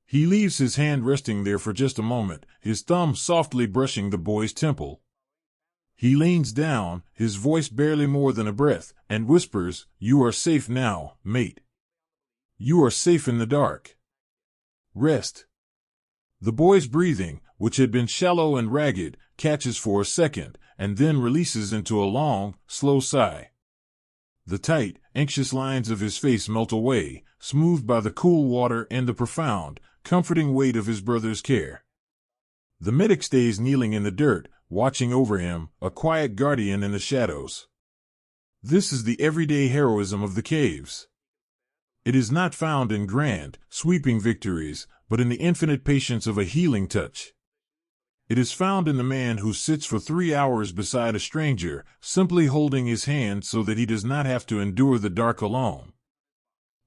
He leaves his hand resting there for just a moment, his thumb softly brushing the boy's temple. He leans down, his voice barely more than a breath, and whispers, "You are safe now, mate. You are safe in the dark. Rest." The boy's breathing, which had been shallow and ragged, catches for a second, and then releases into a long, slow sigh. The tight, anxious lines of his face melt away, smoothed by the cool water and the profound, comforting weight of his brother's care. The medic stays kneeling in the dirt, watching over him, a quiet guardian in the shadows. This is the everyday heroism of the caves. It is not found in grand, sweeping victories, but in the infinite patience of a healing touch. It is found in the man who sits for 3 hours beside a stranger, simply holding his hand so that he does not have to endure the dark alone.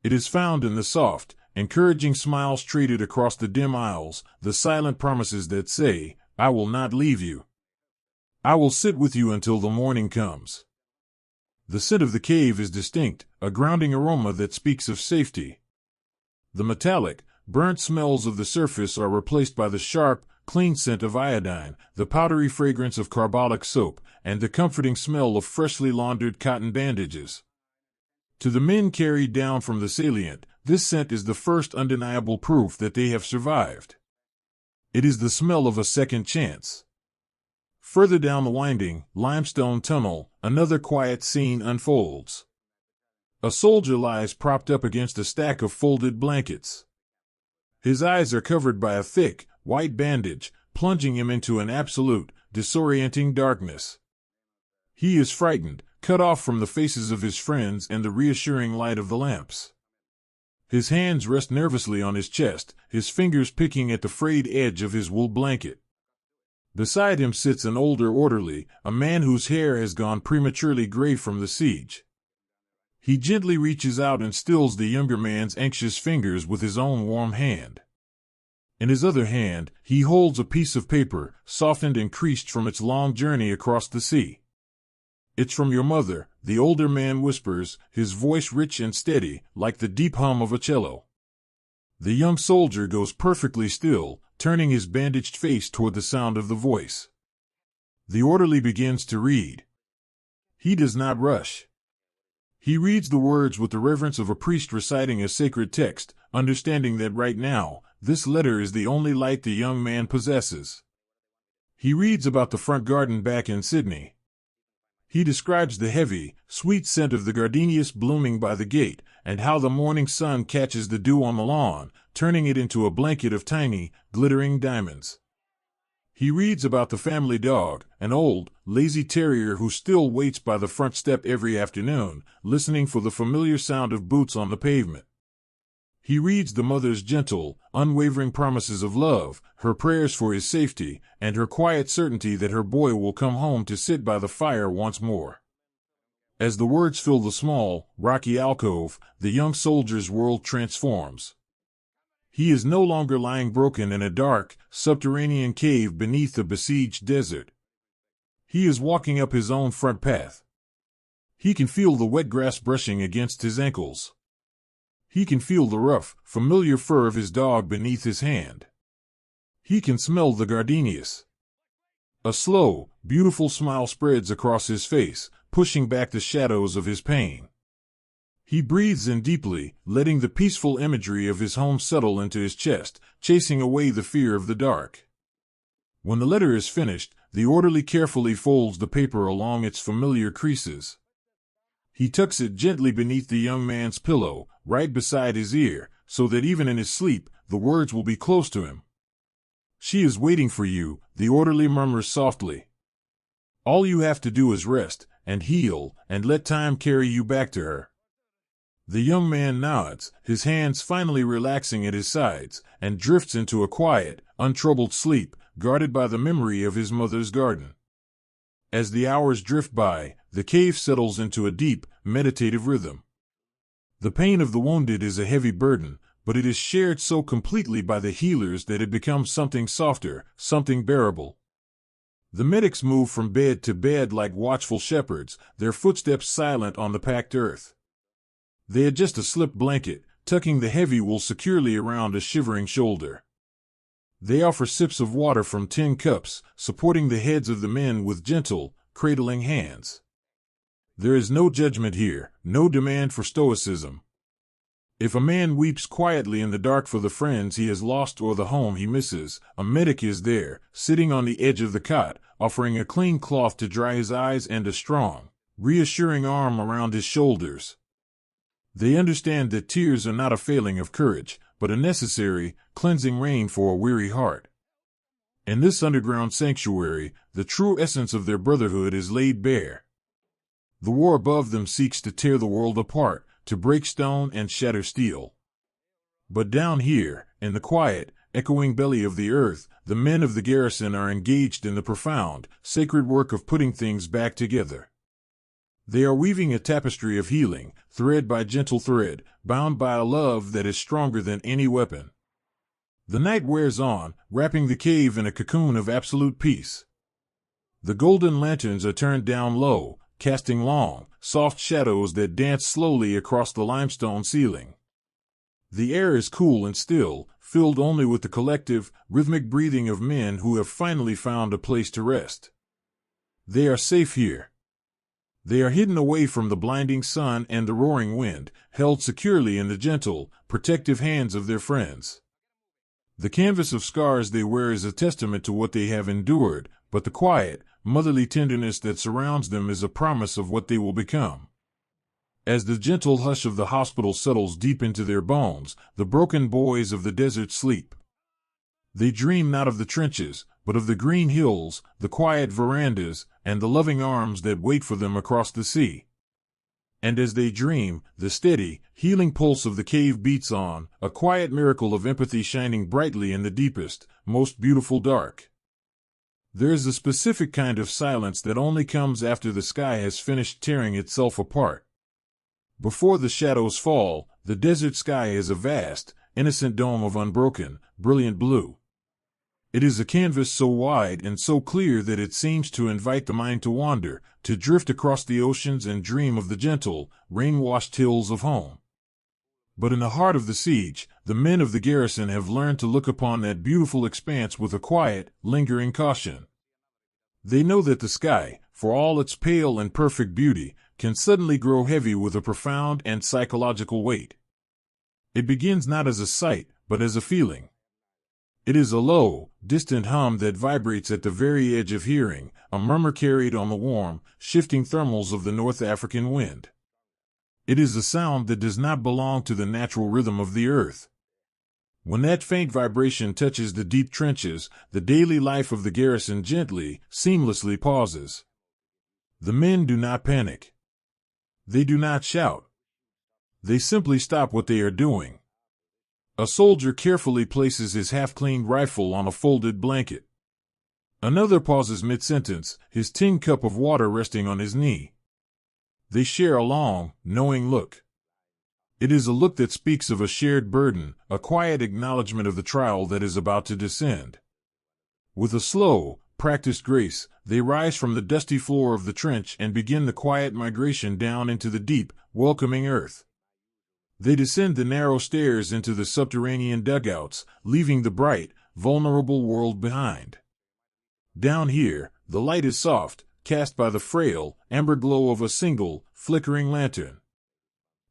It is found in the soft, encouraging smiles traded across the dim aisles, the silent promises that say, "I will not leave you. I will sit with you until the morning comes." The scent of the cave is distinct, a grounding aroma that speaks of safety. The metallic, burnt smells of the surface are replaced by the sharp, clean scent of iodine, the powdery fragrance of carbolic soap, and the comforting smell of freshly laundered cotton bandages. To the men carried down from the salient, this scent is the first undeniable proof that they have survived. It is the smell of a second chance. Further down the winding, limestone tunnel, another quiet scene unfolds. A soldier lies propped up against a stack of folded blankets. His eyes are covered by a thick, white bandage, plunging him into an absolute, disorienting darkness. He is frightened, cut off from the faces of his friends and the reassuring light of the lamps. His hands rest nervously on his chest, his fingers picking at the frayed edge of his wool blanket. Beside him sits an older orderly, a man whose hair has gone prematurely gray from the siege. He gently reaches out and stills the younger man's anxious fingers with his own warm hand. In his other hand, he holds a piece of paper, softened and creased from its long journey across the sea. "It's from your mother," the older man whispers, his voice rich and steady, like the deep hum of a cello. The young soldier goes perfectly still, turning his bandaged face toward the sound of the voice. The orderly begins to read. He does not rush. He reads the words with the reverence of a priest reciting a sacred text, understanding that right now, this letter is the only light the young man possesses. He reads about the front garden back in Sydney. He describes the heavy, sweet scent of the gardenias blooming by the gate, and how the morning sun catches the dew on the lawn, turning it into a blanket of tiny, glittering diamonds. He reads about the family dog, an old, lazy terrier who still waits by the front step every afternoon, listening for the familiar sound of boots on the pavement. He reads the mother's gentle, unwavering promises of love, her prayers for his safety, and her quiet certainty that her boy will come home to sit by the fire once more. As the words fill the small, rocky alcove, the young soldier's world transforms. He is no longer lying broken in a dark, subterranean cave beneath the besieged desert. He is walking up his own front path. He can feel the wet grass brushing against his ankles. He can feel the rough, familiar fur of his dog beneath his hand. He can smell the gardenias. A slow, beautiful smile spreads across his face, pushing back the shadows of his pain. He breathes in deeply, letting the peaceful imagery of his home settle into his chest, chasing away the fear of the dark. When the letter is finished, the orderly carefully folds the paper along its familiar creases. He tucks it gently beneath the young man's pillow, right beside his ear, so that even in his sleep, the words will be close to him. "She is waiting for you," the orderly murmurs softly. "All you have to do is rest, and heal, and let time carry you back to her." The young man nods, his hands finally relaxing at his sides, and drifts into a quiet, untroubled sleep, guarded by the memory of his mother's garden. As the hours drift by, the cave settles into a deep, meditative rhythm. The pain of the wounded is a heavy burden, but it is shared so completely by the healers that it becomes something softer, something bearable. The medics move from bed to bed like watchful shepherds, their footsteps silent on the packed earth. They adjust a slip blanket, tucking the heavy wool securely around a shivering shoulder. They offer sips of water from tin cups, supporting the heads of the men with gentle, cradling hands. There is no judgment here, no demand for stoicism. If a man weeps quietly in the dark for the friends he has lost or the home he misses, a medic is there, sitting on the edge of the cot, offering a clean cloth to dry his eyes and a strong, reassuring arm around his shoulders. They understand that tears are not a failing of courage, but a necessary, cleansing rain for a weary heart. In this underground sanctuary, the true essence of their brotherhood is laid bare. The war above them seeks to tear the world apart, to break stone and shatter steel. But down here, in the quiet, echoing belly of the earth, the men of the garrison are engaged in the profound, sacred work of putting things back together. They are weaving a tapestry of healing, thread by gentle thread, bound by a love that is stronger than any weapon. The night wears on, wrapping the cave in a cocoon of absolute peace. The golden lanterns are turned down low, casting long, soft shadows that dance slowly across the limestone ceiling. The air is cool and still, filled only with the collective, rhythmic breathing of men who have finally found a place to rest. They are safe here. They are hidden away from the blinding sun and the roaring wind, held securely in the gentle, protective hands of their friends. The canvas of scars they wear is a testament to what they have endured, but the quiet, motherly tenderness that surrounds them is a promise of what they will become. As the gentle hush of the hospital settles deep into their bones, the broken boys of the desert sleep. They dream not of the trenches, but of the green hills, the quiet verandas, and the loving arms that wait for them across the sea. And as they dream, the steady, healing pulse of the cave beats on, a quiet miracle of empathy shining brightly in the deepest, most beautiful dark. There is a specific kind of silence that only comes after the sky has finished tearing itself apart. Before the shadows fall, the desert sky is a vast, innocent dome of unbroken, brilliant blue. It is a canvas so wide and so clear that it seems to invite the mind to wander, to drift across the oceans and dream of the gentle, rain-washed hills of home. But in the heart of the siege, the men of the garrison have learned to look upon that beautiful expanse with a quiet, lingering caution. They know that the sky, for all its pale and perfect beauty, can suddenly grow heavy with a profound and psychological weight. It begins not as a sight, but as a feeling. It is a low, distant hum that vibrates at the very edge of hearing, a murmur carried on the warm, shifting thermals of the North African wind. It is a sound that does not belong to the natural rhythm of the earth. When that faint vibration touches the deep trenches, the daily life of the garrison gently, seamlessly pauses. The men do not panic. They do not shout. They simply stop what they are doing. A soldier carefully places his half-cleaned rifle on a folded blanket. Another pauses mid-sentence, his tin cup of water resting on his knee. They share a long, knowing look. It is a look that speaks of a shared burden, a quiet acknowledgement of the trial that is about to descend. With a slow, practiced grace, they rise from the dusty floor of the trench and begin the quiet migration down into the deep, welcoming earth. They descend the narrow stairs into the subterranean dugouts, leaving the bright, vulnerable world behind. Down here, the light is soft, cast by the frail, amber glow of a single, flickering lantern.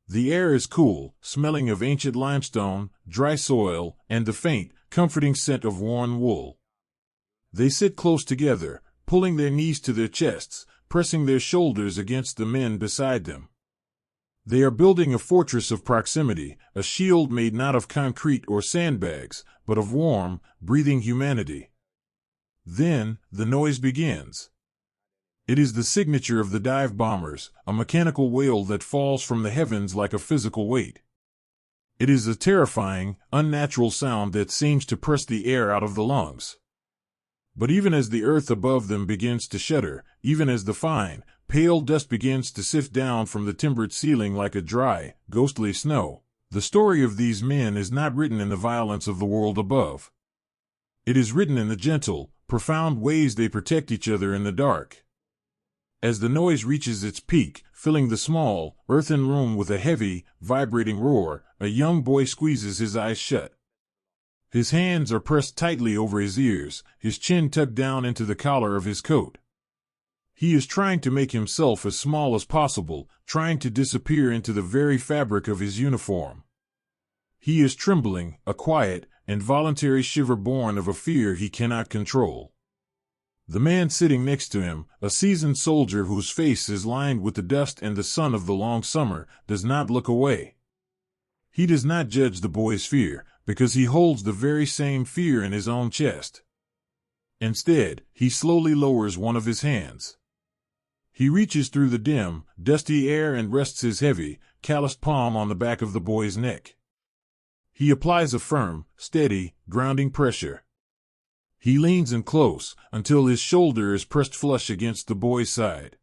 The air is cool, smelling of ancient limestone, dry soil, and the faint, comforting scent of worn wool. They sit close together, pulling their knees to their chests, pressing their shoulders against the men beside them. They are building a fortress of proximity, a shield made not of concrete or sandbags, but of warm, breathing humanity. Then, the noise begins. It is the signature of the dive bombers, a mechanical wail that falls from the heavens like a physical weight. It is a terrifying, unnatural sound that seems to press the air out of the lungs. But even as the earth above them begins to shudder, even as the fine, pale dust begins to sift down from the timbered ceiling like a dry, ghostly snow, the story of these men is not written in the violence of the world above. It is written in the gentle, profound ways they protect each other in the dark. As the noise reaches its peak, filling the small, earthen room with a heavy, vibrating roar, a young boy squeezes his eyes shut. His hands are pressed tightly over his ears, his chin tucked down into the collar of his coat. He is trying to make himself as small as possible, trying to disappear into the very fabric of his uniform. He is trembling, a quiet, involuntary shiver born of a fear he cannot control. The man sitting next to him, a seasoned soldier whose face is lined with the dust and the sun of the long summer, does not look away. He does not judge the boy's fear, because he holds the very same fear in his own chest. Instead, he slowly lowers one of his hands. He reaches through the dim, dusty air and rests his heavy, calloused palm on the back of the boy's neck. He applies a firm, steady, grounding pressure. He leans in close, until his shoulder is pressed flush against the boy's side.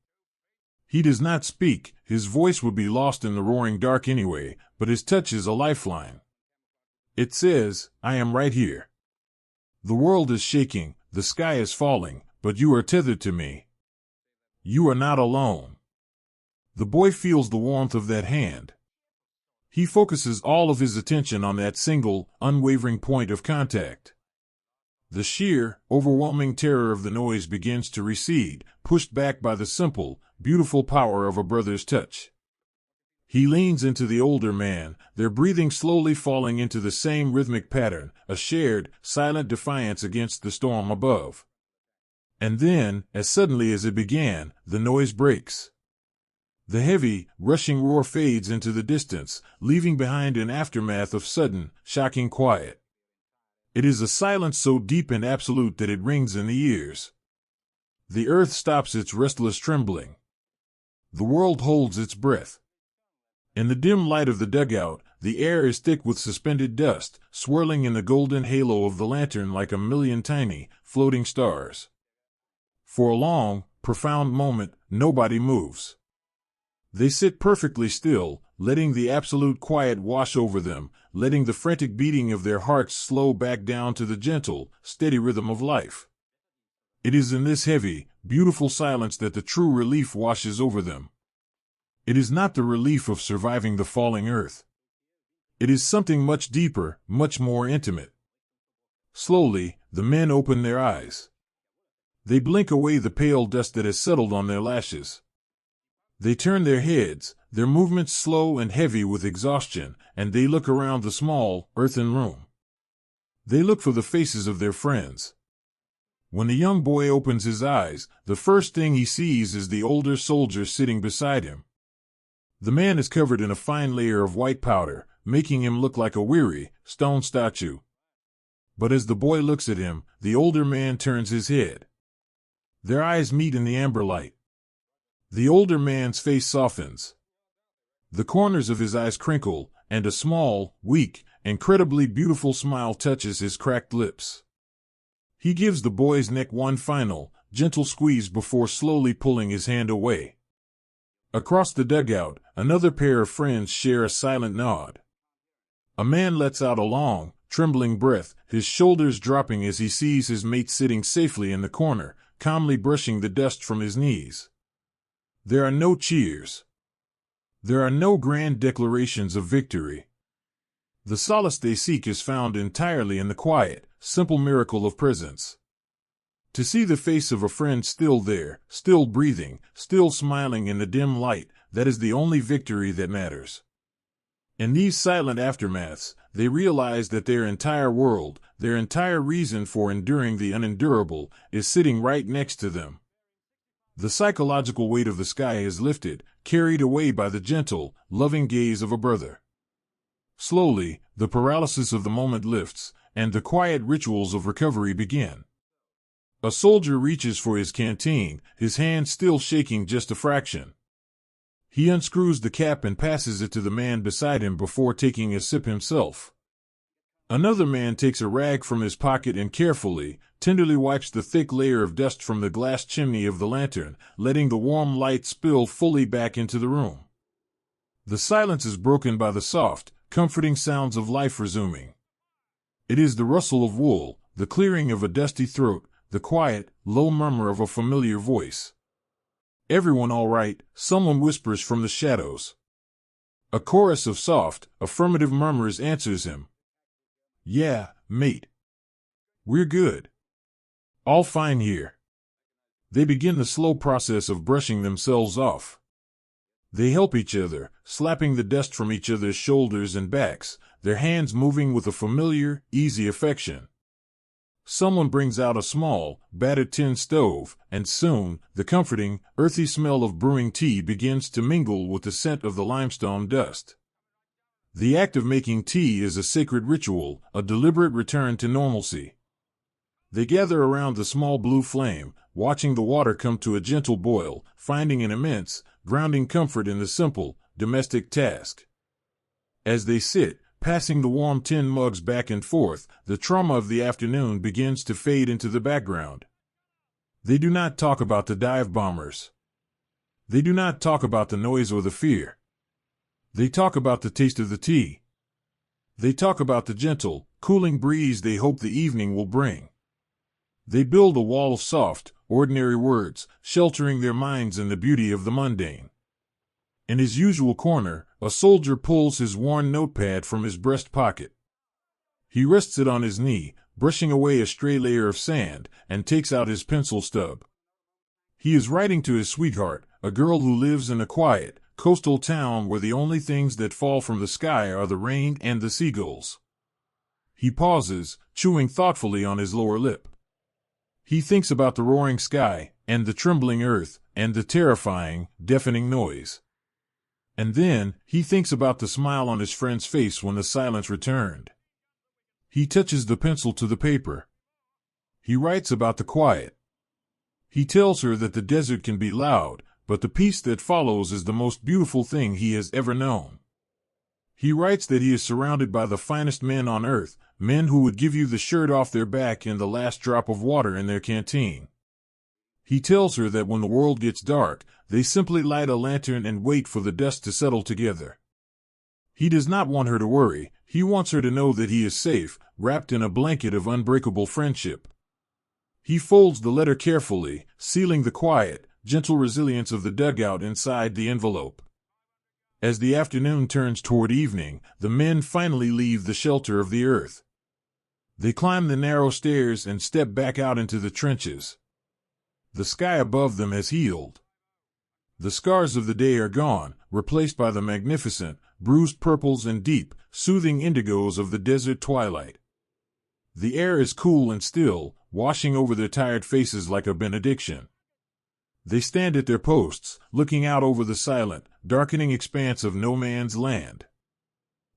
He does not speak, his voice would be lost in the roaring dark anyway, but his touch is a lifeline. It says, "I am right here. The world is shaking, the sky is falling, but you are tethered to me. You are not alone." The boy feels the warmth of that hand. He focuses all of his attention on that single, unwavering point of contact. The sheer, overwhelming terror of the noise begins to recede, pushed back by the simple, beautiful power of a brother's touch. He leans into the older man, their breathing slowly falling into the same rhythmic pattern, a shared, silent defiance against the storm above. And then, as suddenly as it began, the noise breaks. The heavy, rushing roar fades into the distance, leaving behind an aftermath of sudden, shocking quiet. It is a silence so deep and absolute that it rings in the ears. The earth stops its restless trembling. The world holds its breath. In the dim light of the dugout, the air is thick with suspended dust, swirling in the golden halo of the lantern like a million tiny, floating stars. For a long, profound moment, nobody moves. They sit perfectly still, letting the absolute quiet wash over them, letting the frantic beating of their hearts slow back down to the gentle, steady rhythm of life. It is in this heavy, beautiful silence that the true relief washes over them. It is not the relief of surviving the falling earth. It is something much deeper, much more intimate. Slowly, the men open their eyes. They blink away the pale dust that has settled on their lashes. They turn their heads, their movements slow and heavy with exhaustion, and they look around the small, earthen room. They look for the faces of their friends. When the young boy opens his eyes, the first thing he sees is the older soldier sitting beside him. The man is covered in a fine layer of white powder, making him look like a weary, stone statue. But as the boy looks at him, the older man turns his head. Their eyes meet in the amber light. The older man's face softens. The corners of his eyes crinkle, and a small, weak, incredibly beautiful smile touches his cracked lips. He gives the boy's neck one final, gentle squeeze before slowly pulling his hand away. Across the dugout, another pair of friends share a silent nod. A man lets out a long, trembling breath, his shoulders dropping as he sees his mate sitting safely in the corner, calmly brushing the dust from his knees. There are no cheers. There are no grand declarations of victory. The solace they seek is found entirely in the quiet, simple miracle of presence. To see the face of a friend still there, still breathing, still smiling in the dim light, that is the only victory that matters. In these silent aftermaths, they realize that their entire world, their entire reason for enduring the unendurable, is sitting right next to them. The psychological weight of the sky is lifted, carried away by the gentle, loving gaze of a brother. Slowly, the paralysis of the moment lifts, and the quiet rituals of recovery begin. A soldier reaches for his canteen, his hand still shaking just a fraction. He unscrews the cap and passes it to the man beside him before taking a sip himself. Another man takes a rag from his pocket and carefully, tenderly wipes the thick layer of dust from the glass chimney of the lantern, letting the warm light spill fully back into the room. The silence is broken by the soft, comforting sounds of life resuming. It is the rustle of wool, the clearing of a dusty throat, the quiet, low murmur of a familiar voice. "Everyone all right?" someone whispers from the shadows. A chorus of soft, affirmative murmurs answers him. "Yeah, mate. We're good. All fine here." They begin the slow process of brushing themselves off. They help each other, slapping the dust from each other's shoulders and backs, their hands moving with a familiar, easy affection. Someone brings out a small, battered tin stove, and soon, the comforting, earthy smell of brewing tea begins to mingle with the scent of the limestone dust. The act of making tea is a sacred ritual, a deliberate return to normalcy. They gather around the small blue flame, watching the water come to a gentle boil, finding an immense, grounding comfort in the simple, domestic task. As they sit, passing the warm tin mugs back and forth, the trauma of the afternoon begins to fade into the background. They do not talk about the dive bombers. They do not talk about the noise or the fear. They talk about the taste of the tea. They talk about the gentle, cooling breeze they hope the evening will bring. They build a wall of soft, ordinary words, sheltering their minds in the beauty of the mundane. In his usual corner, a soldier pulls his worn notepad from his breast pocket. He rests it on his knee, brushing away a stray layer of sand, and takes out his pencil stub. He is writing to his sweetheart, a girl who lives in a quiet, coastal town where the only things that fall from the sky are the rain and the seagulls. He pauses, chewing thoughtfully on his lower lip. He thinks about the roaring sky, and the trembling earth, and the terrifying, deafening noise. And then, he thinks about the smile on his friend's face when the silence returned. He touches the pencil to the paper. He writes about the quiet. He tells her that the desert can be loud, but the peace that follows is the most beautiful thing he has ever known. He writes that he is surrounded by the finest men on earth, men who would give you the shirt off their back and the last drop of water in their canteen. He tells her that when the world gets dark, they simply light a lantern and wait for the dust to settle together. He does not want her to worry, he wants her to know that he is safe, wrapped in a blanket of unbreakable friendship. He folds the letter carefully, sealing the quiet, gentle resilience of the dugout inside the envelope. As the afternoon turns toward evening, the men finally leave the shelter of the earth. They climb the narrow stairs and step back out into the trenches. The sky above them has healed. The scars of the day are gone, replaced by the magnificent, bruised purples and deep, soothing indigos of the desert twilight. The air is cool and still, washing over their tired faces like a benediction. They stand at their posts, looking out over the silent, darkening expanse of no man's land.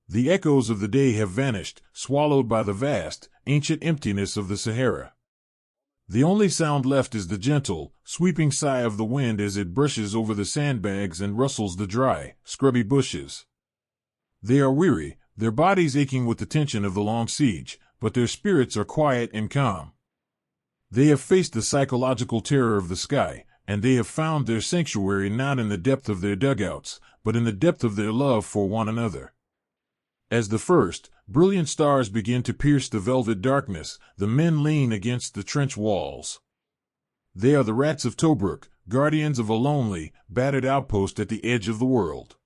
The echoes of the day have vanished, swallowed by the vast, ancient emptiness of the Sahara. The only sound left is the gentle, sweeping sigh of the wind as it brushes over the sandbags and rustles the dry, scrubby bushes. They are weary, their bodies aching with the tension of the long siege, but their spirits are quiet and calm. They have faced the psychological terror of the sky, and they have found their sanctuary not in the depth of their dugouts, but in the depth of their love for one another. As the first, brilliant stars begin to pierce the velvet darkness, the men lean against the trench walls. They are the rats of Tobruk, guardians of a lonely, battered outpost at the edge of the world.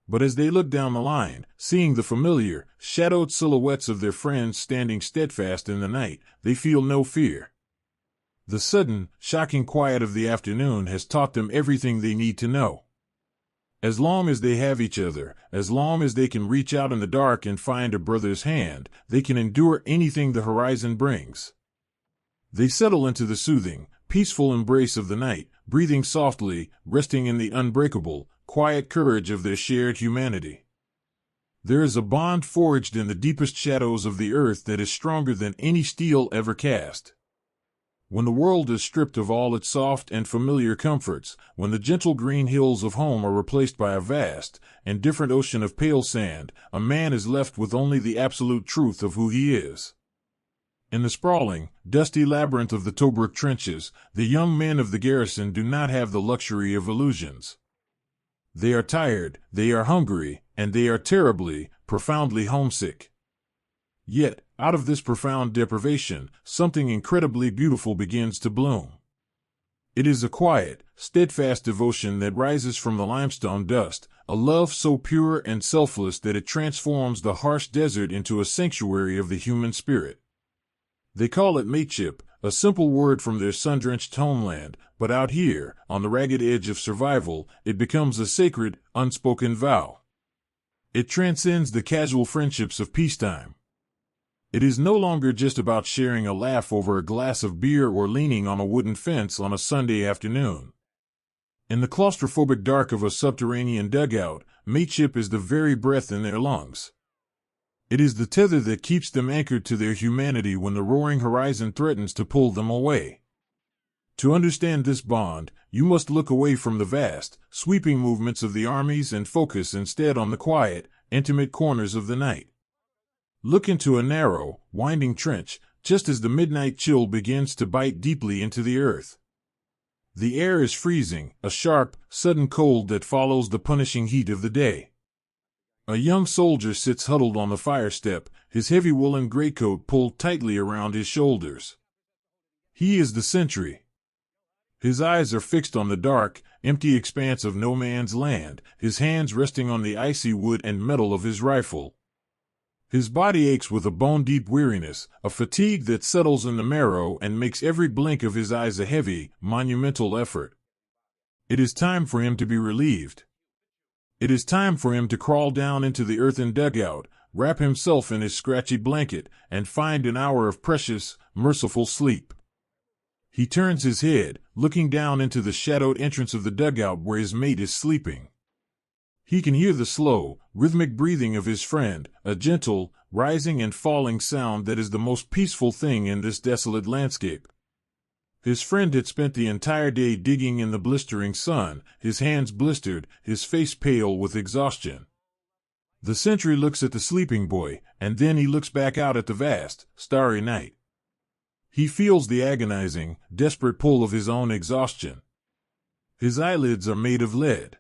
But as they look down the line, seeing the familiar, shadowed silhouettes of their friends standing steadfast in the night, they feel no fear. The sudden, shocking quiet of the afternoon has taught them everything they need to know. As long as they have each other, as long as they can reach out in the dark and find a brother's hand, they can endure anything the horizon brings. They settle into the soothing, peaceful embrace of the night, breathing softly, resting in the unbreakable, quiet courage of their shared humanity. There is a bond forged in the deepest shadows of the earth that is stronger than any steel ever cast. When the world is stripped of all its soft and familiar comforts, when the gentle green hills of home are replaced by a vast and different ocean of pale sand, a man is left with only the absolute truth of who he is. In the sprawling, dusty labyrinth of the Tobruk trenches, the young men of the garrison do not have the luxury of illusions. They are tired, they are hungry, and they are terribly, profoundly homesick. Yet, out of this profound deprivation, something incredibly beautiful begins to bloom. It is a quiet, steadfast devotion that rises from the limestone dust, a love so pure and selfless that it transforms the harsh desert into a sanctuary of the human spirit. They call it mateship, a simple word from their sun-drenched homeland, but out here, on the ragged edge of survival, it becomes a sacred, unspoken vow. It transcends the casual friendships of peacetime. It is no longer just about sharing a laugh over a glass of beer or leaning on a wooden fence on a Sunday afternoon. In the claustrophobic dark of a subterranean dugout, mateship is the very breath in their lungs. It is the tether that keeps them anchored to their humanity when the roaring horizon threatens to pull them away. To understand this bond, you must look away from the vast, sweeping movements of the armies and focus instead on the quiet, intimate corners of the night. Look into a narrow, winding trench, just as the midnight chill begins to bite deeply into the earth. The air is freezing, a sharp, sudden cold that follows the punishing heat of the day. A young soldier sits huddled on the fire step, his heavy woolen greatcoat pulled tightly around his shoulders. He is the sentry. His eyes are fixed on the dark, empty expanse of no man's land, his hands resting on the icy wood and metal of his rifle. His body aches with a bone-deep weariness, a fatigue that settles in the marrow and makes every blink of his eyes a heavy, monumental effort. It is time for him to be relieved. It is time for him to crawl down into the earthen dugout, wrap himself in his scratchy blanket, and find an hour of precious, merciful sleep. He turns his head, looking down into the shadowed entrance of the dugout where his mate is sleeping. He can hear the slow, rhythmic breathing of his friend, a gentle, rising and falling sound that is the most peaceful thing in this desolate landscape. His friend had spent the entire day digging in the blistering sun, his hands blistered, his face pale with exhaustion. The sentry looks at the sleeping boy, and then he looks back out at the vast, starry night. He feels the agonizing, desperate pull of his own exhaustion. His eyelids are made of lead.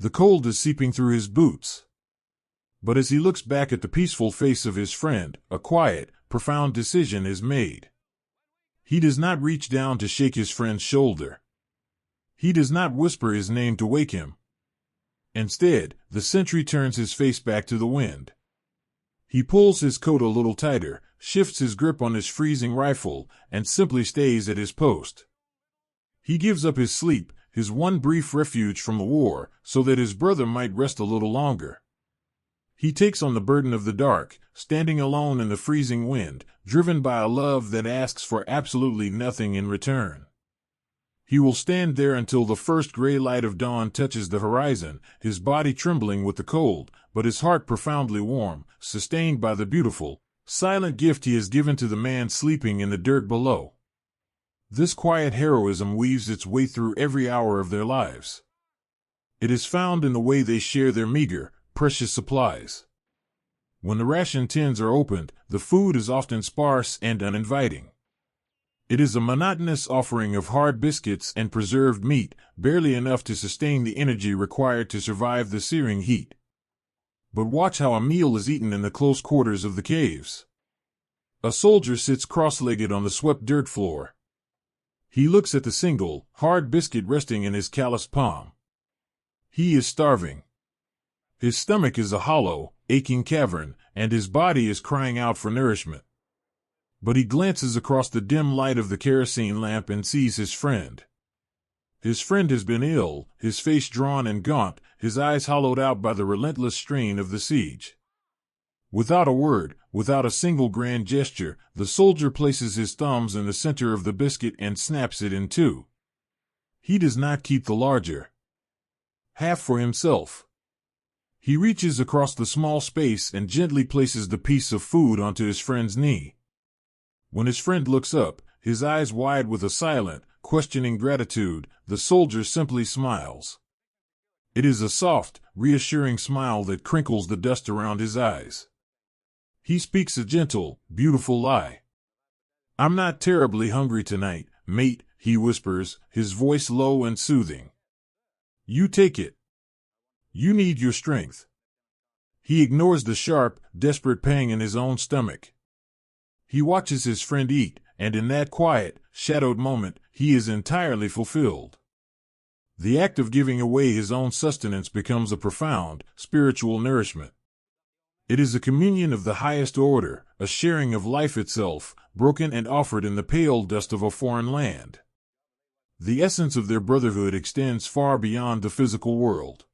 The cold is seeping through his boots. But as he looks back at the peaceful face of his friend, a quiet, profound decision is made. He does not reach down to shake his friend's shoulder. He does not whisper his name to wake him. Instead, the sentry turns his face back to the wind. He pulls his coat a little tighter, shifts his grip on his freezing rifle, and simply stays at his post. He gives up his sleep, his one brief refuge from the war, so that his brother might rest a little longer. He takes on the burden of the dark, standing alone in the freezing wind, driven by a love that asks for absolutely nothing in return. He will stand there until the first gray light of dawn touches the horizon, his body trembling with the cold, but his heart profoundly warm, sustained by the beautiful, silent gift he has given to the man sleeping in the dirt below. This quiet heroism weaves its way through every hour of their lives. It is found in the way they share their meager, precious supplies. When the ration tins are opened, the food is often sparse and uninviting. It is a monotonous offering of hard biscuits and preserved meat, barely enough to sustain the energy required to survive the searing heat. But watch how a meal is eaten in the close quarters of the caves. A soldier sits cross-legged on the swept dirt floor. He looks at the single, hard biscuit resting in his calloused palm. He is starving. His stomach is a hollow, aching cavern, and his body is crying out for nourishment. But he glances across the dim light of the kerosene lamp and sees his friend. His friend has been ill, his face drawn and gaunt, his eyes hollowed out by the relentless strain of the siege. Without a word, without a single grand gesture, the soldier places his thumbs in the center of the biscuit and snaps it in two. He does not keep the larger half for himself. He reaches across the small space and gently places the piece of food onto his friend's knee. When his friend looks up, his eyes wide with a silent, questioning gratitude, the soldier simply smiles. It is a soft, reassuring smile that crinkles the dust around his eyes. He speaks a gentle, beautiful lie. "I'm not terribly hungry tonight, mate," he whispers, his voice low and soothing. "You take it. You need your strength." He ignores the sharp, desperate pang in his own stomach. He watches his friend eat, and in that quiet, shadowed moment, he is entirely fulfilled. The act of giving away his own sustenance becomes a profound, spiritual nourishment. It is a communion of the highest order, a sharing of life itself, broken and offered in the pale dust of a foreign land. The essence of their brotherhood extends far beyond the physical world.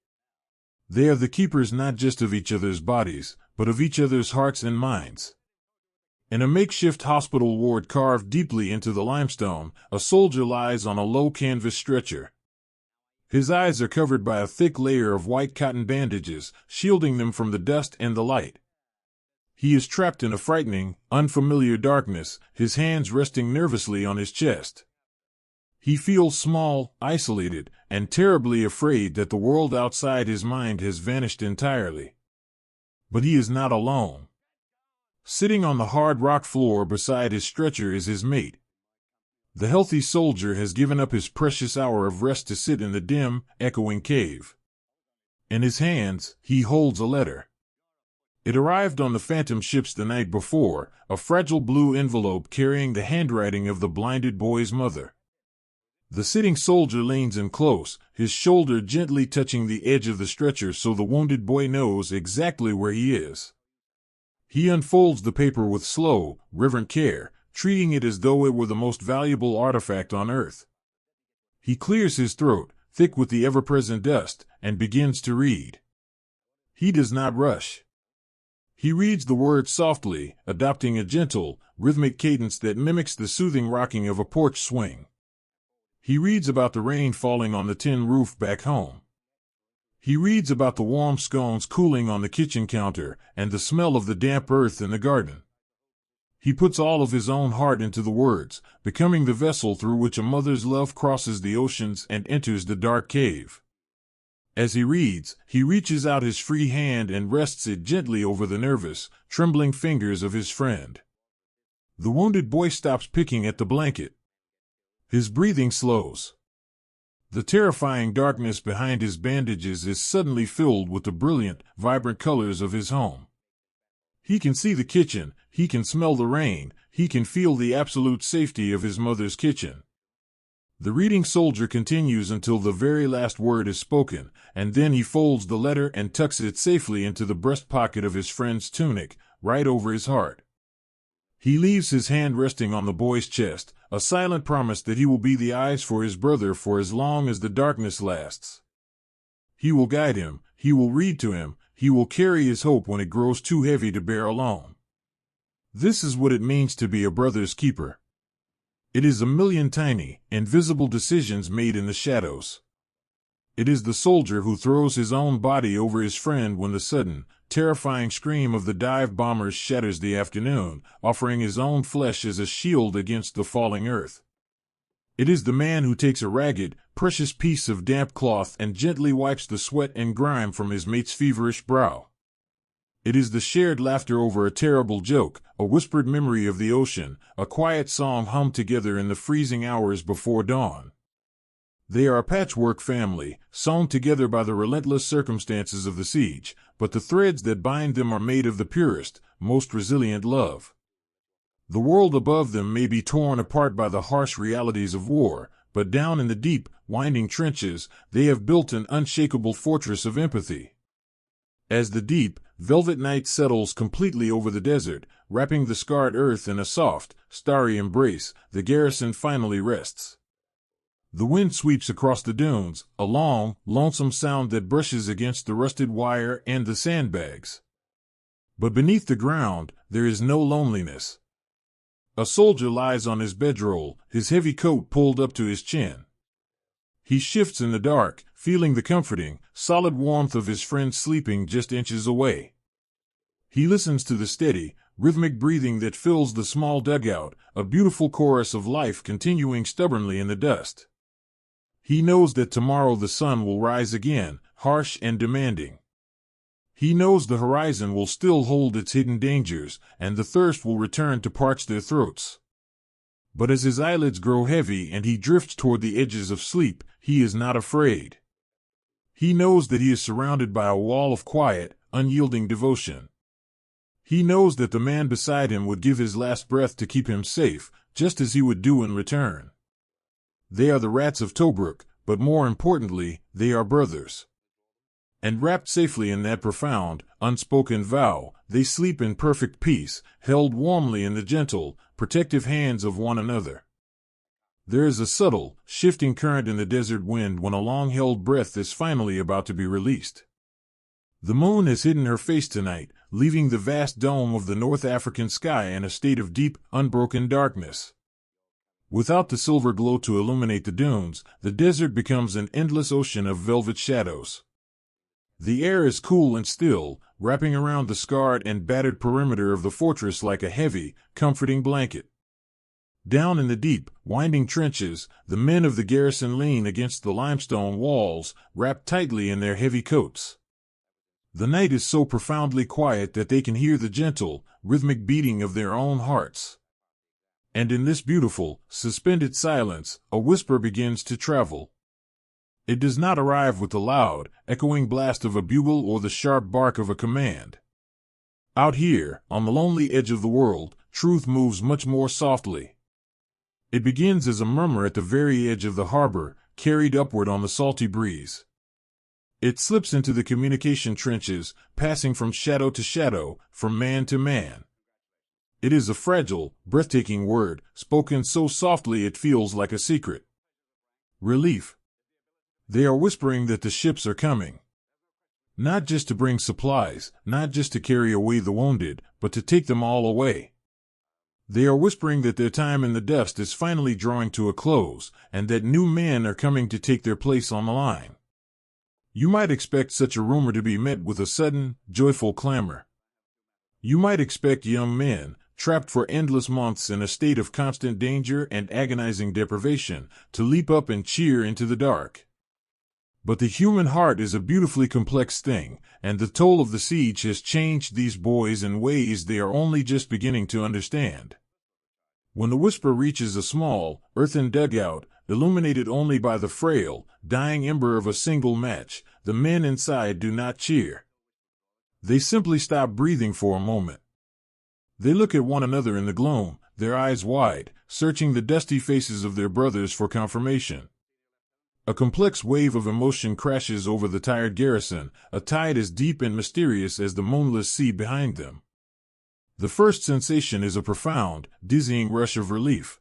They are the keepers not just of each other's bodies, but of each other's hearts and minds. In a makeshift hospital ward carved deeply into the limestone, a soldier lies on a low canvas stretcher. His eyes are covered by a thick layer of white cotton bandages, shielding them from the dust and the light. He is trapped in a frightening, unfamiliar darkness, his hands resting nervously on his chest. He feels small, isolated, and terribly afraid that the world outside his mind has vanished entirely. But he is not alone. Sitting on the hard rock floor beside his stretcher is his mate. The healthy soldier has given up his precious hour of rest to sit in the dim, echoing cave. In his hands, he holds a letter. It arrived on the Phantom ships the night before, a fragile blue envelope carrying the handwriting of the blinded boy's mother. The sitting soldier leans in close, his shoulder gently touching the edge of the stretcher so the wounded boy knows exactly where he is. He unfolds the paper with slow, reverent care, treating it as though it were the most valuable artifact on earth. He clears his throat, thick with the ever-present dust, and begins to read. He does not rush. He reads the words softly, adopting a gentle, rhythmic cadence that mimics the soothing rocking of a porch swing. He reads about the rain falling on the tin roof back home. He reads about the warm scones cooling on the kitchen counter and the smell of the damp earth in the garden. He puts all of his own heart into the words, becoming the vessel through which a mother's love crosses the oceans and enters the dark cave. As he reads, he reaches out his free hand and rests it gently over the nervous, trembling fingers of his friend. The wounded boy stops picking at the blanket. His breathing slows. The terrifying darkness behind his bandages is suddenly filled with the brilliant, vibrant colors of his home. He can see the kitchen, he can smell the rain, he can feel the absolute safety of his mother's kitchen. The reading soldier continues until the very last word is spoken, and then he folds the letter and tucks it safely into the breast pocket of his friend's tunic, right over his heart. He leaves his hand resting on the boy's chest, a silent promise that he will be the eyes for his brother for as long as the darkness lasts. He will guide him, he will read to him, he will carry his hope when it grows too heavy to bear alone. This is what it means to be a brother's keeper. It is a million tiny, invisible decisions made in the shadows. It is the soldier who throws his own body over his friend when the sudden, terrifying scream of the dive bombers shatters the afternoon, offering his own flesh as a shield against the falling earth. It is the man who takes a ragged, precious piece of damp cloth and gently wipes the sweat and grime from his mate's feverish brow. It is the shared laughter over a terrible joke, a whispered memory of the ocean, a quiet song hummed together in the freezing hours before dawn. They are a patchwork family, sewn together by the relentless circumstances of the siege, but the threads that bind them are made of the purest, most resilient love. The world above them may be torn apart by the harsh realities of war, but down in the deep, winding trenches, they have built an unshakable fortress of empathy. As the deep, velvet night settles completely over the desert, wrapping the scarred earth in a soft, starry embrace, the garrison finally rests. The wind sweeps across the dunes, a long, lonesome sound that brushes against the rusted wire and the sandbags. But beneath the ground, there is no loneliness. A soldier lies on his bedroll, his heavy coat pulled up to his chin. He shifts in the dark, feeling the comforting, solid warmth of his friend sleeping just inches away. He listens to the steady, rhythmic breathing that fills the small dugout, a beautiful chorus of life continuing stubbornly in the dust. He knows that tomorrow the sun will rise again, harsh and demanding. He knows the horizon will still hold its hidden dangers, and the thirst will return to parch their throats. But as his eyelids grow heavy and he drifts toward the edges of sleep, he is not afraid. He knows that he is surrounded by a wall of quiet, unyielding devotion. He knows that the man beside him would give his last breath to keep him safe, just as he would do in return. They are the rats of Tobruk, but more importantly, they are brothers. And wrapped safely in that profound, unspoken vow, they sleep in perfect peace, held warmly in the gentle, protective hands of one another. There is a subtle, shifting current in the desert wind when a long-held breath is finally about to be released. The moon has hidden her face tonight, leaving the vast dome of the North African sky in a state of deep, unbroken darkness. Without the silver glow to illuminate the dunes, the desert becomes an endless ocean of velvet shadows. The air is cool and still, wrapping around the scarred and battered perimeter of the fortress like a heavy, comforting blanket. Down in the deep, winding trenches, the men of the garrison lean against the limestone walls, wrapped tightly in their heavy coats. The night is so profoundly quiet that they can hear the gentle, rhythmic beating of their own hearts. And in this beautiful, suspended silence, a whisper begins to travel. It does not arrive with the loud, echoing blast of a bugle or the sharp bark of a command. Out here, on the lonely edge of the world, truth moves much more softly. It begins as a murmur at the very edge of the harbor, carried upward on the salty breeze. It slips into the communication trenches, passing from shadow to shadow, from man to man. It is a fragile, breathtaking word, spoken so softly it feels like a secret. Relief. They are whispering that the ships are coming. Not just to bring supplies, not just to carry away the wounded, but to take them all away. They are whispering that their time in the dust is finally drawing to a close, and that new men are coming to take their place on the line. You might expect such a rumor to be met with a sudden, joyful clamor. You might expect young men, trapped for endless months in a state of constant danger and agonizing deprivation, to leap up and cheer into the dark. But the human heart is a beautifully complex thing, and the toll of the siege has changed these boys in ways they are only just beginning to understand. When the whisper reaches a small, earthen dugout, illuminated only by the frail, dying ember of a single match, the men inside do not cheer. They simply stop breathing for a moment. They look at one another in the gloom, their eyes wide, searching the dusty faces of their brothers for confirmation. A complex wave of emotion crashes over the tired garrison, a tide as deep and mysterious as the moonless sea behind them. The first sensation is a profound, dizzying rush of relief.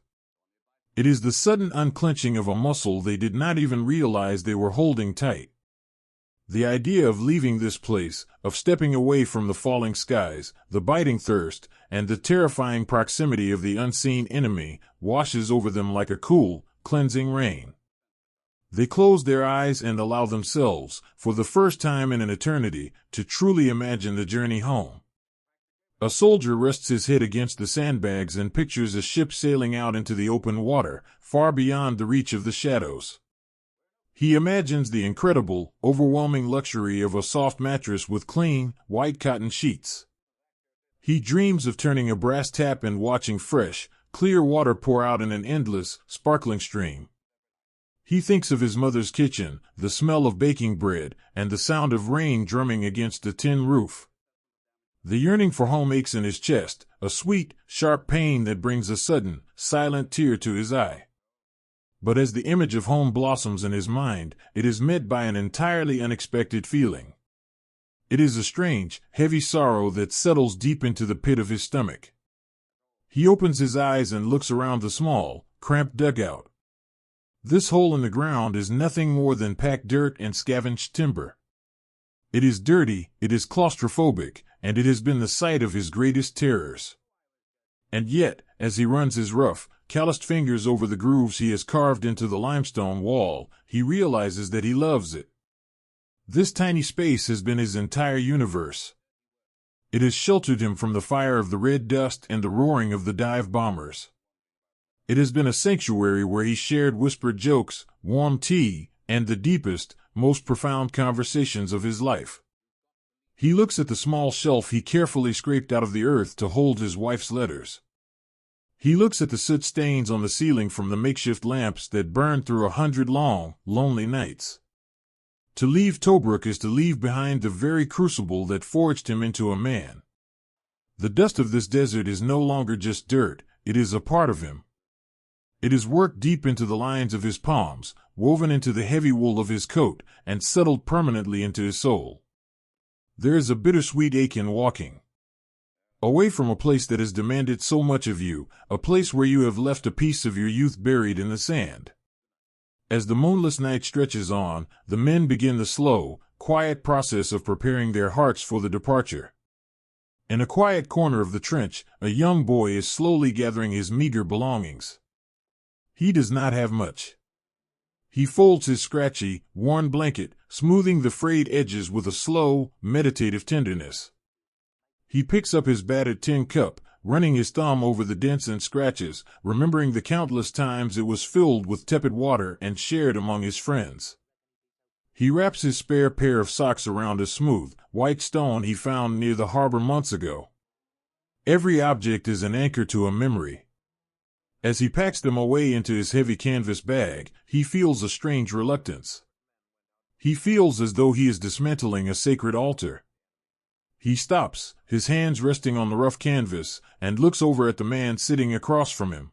It is the sudden unclenching of a muscle they did not even realize they were holding tight. The idea of leaving this place, of stepping away from the falling skies, the biting thirst, and the terrifying proximity of the unseen enemy, washes over them like a cool, cleansing rain. They close their eyes and allow themselves, for the first time in an eternity, to truly imagine the journey home. A soldier rests his head against the sandbags and pictures a ship sailing out into the open water, far beyond the reach of the shadows. He imagines the incredible, overwhelming luxury of a soft mattress with clean, white cotton sheets. He dreams of turning a brass tap and watching fresh, clear water pour out in an endless, sparkling stream. He thinks of his mother's kitchen, the smell of baking bread, and the sound of rain drumming against the tin roof. The yearning for home aches in his chest, a sweet, sharp pain that brings a sudden, silent tear to his eye. But as the image of home blossoms in his mind, it is met by an entirely unexpected feeling. It is a strange, heavy sorrow that settles deep into the pit of his stomach. He opens his eyes and looks around the small, cramped dugout. This hole in the ground is nothing more than packed dirt and scavenged timber. It is dirty, it is claustrophobic, and it has been the site of his greatest terrors. And yet, as he runs his rough, calloused fingers over the grooves he has carved into the limestone wall, he realizes that he loves it. This tiny space has been his entire universe. It has sheltered him from the fire of the red dust and the roaring of the dive bombers. It has been a sanctuary where he shared whispered jokes, warm tea, and the deepest, most profound conversations of his life. He looks at the small shelf he carefully scraped out of the earth to hold his wife's letters. He looks at the soot stains on the ceiling from the makeshift lamps that burned through 100 long, lonely nights. To leave Tobruk is to leave behind the very crucible that forged him into a man. The dust of this desert is no longer just dirt, it is a part of him. It is worked deep into the lines of his palms, woven into the heavy wool of his coat, and settled permanently into his soul. There is a bittersweet ache in walking away from a place that has demanded so much of you, a place where you have left a piece of your youth buried in the sand. As the moonless night stretches on, the men begin the slow, quiet process of preparing their hearts for the departure. In a quiet corner of the trench, a young boy is slowly gathering his meager belongings. He does not have much. He folds his scratchy, worn blanket, smoothing the frayed edges with a slow, meditative tenderness. He picks up his battered tin cup, running his thumb over the dents and scratches, remembering the countless times it was filled with tepid water and shared among his friends. He wraps his spare pair of socks around a smooth, white stone he found near the harbor months ago. Every object is an anchor to a memory. As he packs them away into his heavy canvas bag, he feels a strange reluctance. He feels as though he is dismantling a sacred altar. He stops, his hands resting on the rough canvas, and looks over at the man sitting across from him.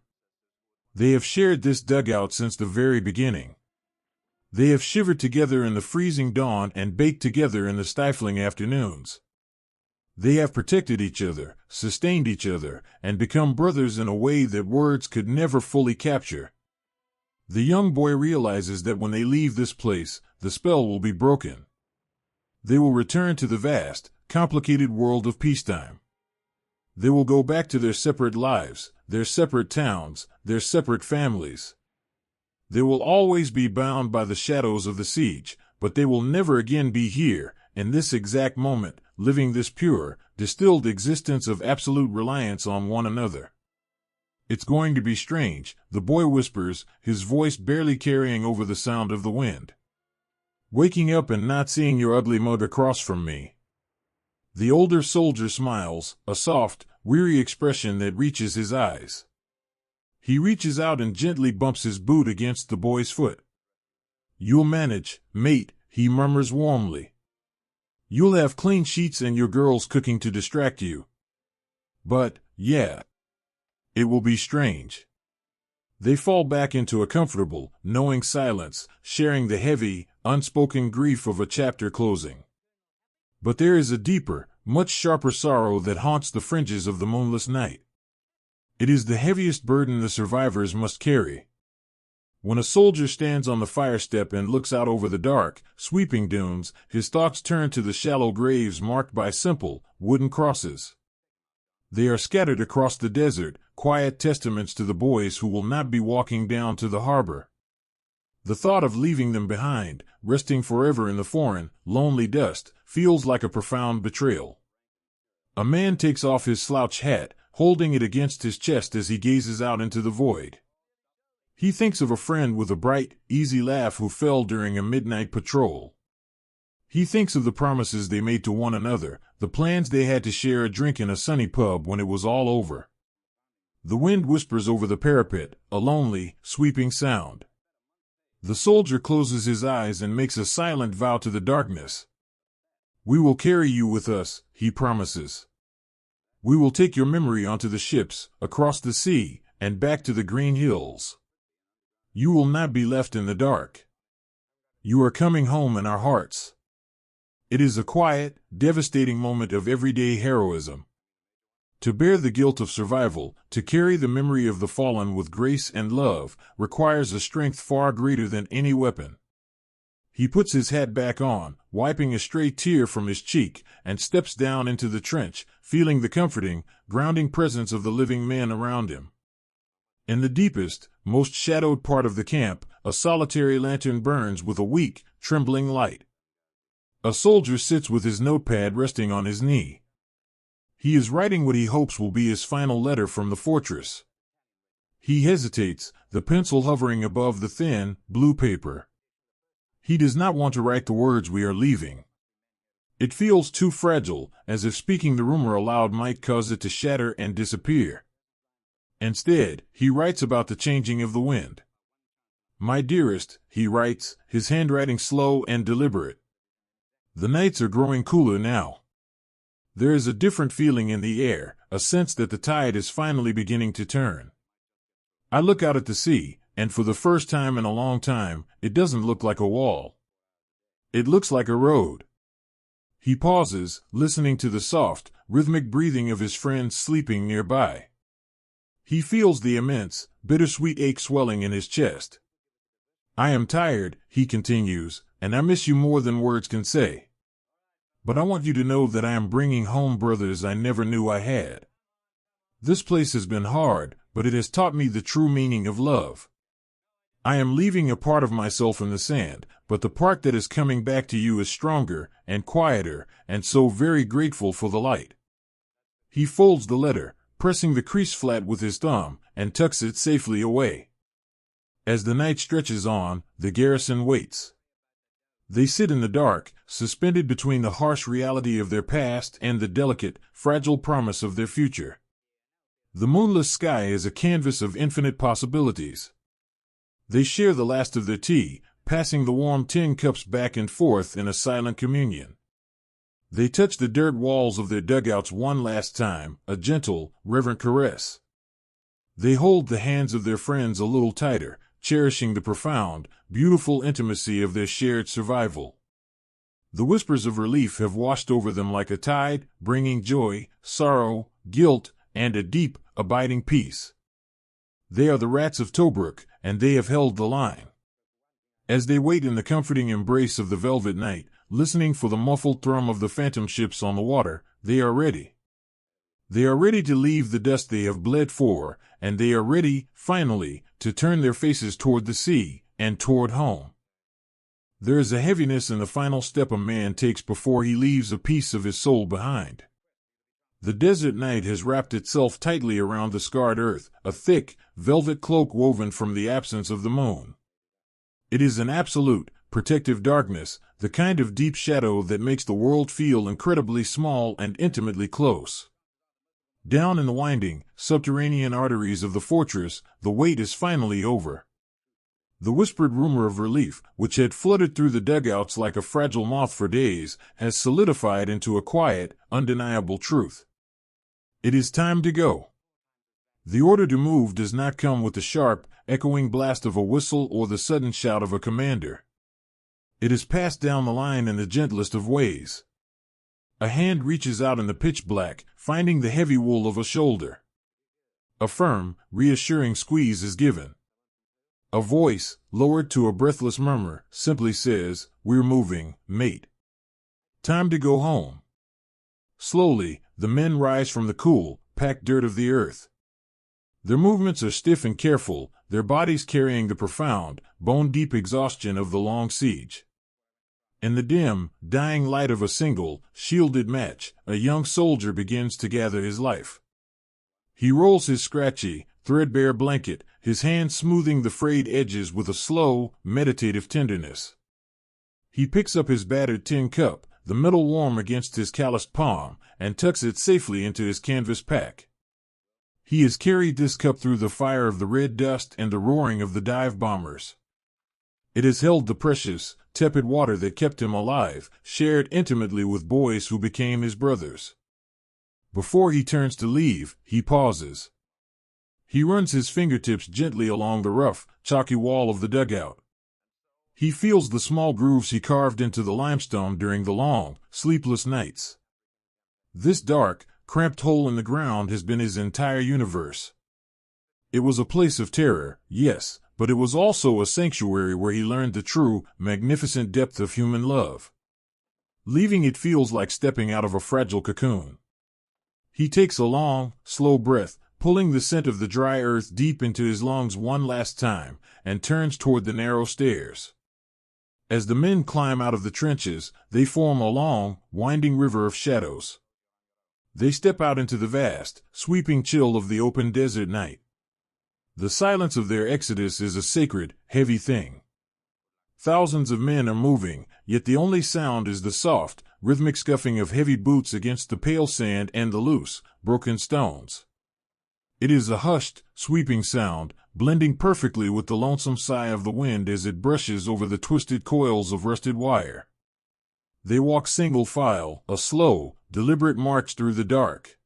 They have shared this dugout since the very beginning. They have shivered together in the freezing dawn and baked together in the stifling afternoons. They have protected each other, sustained each other, and become brothers in a way that words could never fully capture. The young boy realizes that when they leave this place, the spell will be broken. They will return to the vast, complicated world of peacetime. They will go back to their separate lives, their separate towns, their separate families. They will always be bound by the shadows of the siege, but they will never again be here, in this exact moment, living this pure, distilled existence of absolute reliance on one another. It's going to be strange, the boy whispers, his voice barely carrying over the sound of the wind. Waking up and not seeing your ugly mug across from me. The older soldier smiles, a soft, weary expression that reaches his eyes. He reaches out and gently bumps his boot against the boy's foot. You'll manage, mate, he murmurs warmly. You'll have clean sheets and your girls cooking to distract you. But, yeah, it will be strange. They fall back into a comfortable, knowing silence, sharing the heavy, unspoken grief of a chapter closing. But there is a deeper, much sharper sorrow that haunts the fringes of the moonless night. It is the heaviest burden the survivors must carry. When a soldier stands on the fire step and looks out over the dark, sweeping dunes, his thoughts turn to the shallow graves marked by simple, wooden crosses. They are scattered across the desert, quiet testaments to the boys who will not be walking down to the harbor. The thought of leaving them behind, resting forever in the foreign, lonely dust, feels like a profound betrayal. A man takes off his slouch hat, holding it against his chest as he gazes out into the void. He thinks of a friend with a bright, easy laugh who fell during a midnight patrol. He thinks of the promises they made to one another, the plans they had to share a drink in a sunny pub when it was all over. The wind whispers over the parapet, a lonely, sweeping sound. The soldier closes his eyes and makes a silent vow to the darkness. "We will carry you with us," he promises. "We will take your memory onto the ships, across the sea, and back to the green hills. You will not be left in the dark. You are coming home in our hearts." It is a quiet, devastating moment of everyday heroism. To bear the guilt of survival, to carry the memory of the fallen with grace and love, requires a strength far greater than any weapon. He puts his hat back on, wiping a stray tear from his cheek, and steps down into the trench, feeling the comforting, grounding presence of the living men around him. In the deepest, most shadowed part of the camp, a solitary lantern burns with a weak, trembling light. A soldier sits with his notepad resting on his knee. He is writing what he hopes will be his final letter from the fortress. He hesitates, the pencil hovering above the thin, blue paper. He does not want to write the words "we are leaving." It feels too fragile, as if speaking the rumor aloud might cause it to shatter and disappear. Instead, he writes about the changing of the wind. "My dearest," he writes, his handwriting slow and deliberate. "The nights are growing cooler now. There is a different feeling in the air, a sense that the tide is finally beginning to turn. I look out at the sea, and for the first time in a long time, it doesn't look like a wall. It looks like a road." He pauses, listening to the soft, rhythmic breathing of his friends sleeping nearby. He feels the immense, bittersweet ache swelling in his chest. "I am tired," he continues, "and I miss you more than words can say. But I want you to know that I am bringing home brothers I never knew I had. This place has been hard, but it has taught me the true meaning of love. I am leaving a part of myself in the sand, but the part that is coming back to you is stronger and quieter, and so very grateful for the light." He folds the letter, pressing the crease flat with his thumb, and tucks it safely away. As the night stretches on, the garrison waits. They sit in the dark, suspended between the harsh reality of their past and the delicate, fragile promise of their future. The moonless sky is a canvas of infinite possibilities. They share the last of their tea, passing the warm tin cups back and forth in a silent communion. They touch the dirt walls of their dugouts one last time, a gentle, reverent caress. They hold the hands of their friends a little tighter, cherishing the profound, beautiful intimacy of their shared survival. The whispers of relief have washed over them like a tide, bringing joy, sorrow, guilt, and a deep, abiding peace. They are the rats of Tobruk, and they have held the line. As they wait in the comforting embrace of the velvet night, listening for the muffled thrum of the phantom ships on the water, they are ready. They are ready to leave the dust they have bled for, and they are ready, finally, to turn their faces toward the sea, and toward home. There is a heaviness in the final step a man takes before he leaves a piece of his soul behind. The desert night has wrapped itself tightly around the scarred earth, a thick, velvet cloak woven from the absence of the moon. It is an absolute, protective darkness, the kind of deep shadow that makes the world feel incredibly small and intimately close. Down in the winding, subterranean arteries of the fortress, the wait is finally over. The whispered rumor of relief, which had fluttered through the dugouts like a fragile moth for days, has solidified into a quiet, undeniable truth. It is time to go. The order to move does not come with the sharp, echoing blast of a whistle or the sudden shout of a commander. It is passed down the line in the gentlest of ways. A hand reaches out in the pitch black, finding the heavy wool of a shoulder. A firm, reassuring squeeze is given. A voice, lowered to a breathless murmur, simply says, "We're moving, mate. Time to go home." Slowly, the men rise from the cool, packed dirt of the earth. Their movements are stiff and careful, their bodies carrying the profound, bone-deep exhaustion of the long siege. In the dim, dying light of a single, shielded match, a young soldier begins to gather his life. He rolls his scratchy, threadbare blanket, his hand smoothing the frayed edges with a slow, meditative tenderness. He picks up his battered tin cup, the metal warm against his calloused palm, and tucks it safely into his canvas pack. He has carried this cup through the fire of the red dust and the roaring of the dive bombers. It has held the precious, tepid water that kept him alive, shared intimately with boys who became his brothers. Before he turns to leave, he pauses. He runs his fingertips gently along the rough, chalky wall of the dugout. He feels the small grooves he carved into the limestone during the long, sleepless nights. This dark, cramped hole in the ground has been his entire universe. It was a place of terror, yes, but it was also a sanctuary where he learned the true, magnificent depth of human love. Leaving it feels like stepping out of a fragile cocoon. He takes a long, slow breath, pulling the scent of the dry earth deep into his lungs one last time, and turns toward the narrow stairs. As the men climb out of the trenches, they form a long, winding river of shadows. They step out into the vast, sweeping chill of the open desert night. The silence of their exodus is a sacred, heavy thing. Thousands of men are moving, yet the only sound is the soft, rhythmic scuffing of heavy boots against the pale sand and the loose, broken stones. It is a hushed, sweeping sound, blending perfectly with the lonesome sigh of the wind as it brushes over the twisted coils of rusted wire. They walk single file, a slow, deliberate march through the dark.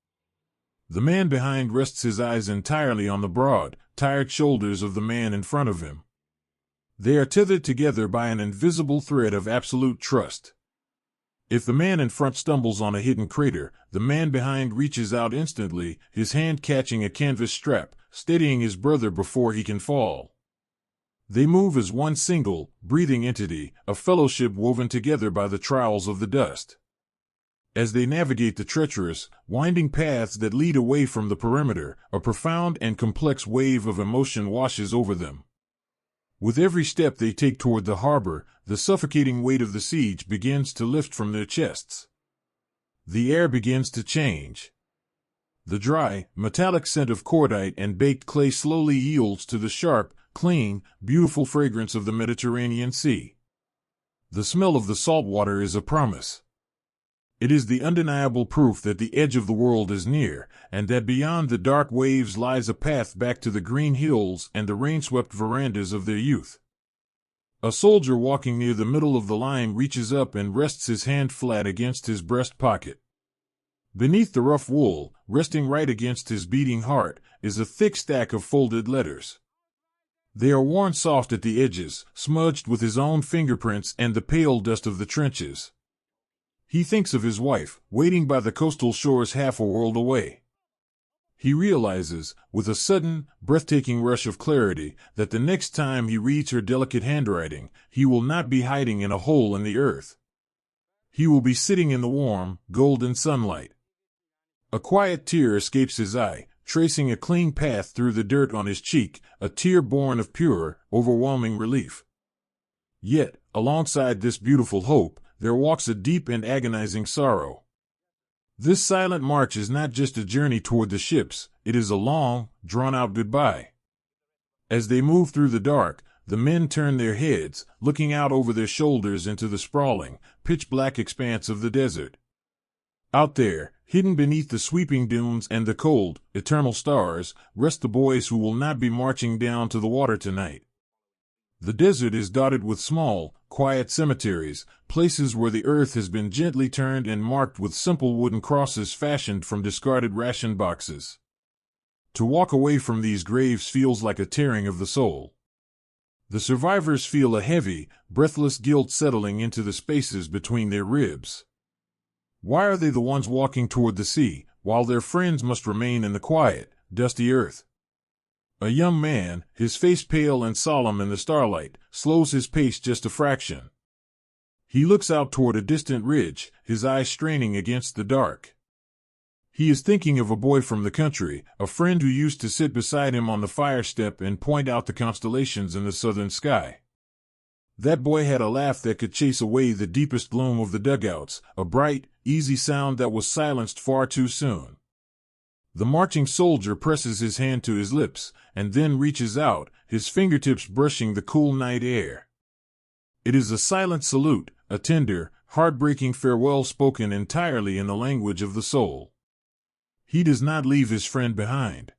The man behind rests his eyes entirely on the broad, tired shoulders of the man in front of him. They are tethered together by an invisible thread of absolute trust. If the man in front stumbles on a hidden crater, the man behind reaches out instantly, his hand catching a canvas strap, steadying his brother before he can fall. They move as one single, breathing entity, a fellowship woven together by the trials of the dust. As they navigate the treacherous, winding paths that lead away from the perimeter, a profound and complex wave of emotion washes over them. With every step they take toward the harbor, the suffocating weight of the siege begins to lift from their chests. The air begins to change. The dry, metallic scent of cordite and baked clay slowly yields to the sharp, clean, beautiful fragrance of the Mediterranean Sea. The smell of the salt water is a promise. It is the undeniable proof that the edge of the world is near, and that beyond the dark waves lies a path back to the green hills and the rain-swept verandas of their youth. A soldier walking near the middle of the line reaches up and rests his hand flat against his breast pocket. Beneath the rough wool, resting right against his beating heart, is a thick stack of folded letters. They are worn soft at the edges, smudged with his own fingerprints and the pale dust of the trenches. He thinks of his wife, waiting by the coastal shores half a world away. He realizes, with a sudden, breathtaking rush of clarity, that the next time he reads her delicate handwriting, he will not be hiding in a hole in the earth. He will be sitting in the warm, golden sunlight. A quiet tear escapes his eye, tracing a clean path through the dirt on his cheek, a tear born of pure, overwhelming relief. Yet, alongside this beautiful hope, there walks a deep and agonizing sorrow. This silent march is not just a journey toward the ships, it is a long, drawn-out goodbye. As they move through the dark, the men turn their heads, looking out over their shoulders into the sprawling, pitch-black expanse of the desert. Out there, hidden beneath the sweeping dunes and the cold, eternal stars, rest the boys who will not be marching down to the water tonight. The desert is dotted with small, quiet cemeteries, places where the earth has been gently turned and marked with simple wooden crosses fashioned from discarded ration boxes. To walk away from these graves feels like a tearing of the soul. The survivors feel a heavy, breathless guilt settling into the spaces between their ribs. Why are they the ones walking toward the sea, while their friends must remain in the quiet, dusty earth? A young man, his face pale and solemn in the starlight, slows his pace just a fraction. He looks out toward a distant ridge, his eyes straining against the dark. He is thinking of a boy from the country, a friend who used to sit beside him on the fire step and point out the constellations in the southern sky. That boy had a laugh that could chase away the deepest gloom of the dugouts, a bright, easy sound that was silenced far too soon. The marching soldier presses his hand to his lips, and then reaches out, his fingertips brushing the cool night air. It is a silent salute, a tender, heartbreaking farewell spoken entirely in the language of the soul. He does not leave his friend behind.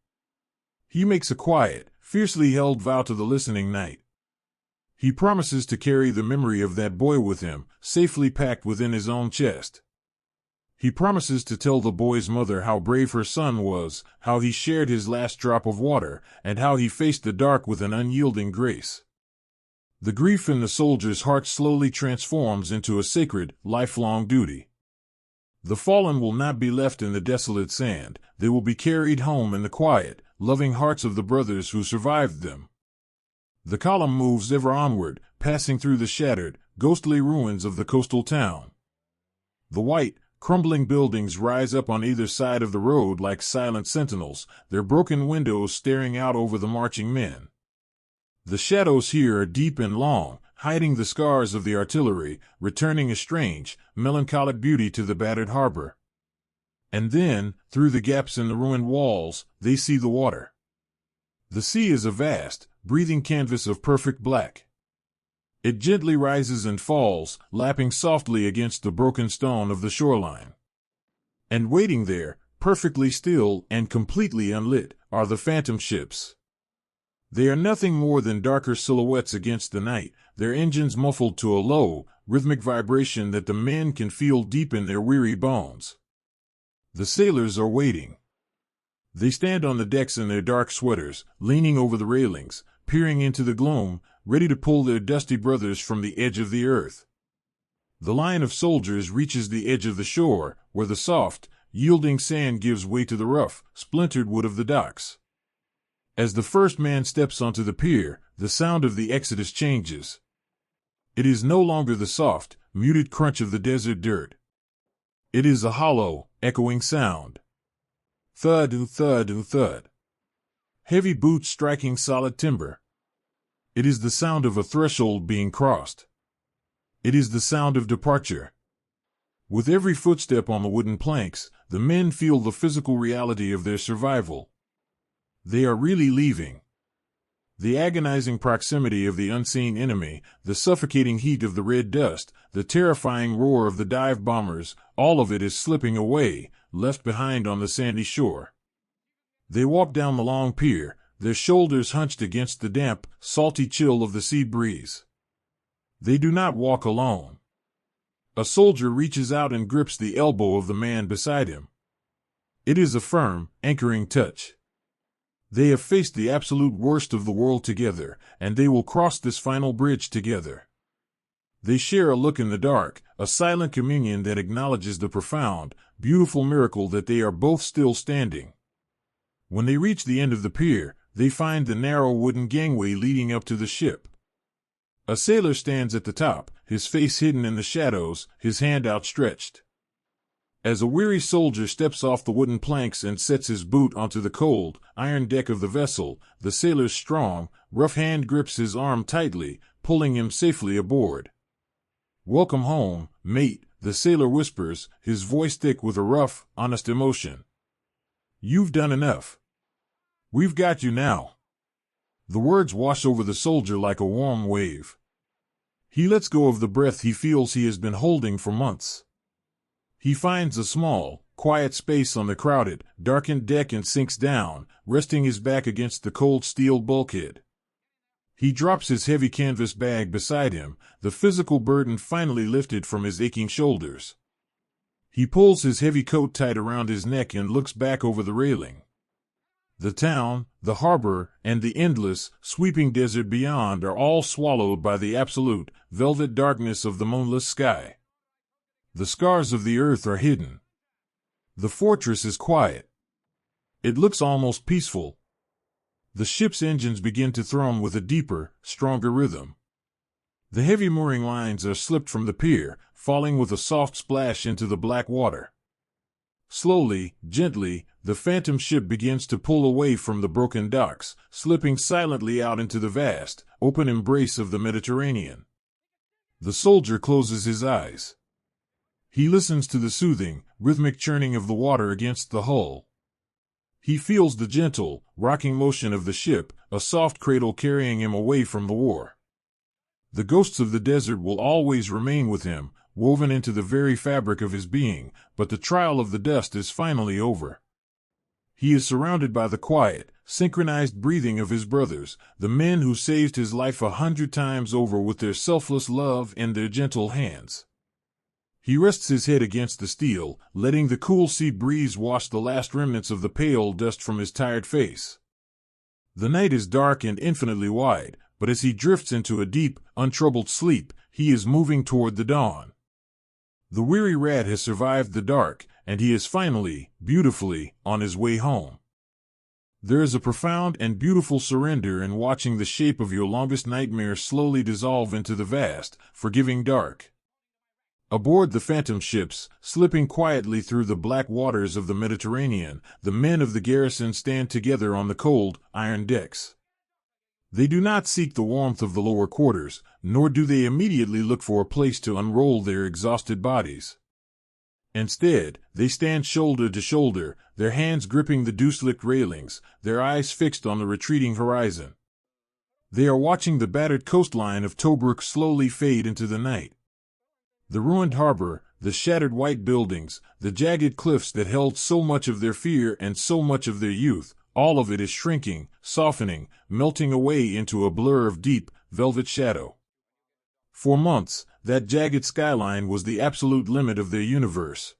He makes a quiet, fiercely held vow to the listening night. He promises to carry the memory of that boy with him, safely packed within his own chest. He promises to tell the boy's mother how brave her son was, how he shared his last drop of water, and how he faced the dark with an unyielding grace. The grief in the soldier's heart slowly transforms into a sacred, lifelong duty. The fallen will not be left in the desolate sand, they will be carried home in the quiet, loving hearts of the brothers who survived them. The column moves ever onward, passing through the shattered, ghostly ruins of the coastal town. The white, crumbling buildings rise up on either side of the road like silent sentinels, their broken windows staring out over the marching men. The shadows here are deep and long, hiding the scars of the artillery, returning a strange, melancholic beauty to the battered harbor. And then, through the gaps in the ruined walls, they see the water. The sea is a vast, breathing canvas of perfect black. It gently rises and falls, lapping softly against the broken stone of the shoreline. And waiting there, perfectly still and completely unlit, are the phantom ships. They are nothing more than darker silhouettes against the night, their engines muffled to a low, rhythmic vibration that the men can feel deep in their weary bones. The sailors are waiting. They stand on the decks in their dark sweaters, leaning over the railings, peering into the gloom, ready to pull their dusty brothers from the edge of the earth. The line of soldiers reaches the edge of the shore, where the soft, yielding sand gives way to the rough, splintered wood of the docks. As the first man steps onto the pier, the sound of the exodus changes. It is no longer the soft, muted crunch of the desert dirt. It is a hollow, echoing sound. Thud, thud, thud. Heavy boots striking solid timber. It is the sound of a threshold being crossed. It is the sound of departure. With every footstep on the wooden planks, the men feel the physical reality of their survival. They are really leaving. The agonizing proximity of the unseen enemy, the suffocating heat of the red dust, the terrifying roar of the dive bombers, all of it is slipping away, left behind on the sandy shore. They walk down the long pier, their shoulders hunched against the damp, salty chill of the sea breeze. They do not walk alone. A soldier reaches out and grips the elbow of the man beside him. It is a firm, anchoring touch. They have faced the absolute worst of the world together, and they will cross this final bridge together. They share a look in the dark, a silent communion that acknowledges the profound, beautiful miracle that they are both still standing. When they reach the end of the pier, they find the narrow wooden gangway leading up to the ship. A sailor stands at the top, his face hidden in the shadows, his hand outstretched. As a weary soldier steps off the wooden planks and sets his boot onto the cold, iron deck of the vessel, the sailor's strong, rough hand grips his arm tightly, pulling him safely aboard. "Welcome home, mate," the sailor whispers, his voice thick with a rough, honest emotion. "You've done enough. We've got you now." The words wash over the soldier like a warm wave. He lets go of the breath he feels he has been holding for months. He finds a small, quiet space on the crowded, darkened deck and sinks down, resting his back against the cold steel bulkhead. He drops his heavy canvas bag beside him, the physical burden finally lifted from his aching shoulders. He pulls his heavy coat tight around his neck and looks back over the railing. The town, the harbor, and the endless, sweeping desert beyond are all swallowed by the absolute, velvet darkness of the moonless sky. The scars of the earth are hidden. The fortress is quiet. It looks almost peaceful. The ship's engines begin to thrum with a deeper, stronger rhythm. The heavy mooring lines are slipped from the pier, falling with a soft splash into the black water. Slowly, gently, the phantom ship begins to pull away from the broken docks, slipping silently out into the vast, open embrace of the Mediterranean. The soldier closes his eyes. He listens to the soothing, rhythmic churning of the water against the hull. He feels the gentle, rocking motion of the ship, a soft cradle carrying him away from the war. The ghosts of the desert will always remain with him, woven into the very fabric of his being, but the trial of the dust is finally over. He is surrounded by the quiet, synchronized breathing of his brothers, the men who saved his life 100 times over with their selfless love and their gentle hands. He rests his head against the steel, letting the cool sea breeze wash the last remnants of the pale dust from his tired face. The night is dark and infinitely wide, but as he drifts into a deep, untroubled sleep, he is moving toward the dawn. The weary rat has survived the dark, and he is finally, beautifully, on his way home. There is a profound and beautiful surrender in watching the shape of your longest nightmare slowly dissolve into the vast, forgiving dark. Aboard the phantom ships, slipping quietly through the black waters of the Mediterranean, the men of the garrison stand together on the cold, iron decks. They do not seek the warmth of the lower quarters, nor do they immediately look for a place to unroll their exhausted bodies. Instead, they stand shoulder to shoulder, their hands gripping the dew-slicked railings, their eyes fixed on the retreating horizon. They are watching the battered coastline of Tobruk slowly fade into the night. The ruined harbor, the shattered white buildings, the jagged cliffs that held so much of their fear and so much of their youth, all of it is shrinking, softening, melting away into a blur of deep, velvet shadow. For months, that jagged skyline was the absolute limit of their universe.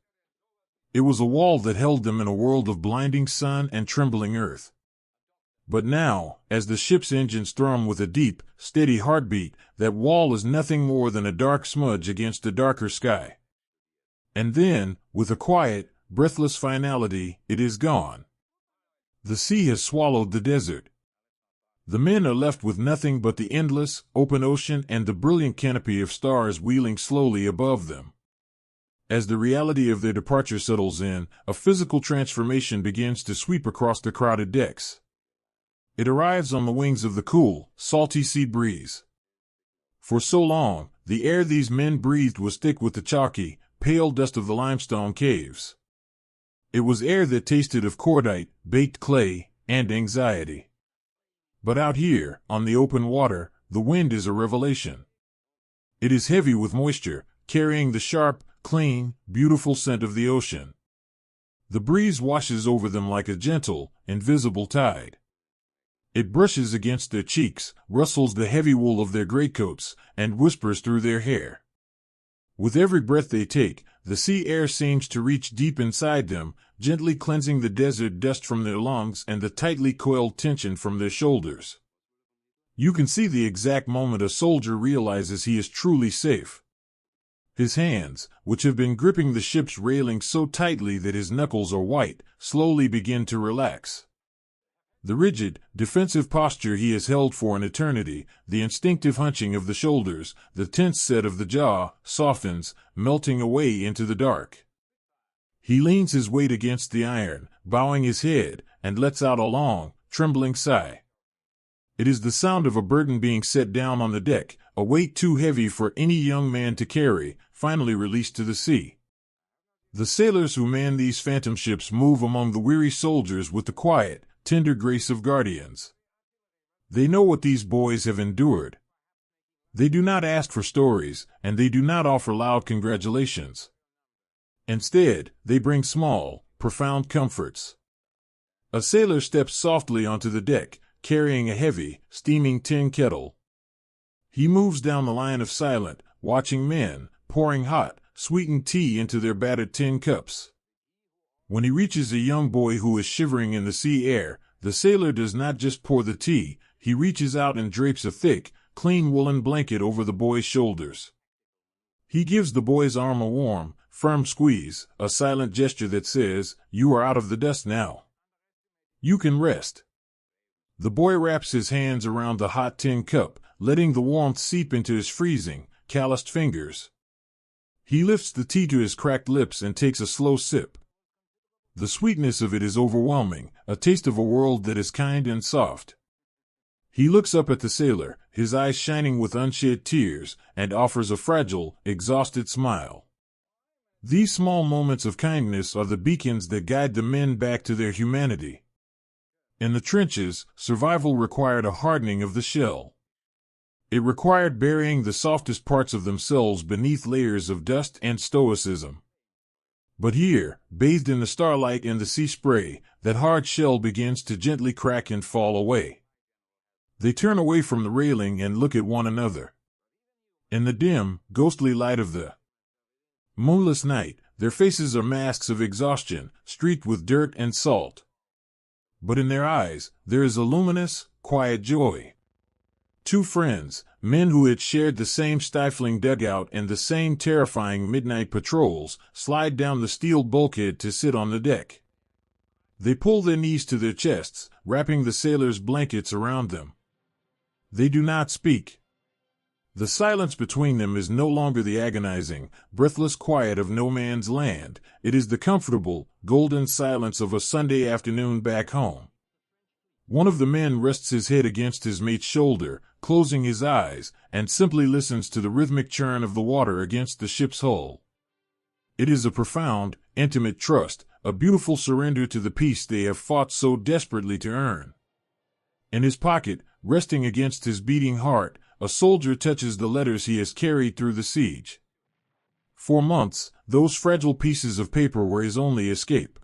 It was a wall that held them in a world of blinding sun and trembling earth. But now, as the ship's engines thrum with a deep, steady heartbeat, that wall is nothing more than a dark smudge against a darker sky. And then, with a quiet, breathless finality, it is gone. The sea has swallowed the desert. The men are left with nothing but the endless, open ocean and the brilliant canopy of stars wheeling slowly above them. As the reality of their departure settles in, a physical transformation begins to sweep across the crowded decks. It arrives on the wings of the cool, salty sea breeze. For so long, the air these men breathed was thick with the chalky, pale dust of the limestone caves. It was air that tasted of cordite, baked clay, and anxiety. But out here, on the open water, the wind is a revelation. It is heavy with moisture, carrying the sharp, clean, beautiful scent of the ocean. The breeze washes over them like a gentle, invisible tide. It brushes against their cheeks, rustles the heavy wool of their greatcoats, and whispers through their hair. With every breath they take, the sea air seems to reach deep inside them, gently cleansing the desert dust from their lungs and the tightly coiled tension from their shoulders. You can see the exact moment a soldier realizes he is truly safe. His hands, which have been gripping the ship's railing so tightly that his knuckles are white, slowly begin to relax. The rigid, defensive posture he has held for an eternity, the instinctive hunching of the shoulders, the tense set of the jaw, softens, melting away into the dark. He leans his weight against the iron, bowing his head, and lets out a long, trembling sigh. It is the sound of a burden being set down on the deck, a weight too heavy for any young man to carry, finally released to the sea. The sailors who man these phantom ships move among the weary soldiers with the quiet, tender grace of guardians. They know what these boys have endured. They do not ask for stories, and they do not offer loud congratulations. Instead, they bring small, profound comforts. A sailor steps softly onto the deck, carrying a heavy, steaming tin kettle. He moves down the line of silent, watching men, pouring hot, sweetened tea into their battered tin cups. When he reaches a young boy who is shivering in the sea air, the sailor does not just pour the tea, he reaches out and drapes a thick, clean woolen blanket over the boy's shoulders. He gives the boy's arm a warm, firm squeeze, a silent gesture that says, "You are out of the dust now. You can rest." The boy wraps his hands around the hot tin cup, letting the warmth seep into his freezing, calloused fingers. He lifts the tea to his cracked lips and takes a slow sip. The sweetness of it is overwhelming, a taste of a world that is kind and soft. He looks up at the sailor, his eyes shining with unshed tears, and offers a fragile, exhausted smile. These small moments of kindness are the beacons that guide the men back to their humanity. In the trenches, survival required a hardening of the shell. It required burying the softest parts of themselves beneath layers of dust and stoicism. But here, bathed in the starlight and the sea spray, that hard shell begins to gently crack and fall away. They turn away from the railing and look at one another. In the dim, ghostly light of the moonless night, their faces are masks of exhaustion, streaked with dirt and salt. But in their eyes, there is a luminous, quiet joy. Two friends, men who had shared the same stifling dugout and the same terrifying midnight patrols, slide down the steel bulkhead to sit on the deck. They pull their knees to their chests, wrapping the sailors' blankets around them. They do not speak. The silence between them is no longer the agonizing, breathless quiet of no man's land. It is the comfortable, golden silence of a Sunday afternoon back home. One of the men rests his head against his mate's shoulder, closing his eyes, and simply listens to the rhythmic churn of the water against the ship's hull. It is a profound, intimate trust, a beautiful surrender to the peace they have fought so desperately to earn. In his pocket, resting against his beating heart, a soldier touches the letters he has carried through the siege. For months, those fragile pieces of paper were his only escape.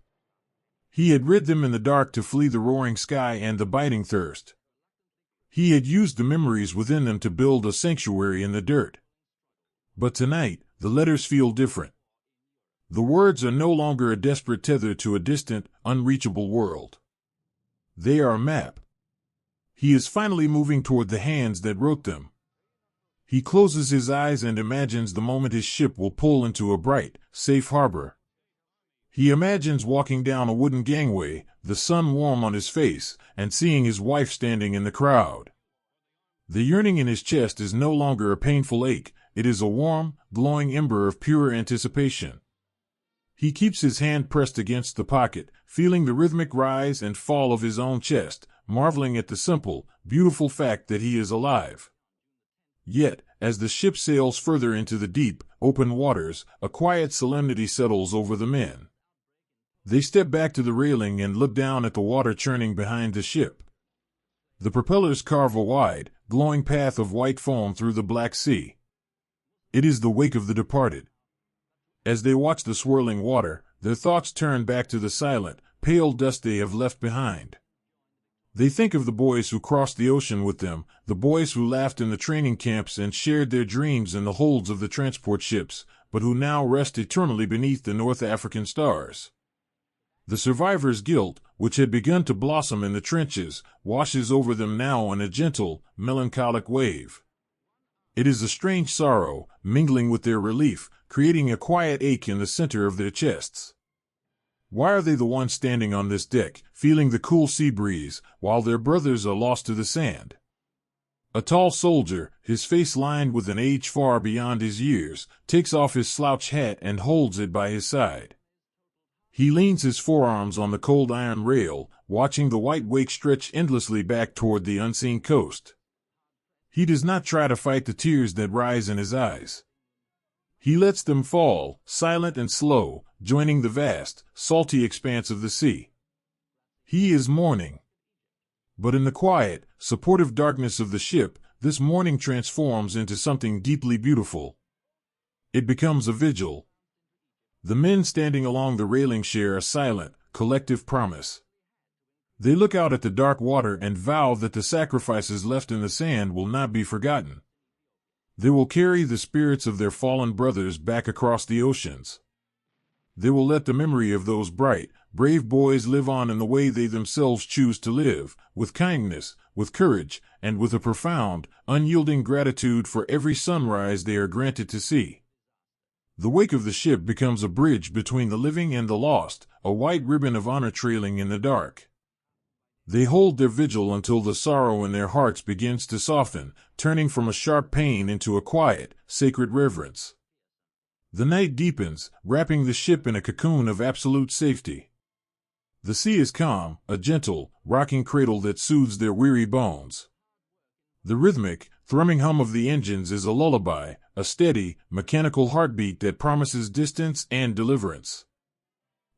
He had read them in the dark to flee the roaring sky and the biting thirst. He had used the memories within them to build a sanctuary in the dirt. But tonight, the letters feel different. The words are no longer a desperate tether to a distant, unreachable world. They are a map. He is finally moving toward the hands that wrote them. He closes his eyes and imagines the moment his ship will pull into a bright, safe harbor. He imagines walking down a wooden gangway, the sun warm on his face, and seeing his wife standing in the crowd. The yearning in his chest is no longer a painful ache, it is a warm, glowing ember of pure anticipation. He keeps his hand pressed against the pocket, feeling the rhythmic rise and fall of his own chest, marveling at the simple, beautiful fact that he is alive. Yet, as the ship sails further into the deep, open waters, a quiet solemnity settles over the men. They step back to the railing and look down at the water churning behind the ship. The propellers carve a wide, glowing path of white foam through the Black Sea. It is the wake of the departed. As they watch the swirling water, their thoughts turn back to the silent, pale dust they have left behind. They think of the boys who crossed the ocean with them, the boys who laughed in the training camps and shared their dreams in the holds of the transport ships, but who now rest eternally beneath the North African stars. The survivors' guilt, which had begun to blossom in the trenches, washes over them now in a gentle, melancholic wave. It is a strange sorrow, mingling with their relief, creating a quiet ache in the center of their chests. Why are they the ones standing on this deck, feeling the cool sea breeze, while their brothers are lost to the sand? A tall soldier, his face lined with an age far beyond his years, takes off his slouch hat and holds it by his side. He leans his forearms on the cold iron rail, watching the white wake stretch endlessly back toward the unseen coast. He does not try to fight the tears that rise in his eyes. He lets them fall, silent and slow, joining the vast, salty expanse of the sea. He is mourning. But in the quiet, supportive darkness of the ship, this mourning transforms into something deeply beautiful. It becomes a vigil. The men standing along the railing share a silent, collective promise. They look out at the dark water and vow that the sacrifices left in the sand will not be forgotten. They will carry the spirits of their fallen brothers back across the oceans. They will let the memory of those bright, brave boys live on in the way they themselves choose to live, with kindness, with courage, and with a profound, unyielding gratitude for every sunrise they are granted to see. The wake of the ship becomes a bridge between the living and the lost, a white ribbon of honor trailing in the dark. They hold their vigil until the sorrow in their hearts begins to soften, turning from a sharp pain into a quiet, sacred reverence. The night deepens, wrapping the ship in a cocoon of absolute safety. The sea is calm, a gentle, rocking cradle that soothes their weary bones. The rhythmic, thrumming hum of the engines is a lullaby, a steady, mechanical heartbeat that promises distance and deliverance.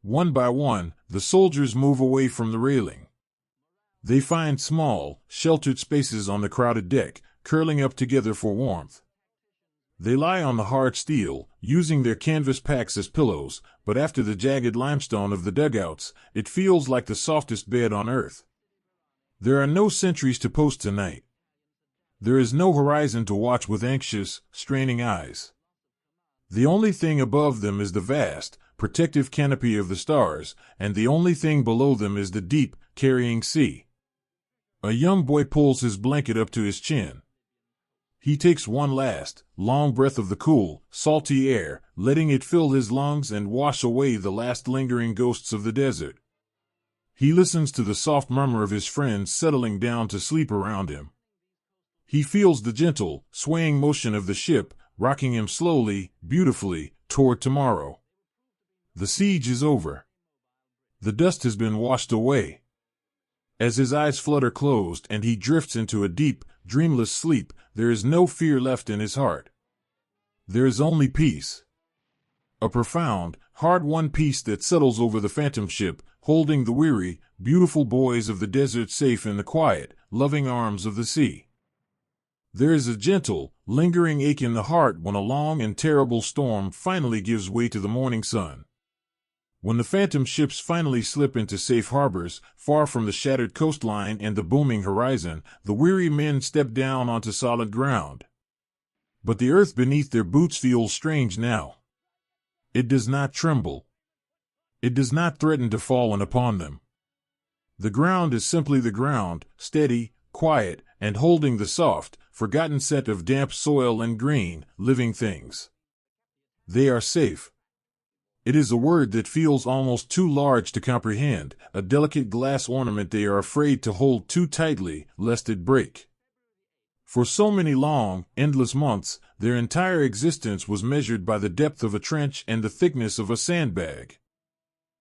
One by one, the soldiers move away from the railing. They find small, sheltered spaces on the crowded deck, curling up together for warmth. They lie on the hard steel, using their canvas packs as pillows, but after the jagged limestone of the dugouts, it feels like the softest bed on earth. There are no sentries to post tonight. There is no horizon to watch with anxious, straining eyes. The only thing above them is the vast, protective canopy of the stars, and the only thing below them is the deep, carrying sea. A young boy pulls his blanket up to his chin. He takes one last, long breath of the cool, salty air, letting it fill his lungs and wash away the last lingering ghosts of the desert. He listens to the soft murmur of his friends settling down to sleep around him. He feels the gentle, swaying motion of the ship, rocking him slowly, beautifully, toward tomorrow. The siege is over. The dust has been washed away. As his eyes flutter closed and he drifts into a deep, dreamless sleep, there is no fear left in his heart. There is only peace. A profound, hard-won peace that settles over the phantom ship, holding the weary, beautiful boys of the desert safe in the quiet, loving arms of the sea. There is a gentle, lingering ache in the heart when a long and terrible storm finally gives way to the morning sun. When the phantom ships finally slip into safe harbors, far from the shattered coastline and the booming horizon, the weary men step down onto solid ground. But the earth beneath their boots feels strange now. It does not tremble. It does not threaten to fall in upon them. The ground is simply the ground, steady, quiet, and holding the soft, forgotten scent of damp soil and green, living things. They are safe. It is a word that feels almost too large to comprehend, a delicate glass ornament they are afraid to hold too tightly, lest it break. For so many long, endless months, their entire existence was measured by the depth of a trench and the thickness of a sandbag.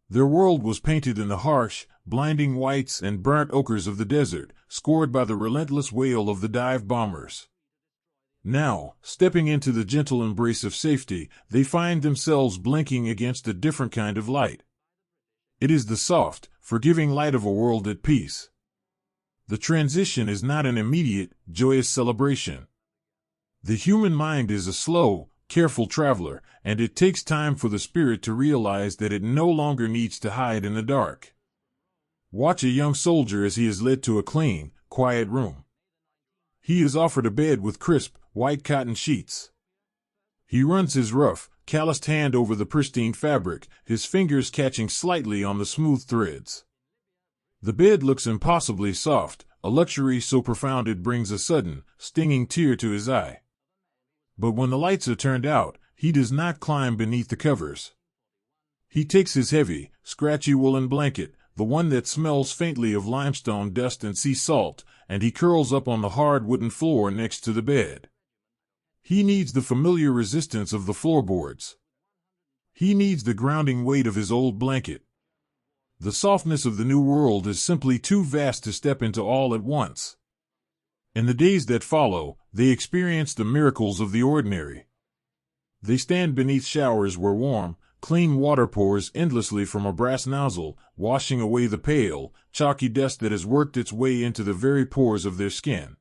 Their world was painted in the harsh, blinding whites and burnt ochres of the desert, scored by the relentless wail of the dive bombers. Now, stepping into the gentle embrace of safety, they find themselves blinking against a different kind of light. It is the soft, forgiving light of a world at peace. The transition is not an immediate, joyous celebration. The human mind is a slow, careful traveler, and it takes time for the spirit to realize that it no longer needs to hide in the dark. Watch a young soldier as he is led to a clean, quiet room. He is offered a bed with crisp, white cotton sheets. He runs his rough, calloused hand over the pristine fabric, his fingers catching slightly on the smooth threads. The bed looks impossibly soft, a luxury so profound it brings a sudden, stinging tear to his eye. But when the lights are turned out, he does not climb beneath the covers. He takes his heavy, scratchy woolen blanket, the one that smells faintly of limestone dust and sea salt, and he curls up on the hard wooden floor next to the bed. He needs the familiar resistance of the floorboards. He needs the grounding weight of his old blanket. The softness of the new world is simply too vast to step into all at once. In the days that follow, they experience the miracles of the ordinary. They stand beneath showers where warm, clean water pours endlessly from a brass nozzle, washing away the pale, chalky dust that has worked its way into the very pores of their skin.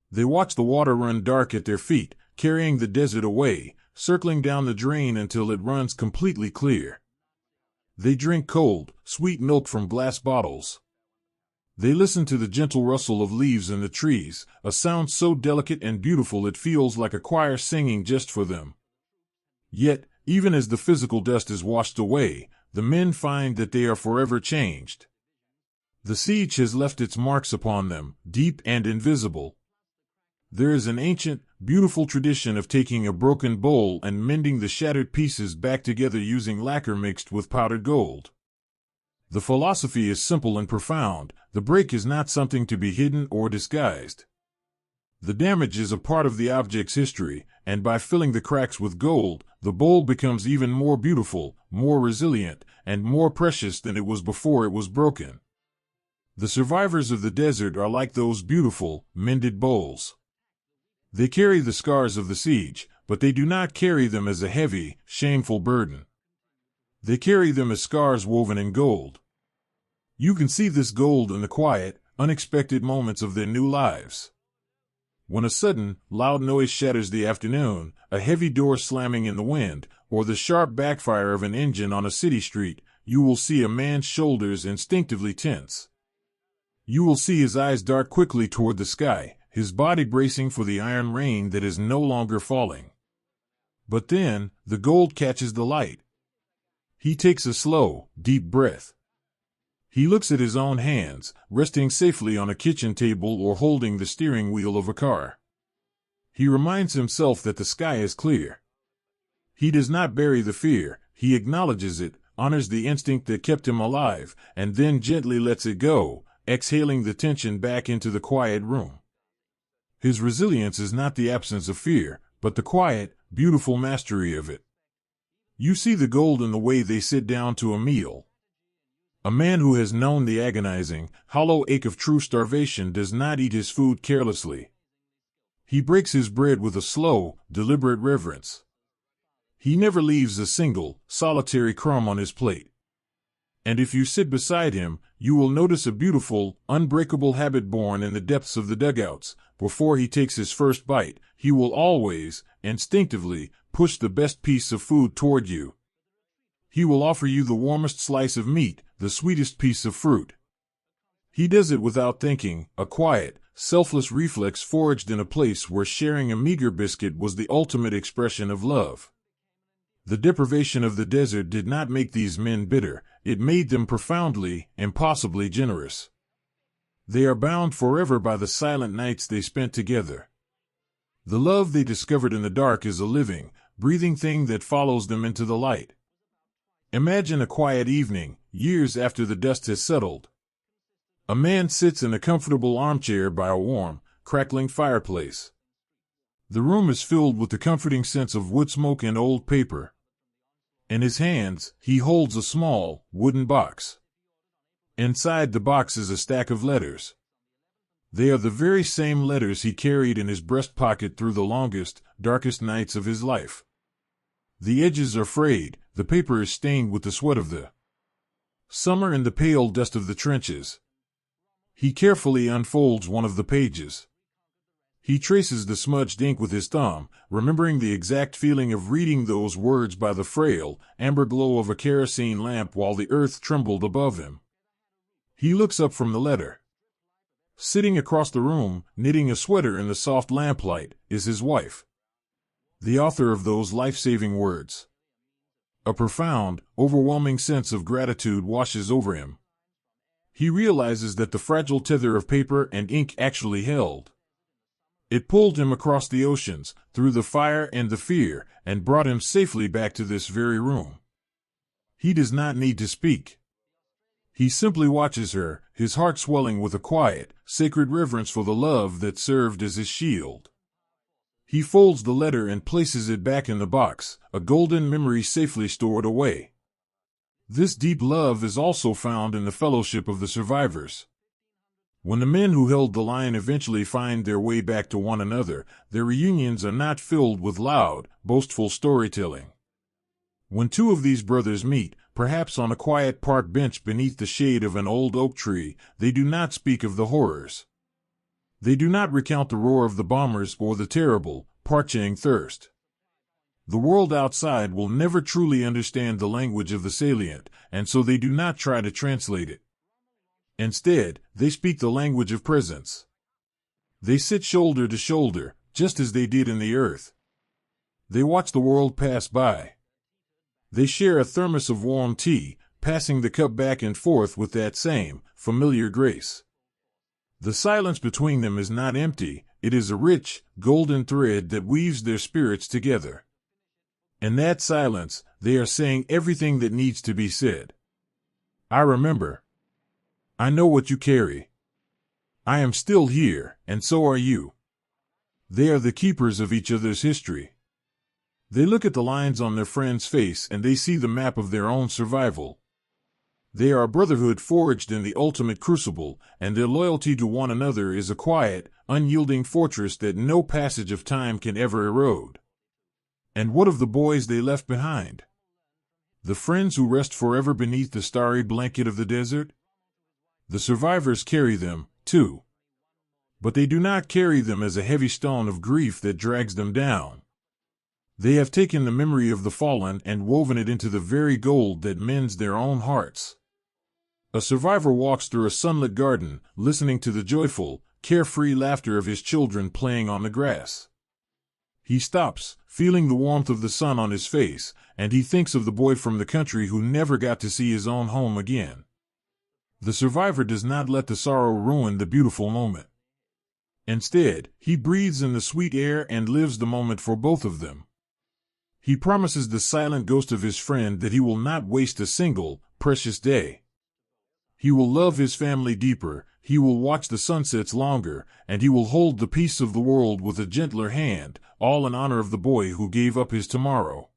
They watch the water run dark at their feet, carrying the desert away, circling down the drain until it runs completely clear. They drink cold, sweet milk from glass bottles. They listen to the gentle rustle of leaves in the trees, a sound so delicate and beautiful it feels like a choir singing just for them. Yet, even as the physical dust is washed away, the men find that they are forever changed. The siege has left its marks upon them, deep and invisible. There is an ancient, beautiful tradition of taking a broken bowl and mending the shattered pieces back together using lacquer mixed with powdered gold. The philosophy is simple and profound. The break is not something to be hidden or disguised. The damage is a part of the object's history, and by filling the cracks with gold, the bowl becomes even more beautiful, more resilient, and more precious than it was before it was broken. The survivors of the desert are like those beautiful, mended bowls. They carry the scars of the siege, but they do not carry them as a heavy, shameful burden. They carry them as scars woven in gold. You can see this gold in the quiet, unexpected moments of their new lives. When a sudden, loud noise shatters the afternoon, a heavy door slamming in the wind, or the sharp backfire of an engine on a city street, you will see a man's shoulders instinctively tense. You will see his eyes dart quickly toward the sky, his body bracing for the iron rain that is no longer falling. But then, the gold catches the light. He takes a slow, deep breath. He looks at his own hands, resting safely on a kitchen table or holding the steering wheel of a car. He reminds himself that the sky is clear. He does not bury the fear, he acknowledges it, honors the instinct that kept him alive, and then gently lets it go, exhaling the tension back into the quiet room. His resilience is not the absence of fear, but the quiet, beautiful mastery of it. You see the gold in the way they sit down to a meal. A man who has known the agonizing, hollow ache of true starvation does not eat his food carelessly. He breaks his bread with a slow, deliberate reverence. He never leaves a single, solitary crumb on his plate. And if you sit beside him, you will notice a beautiful, unbreakable habit born in the depths of the dugouts. Before he takes his first bite, he will always, instinctively, push the best piece of food toward you. He will offer you the warmest slice of meat, the sweetest piece of fruit. He does it without thinking, a quiet, selfless reflex forged in a place where sharing a meager biscuit was the ultimate expression of love. The deprivation of the desert did not make these men bitter, it made them profoundly, impossibly generous. They are bound forever by the silent nights they spent together. The love they discovered in the dark is a living, breathing thing that follows them into the light. Imagine a quiet evening, years after the dust has settled. A man sits in a comfortable armchair by a warm, crackling fireplace. The room is filled with the comforting sense of wood smoke and old paper. In his hands, he holds a small, wooden box. Inside the box is a stack of letters. They are the very same letters he carried in his breast pocket through the longest, darkest nights of his life. The edges are frayed, the paper is stained with the sweat of the summer and the pale dust of the trenches. He carefully unfolds one of the pages. He traces the smudged ink with his thumb, remembering the exact feeling of reading those words by the frail, amber glow of a kerosene lamp while the earth trembled above him. He looks up from the letter. Sitting across the room, knitting a sweater in the soft lamplight, is his wife. The author of those life-saving words. A profound, overwhelming sense of gratitude washes over him. He realizes that the fragile tether of paper and ink actually held. It pulled him across the oceans, through the fire and the fear, and brought him safely back to this very room. He does not need to speak. He simply watches her, his heart swelling with a quiet, sacred reverence for the love that served as his shield. He folds the letter and places it back in the box, a golden memory safely stored away. This deep love is also found in the fellowship of the survivors. When the men who held the line eventually find their way back to one another, their reunions are not filled with loud, boastful storytelling. When two of these brothers meet, perhaps on a quiet park bench beneath the shade of an old oak tree, they do not speak of the horrors. They do not recount the roar of the bombers or the terrible, parching thirst. The world outside will never truly understand the language of the salient, and so they do not try to translate it. Instead, they speak the language of presence. They sit shoulder to shoulder, just as they did in the earth. They watch the world pass by. They share a thermos of warm tea, passing the cup back and forth with that same, familiar grace. The silence between them is not empty, it is a rich, golden thread that weaves their spirits together. In that silence, they are saying everything that needs to be said. I remember. I know what you carry. I am still here, and so are you. They are the keepers of each other's history. They look at the lines on their friend's face and they see the map of their own survival. They are a brotherhood forged in the ultimate crucible, and their loyalty to one another is a quiet, unyielding fortress that no passage of time can ever erode. And what of the boys they left behind? The friends who rest forever beneath the starry blanket of the desert? The survivors carry them, too. But they do not carry them as a heavy stone of grief that drags them down. They have taken the memory of the fallen and woven it into the very gold that mends their own hearts. A survivor walks through a sunlit garden, listening to the joyful, carefree laughter of his children playing on the grass. He stops, feeling the warmth of the sun on his face, and he thinks of the boy from the country who never got to see his own home again. The survivor does not let the sorrow ruin the beautiful moment. Instead, he breathes in the sweet air and lives the moment for both of them. He promises the silent ghost of his friend that he will not waste a single, precious day. He will love his family deeper, he will watch the sunsets longer, and he will hold the peace of the world with a gentler hand, all in honor of the boy who gave up his tomorrow.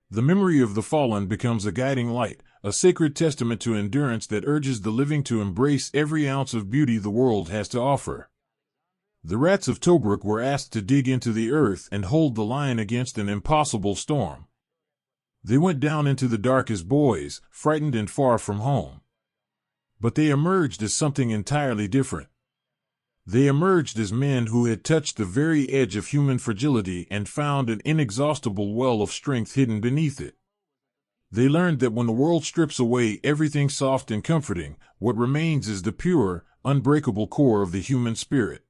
The memory of the fallen becomes a guiding light, a sacred testament to endurance that urges the living to embrace every ounce of beauty the world has to offer. The rats of Tobruk were asked to dig into the earth and hold the line against an impossible storm. They went down into the dark as boys, frightened and far from home. But they emerged as something entirely different. They emerged as men who had touched the very edge of human fragility and found an inexhaustible well of strength hidden beneath it. They learned that when the world strips away everything soft and comforting, what remains is the pure, unbreakable core of the human spirit.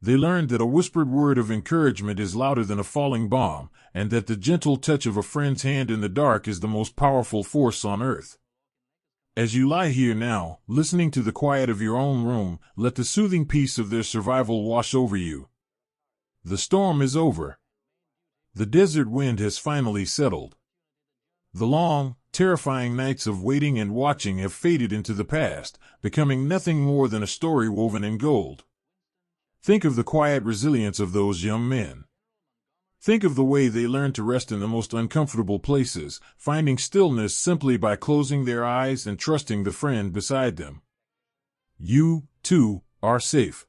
They learned that a whispered word of encouragement is louder than a falling bomb, and that the gentle touch of a friend's hand in the dark is the most powerful force on earth. As you lie here now, listening to the quiet of your own room, let the soothing peace of their survival wash over you. The storm is over. The desert wind has finally settled. The long, terrifying nights of waiting and watching have faded into the past, becoming nothing more than a story woven in gold. Think of the quiet resilience of those young men. Think of the way they learned to rest in the most uncomfortable places, finding stillness simply by closing their eyes and trusting the friend beside them. You, too, are safe.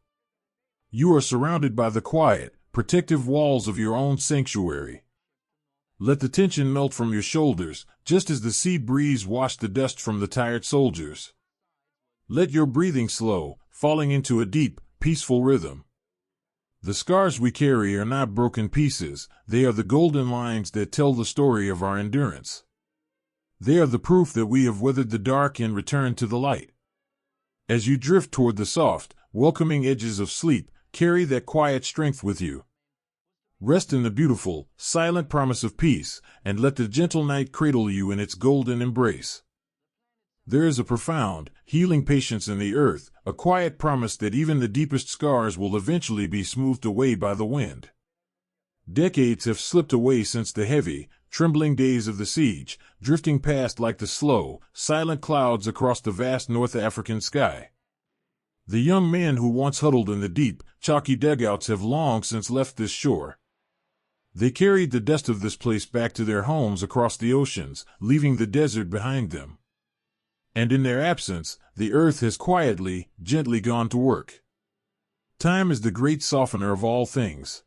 You are surrounded by the quiet, protective walls of your own sanctuary. Let the tension melt from your shoulders, just as the sea breeze washed the dust from the tired soldiers. Let your breathing slow, falling into a deep, peaceful rhythm. The scars we carry are not broken pieces, they are the golden lines that tell the story of our endurance. They are the proof that we have weathered the dark and returned to the light. As you drift toward the soft, welcoming edges of sleep, carry that quiet strength with you. Rest in the beautiful, silent promise of peace, and let the gentle night cradle you in its golden embrace. There is a profound, healing patience in the earth, a quiet promise that even the deepest scars will eventually be smoothed away by the wind. Decades have slipped away since the heavy, trembling days of the siege, drifting past like the slow, silent clouds across the vast North African sky. The young men who once huddled in the deep, chalky dugouts have long since left this shore. They carried the dust of this place back to their homes across the oceans, leaving the desert behind them. And in their absence, the earth has quietly, gently gone to work. Time is the great softener of all things.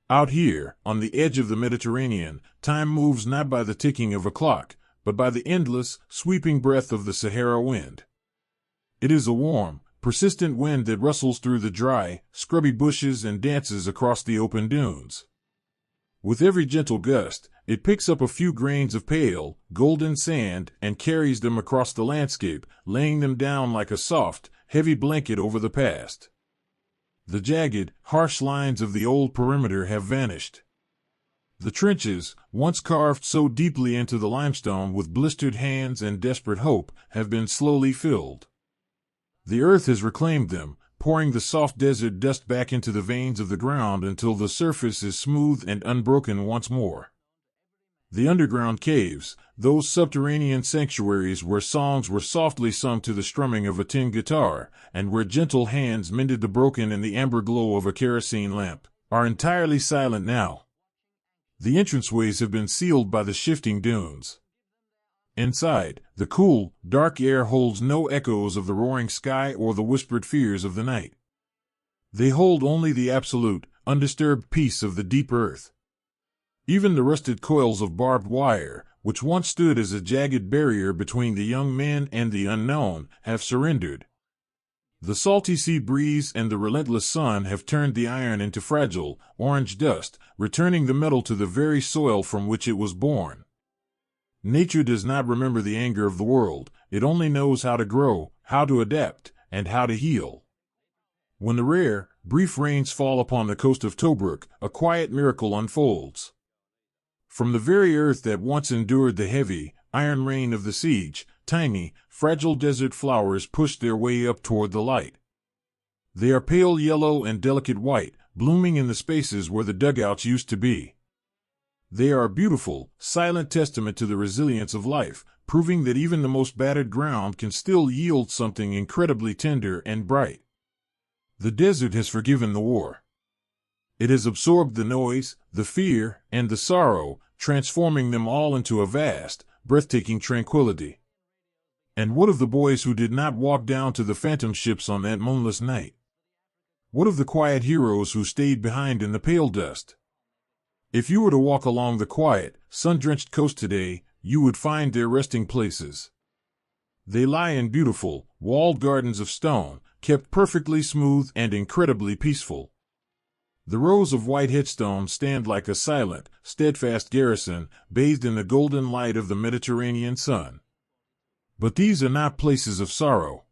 Out here, on the edge of the Mediterranean, time moves not by the ticking of a clock, but by the endless, sweeping breath of the Sahara wind. It is a warm, persistent wind that rustles through the dry, scrubby bushes and dances across the open dunes. With every gentle gust, it picks up a few grains of pale, golden sand and carries them across the landscape, laying them down like a soft, heavy blanket over the past. The jagged, harsh lines of the old perimeter have vanished. The trenches, once carved so deeply into the limestone with blistered hands and desperate hope, have been slowly filled. The earth has reclaimed them, pouring the soft desert dust back into the veins of the ground until the surface is smooth and unbroken once more. The underground caves, those subterranean sanctuaries where songs were softly sung to the strumming of a tin guitar, and where gentle hands mended the broken in the amber glow of a kerosene lamp, are entirely silent now. The entranceways have been sealed by the shifting dunes. Inside, the cool, dark air holds no echoes of the roaring sky or the whispered fears of the night. They hold only the absolute, undisturbed peace of the deep earth. Even the rusted coils of barbed wire, which once stood as a jagged barrier between the young men and the unknown, have surrendered. The salty sea breeze and the relentless sun have turned the iron into fragile, orange dust, returning the metal to the very soil from which it was born. Nature does not remember the anger of the world, it only knows how to grow, how to adapt, and how to heal. When the rare, brief rains fall upon the coast of Tobruk, a quiet miracle unfolds. From the very earth that once endured the heavy, iron rain of the siege, tiny, fragile desert flowers push their way up toward the light. They are pale yellow and delicate white, blooming in the spaces where the dugouts used to be. They are a beautiful, silent testament to the resilience of life, proving that even the most battered ground can still yield something incredibly tender and bright. The desert has forgiven the war. It has absorbed the noise, the fear, and the sorrow, transforming them all into a vast, breathtaking tranquility. And what of the boys who did not walk down to the phantom ships on that moonless night? What of the quiet heroes who stayed behind in the pale dust? If you were to walk along the quiet, sun-drenched coast today, you would find their resting places. They lie in beautiful, walled gardens of stone, kept perfectly smooth and incredibly peaceful. The rows of white headstones stand like a silent, steadfast garrison, bathed in the golden light of the Mediterranean sun. But these are not places of sorrow.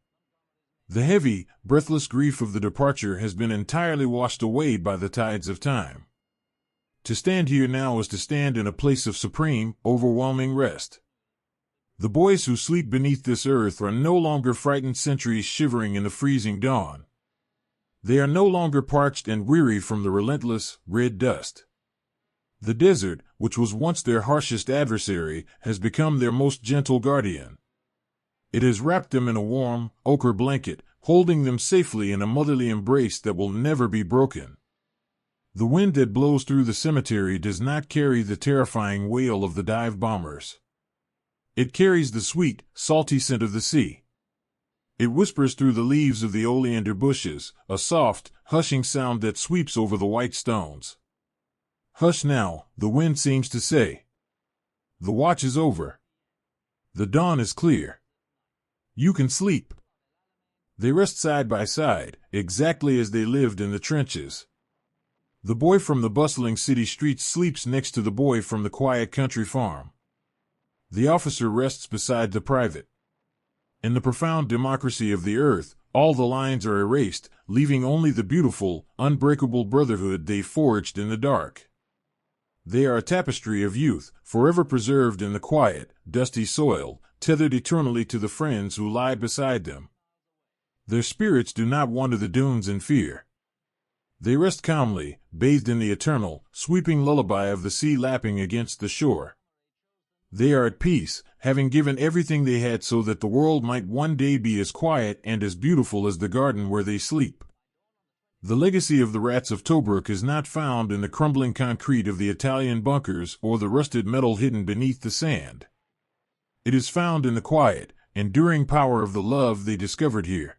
The heavy, breathless grief of the departure has been entirely washed away by the tides of time. To stand here now is to stand in a place of supreme, overwhelming rest. The boys who sleep beneath this earth are no longer frightened sentries shivering in the freezing dawn. They are no longer parched and weary from the relentless, red dust. The desert, which was once their harshest adversary, has become their most gentle guardian. It has wrapped them in a warm, ochre blanket, holding them safely in a motherly embrace that will never be broken. The wind that blows through the cemetery does not carry the terrifying wail of the dive bombers. It carries the sweet, salty scent of the sea. It whispers through the leaves of the oleander bushes, a soft, hushing sound that sweeps over the white stones. Hush now, the wind seems to say. The watch is over. The dawn is clear. You can sleep. They rest side by side, exactly as they lived in the trenches. The boy from the bustling city streets sleeps next to the boy from the quiet country farm. The officer rests beside the private. In the profound democracy of the earth, all the lines are erased, leaving only the beautiful, unbreakable brotherhood they forged in the dark. They are a tapestry of youth, forever preserved in the quiet, dusty soil, tethered eternally to the friends who lie beside them. Their spirits do not wander the dunes in fear. They rest calmly, bathed in the eternal, sweeping lullaby of the sea lapping against the shore. They are at peace, having given everything they had so that the world might one day be as quiet and as beautiful as the garden where they sleep. The legacy of the rats of Tobruk is not found in the crumbling concrete of the Italian bunkers or the rusted metal hidden beneath the sand. It is found in the quiet, enduring power of the love they discovered here.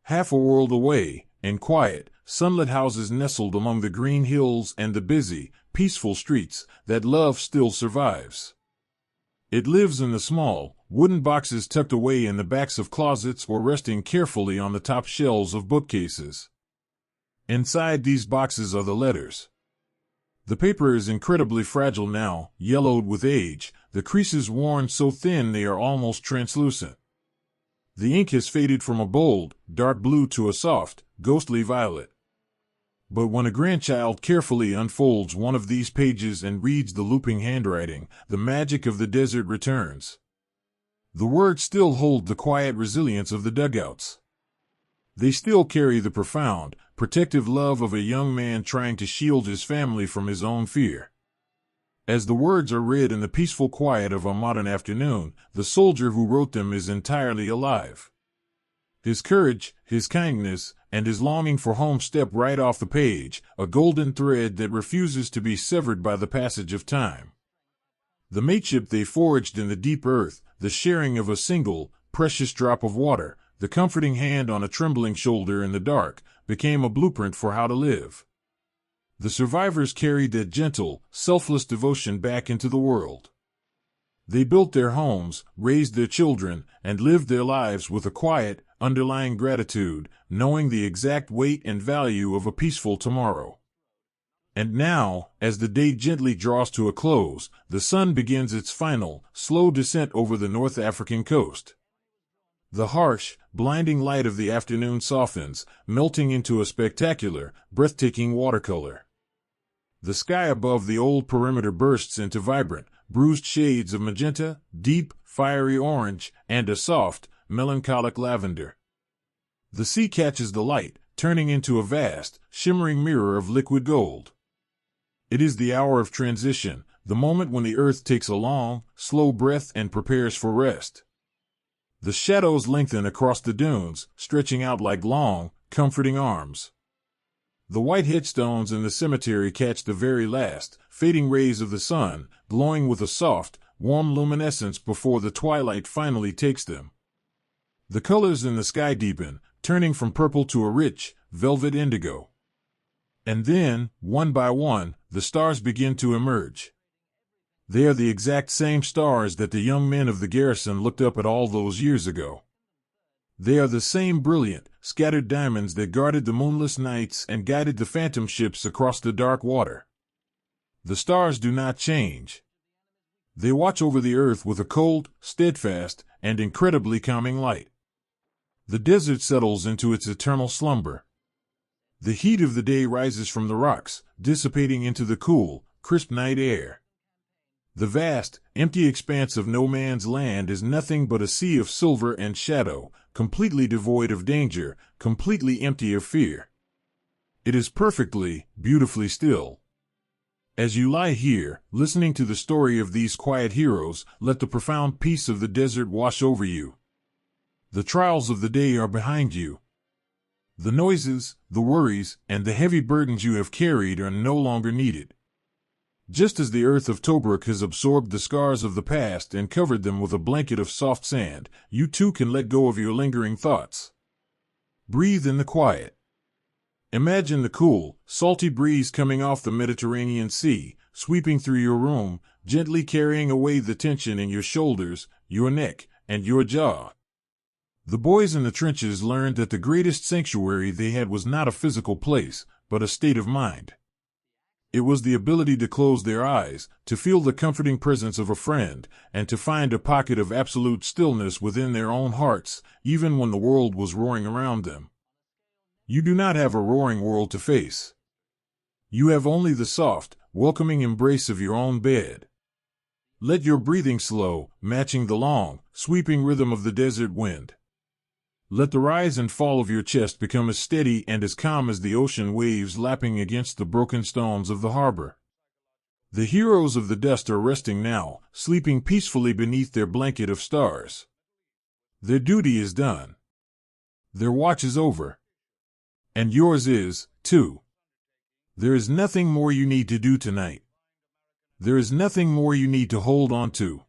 Half a world away, in quiet, sunlit houses nestled among the green hills and the busy, peaceful streets, that love still survives. It lives in the small, wooden boxes tucked away in the backs of closets or resting carefully on the top shelves of bookcases. Inside these boxes are the letters. The paper is incredibly fragile now, yellowed with age, the creases worn so thin they are almost translucent. The ink has faded from a bold, dark blue to a soft, ghostly violet. But when a grandchild carefully unfolds one of these pages and reads the looping handwriting, the magic of the desert returns. The words still hold the quiet resilience of the dugouts. They still carry the profound, protective love of a young man trying to shield his family from his own fear. As the words are read in the peaceful quiet of a modern afternoon, the soldier who wrote them is entirely alive. His courage, his kindness, and his longing for home step right off the page, a golden thread that refuses to be severed by the passage of time. The mateship they forged in the deep earth, the sharing of a single, precious drop of water, the comforting hand on a trembling shoulder in the dark, became a blueprint for how to live. The survivors carried that gentle, selfless devotion back into the world. They built their homes, raised their children, and lived their lives with a quiet, underlying gratitude, knowing the exact weight and value of a peaceful tomorrow. And now, as the day gently draws to a close, the sun begins its final, slow descent over the North African coast. The harsh, blinding light of the afternoon softens, melting into a spectacular, breathtaking watercolor. The sky above the old perimeter bursts into vibrant, bruised shades of magenta, deep, fiery orange, and a soft, melancholic lavender. The sea catches the light, turning into a vast, shimmering mirror of liquid gold. It is the hour of transition, the moment when the earth takes a long, slow breath and prepares for rest. The shadows lengthen across the dunes, stretching out like long, comforting arms. The white headstones in the cemetery catch the very last, fading rays of the sun, glowing with a soft, warm luminescence before the twilight finally takes them. The colors in the sky deepen, turning from purple to a rich, velvet indigo. And then, one by one, the stars begin to emerge. They are the exact same stars that the young men of the garrison looked up at all those years ago. They are the same brilliant, scattered diamonds that guarded the moonless nights and guided the phantom ships across the dark water. The stars do not change. They watch over the earth with a cold, steadfast, and incredibly calming light. The desert settles into its eternal slumber. The heat of the day rises from the rocks, dissipating into the cool, crisp night air. The vast, empty expanse of no man's land is nothing but a sea of silver and shadow, completely devoid of danger, completely empty of fear. It is perfectly, beautifully still. As you lie here, listening to the story of these quiet heroes, let the profound peace of the desert wash over you. The trials of the day are behind you. The noises, the worries, and the heavy burdens you have carried are no longer needed. Just as the earth of Tobruk has absorbed the scars of the past and covered them with a blanket of soft sand, you too can let go of your lingering thoughts. Breathe in the quiet. Imagine the cool, salty breeze coming off the Mediterranean Sea, sweeping through your room, gently carrying away the tension in your shoulders, your neck, and your jaw. The boys in the trenches learned that the greatest sanctuary they had was not a physical place, but a state of mind. It was the ability to close their eyes, to feel the comforting presence of a friend, and to find a pocket of absolute stillness within their own hearts, even when the world was roaring around them. You do not have a roaring world to face. You have only the soft, welcoming embrace of your own bed. Let your breathing slow, matching the long, sweeping rhythm of the desert wind. Let the rise and fall of your chest become as steady and as calm as the ocean waves lapping against the broken stones of the harbor. The heroes of the dust are resting now, sleeping peacefully beneath their blanket of stars. Their duty is done. Their watch is over. And yours is, too. There is nothing more you need to do tonight. There is nothing more you need to hold on to.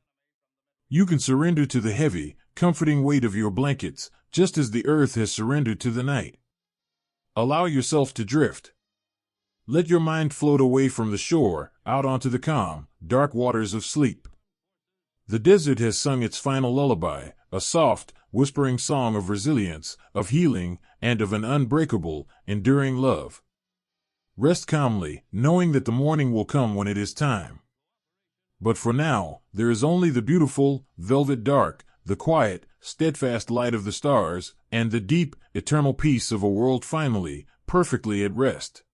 You can surrender to the heavy, comforting weight of your blankets, just as the earth has surrendered to the night. Allow yourself to drift. Let your mind float away from the shore, out onto the calm, dark waters of sleep. The desert has sung its final lullaby, a soft, whispering song of resilience, of healing, and of an unbreakable, enduring love. Rest calmly, knowing that the morning will come when it is time. But for now, there is only the beautiful, velvet dark, the quiet, steadfast light of the stars, and the deep, eternal peace of a world finally, perfectly at rest.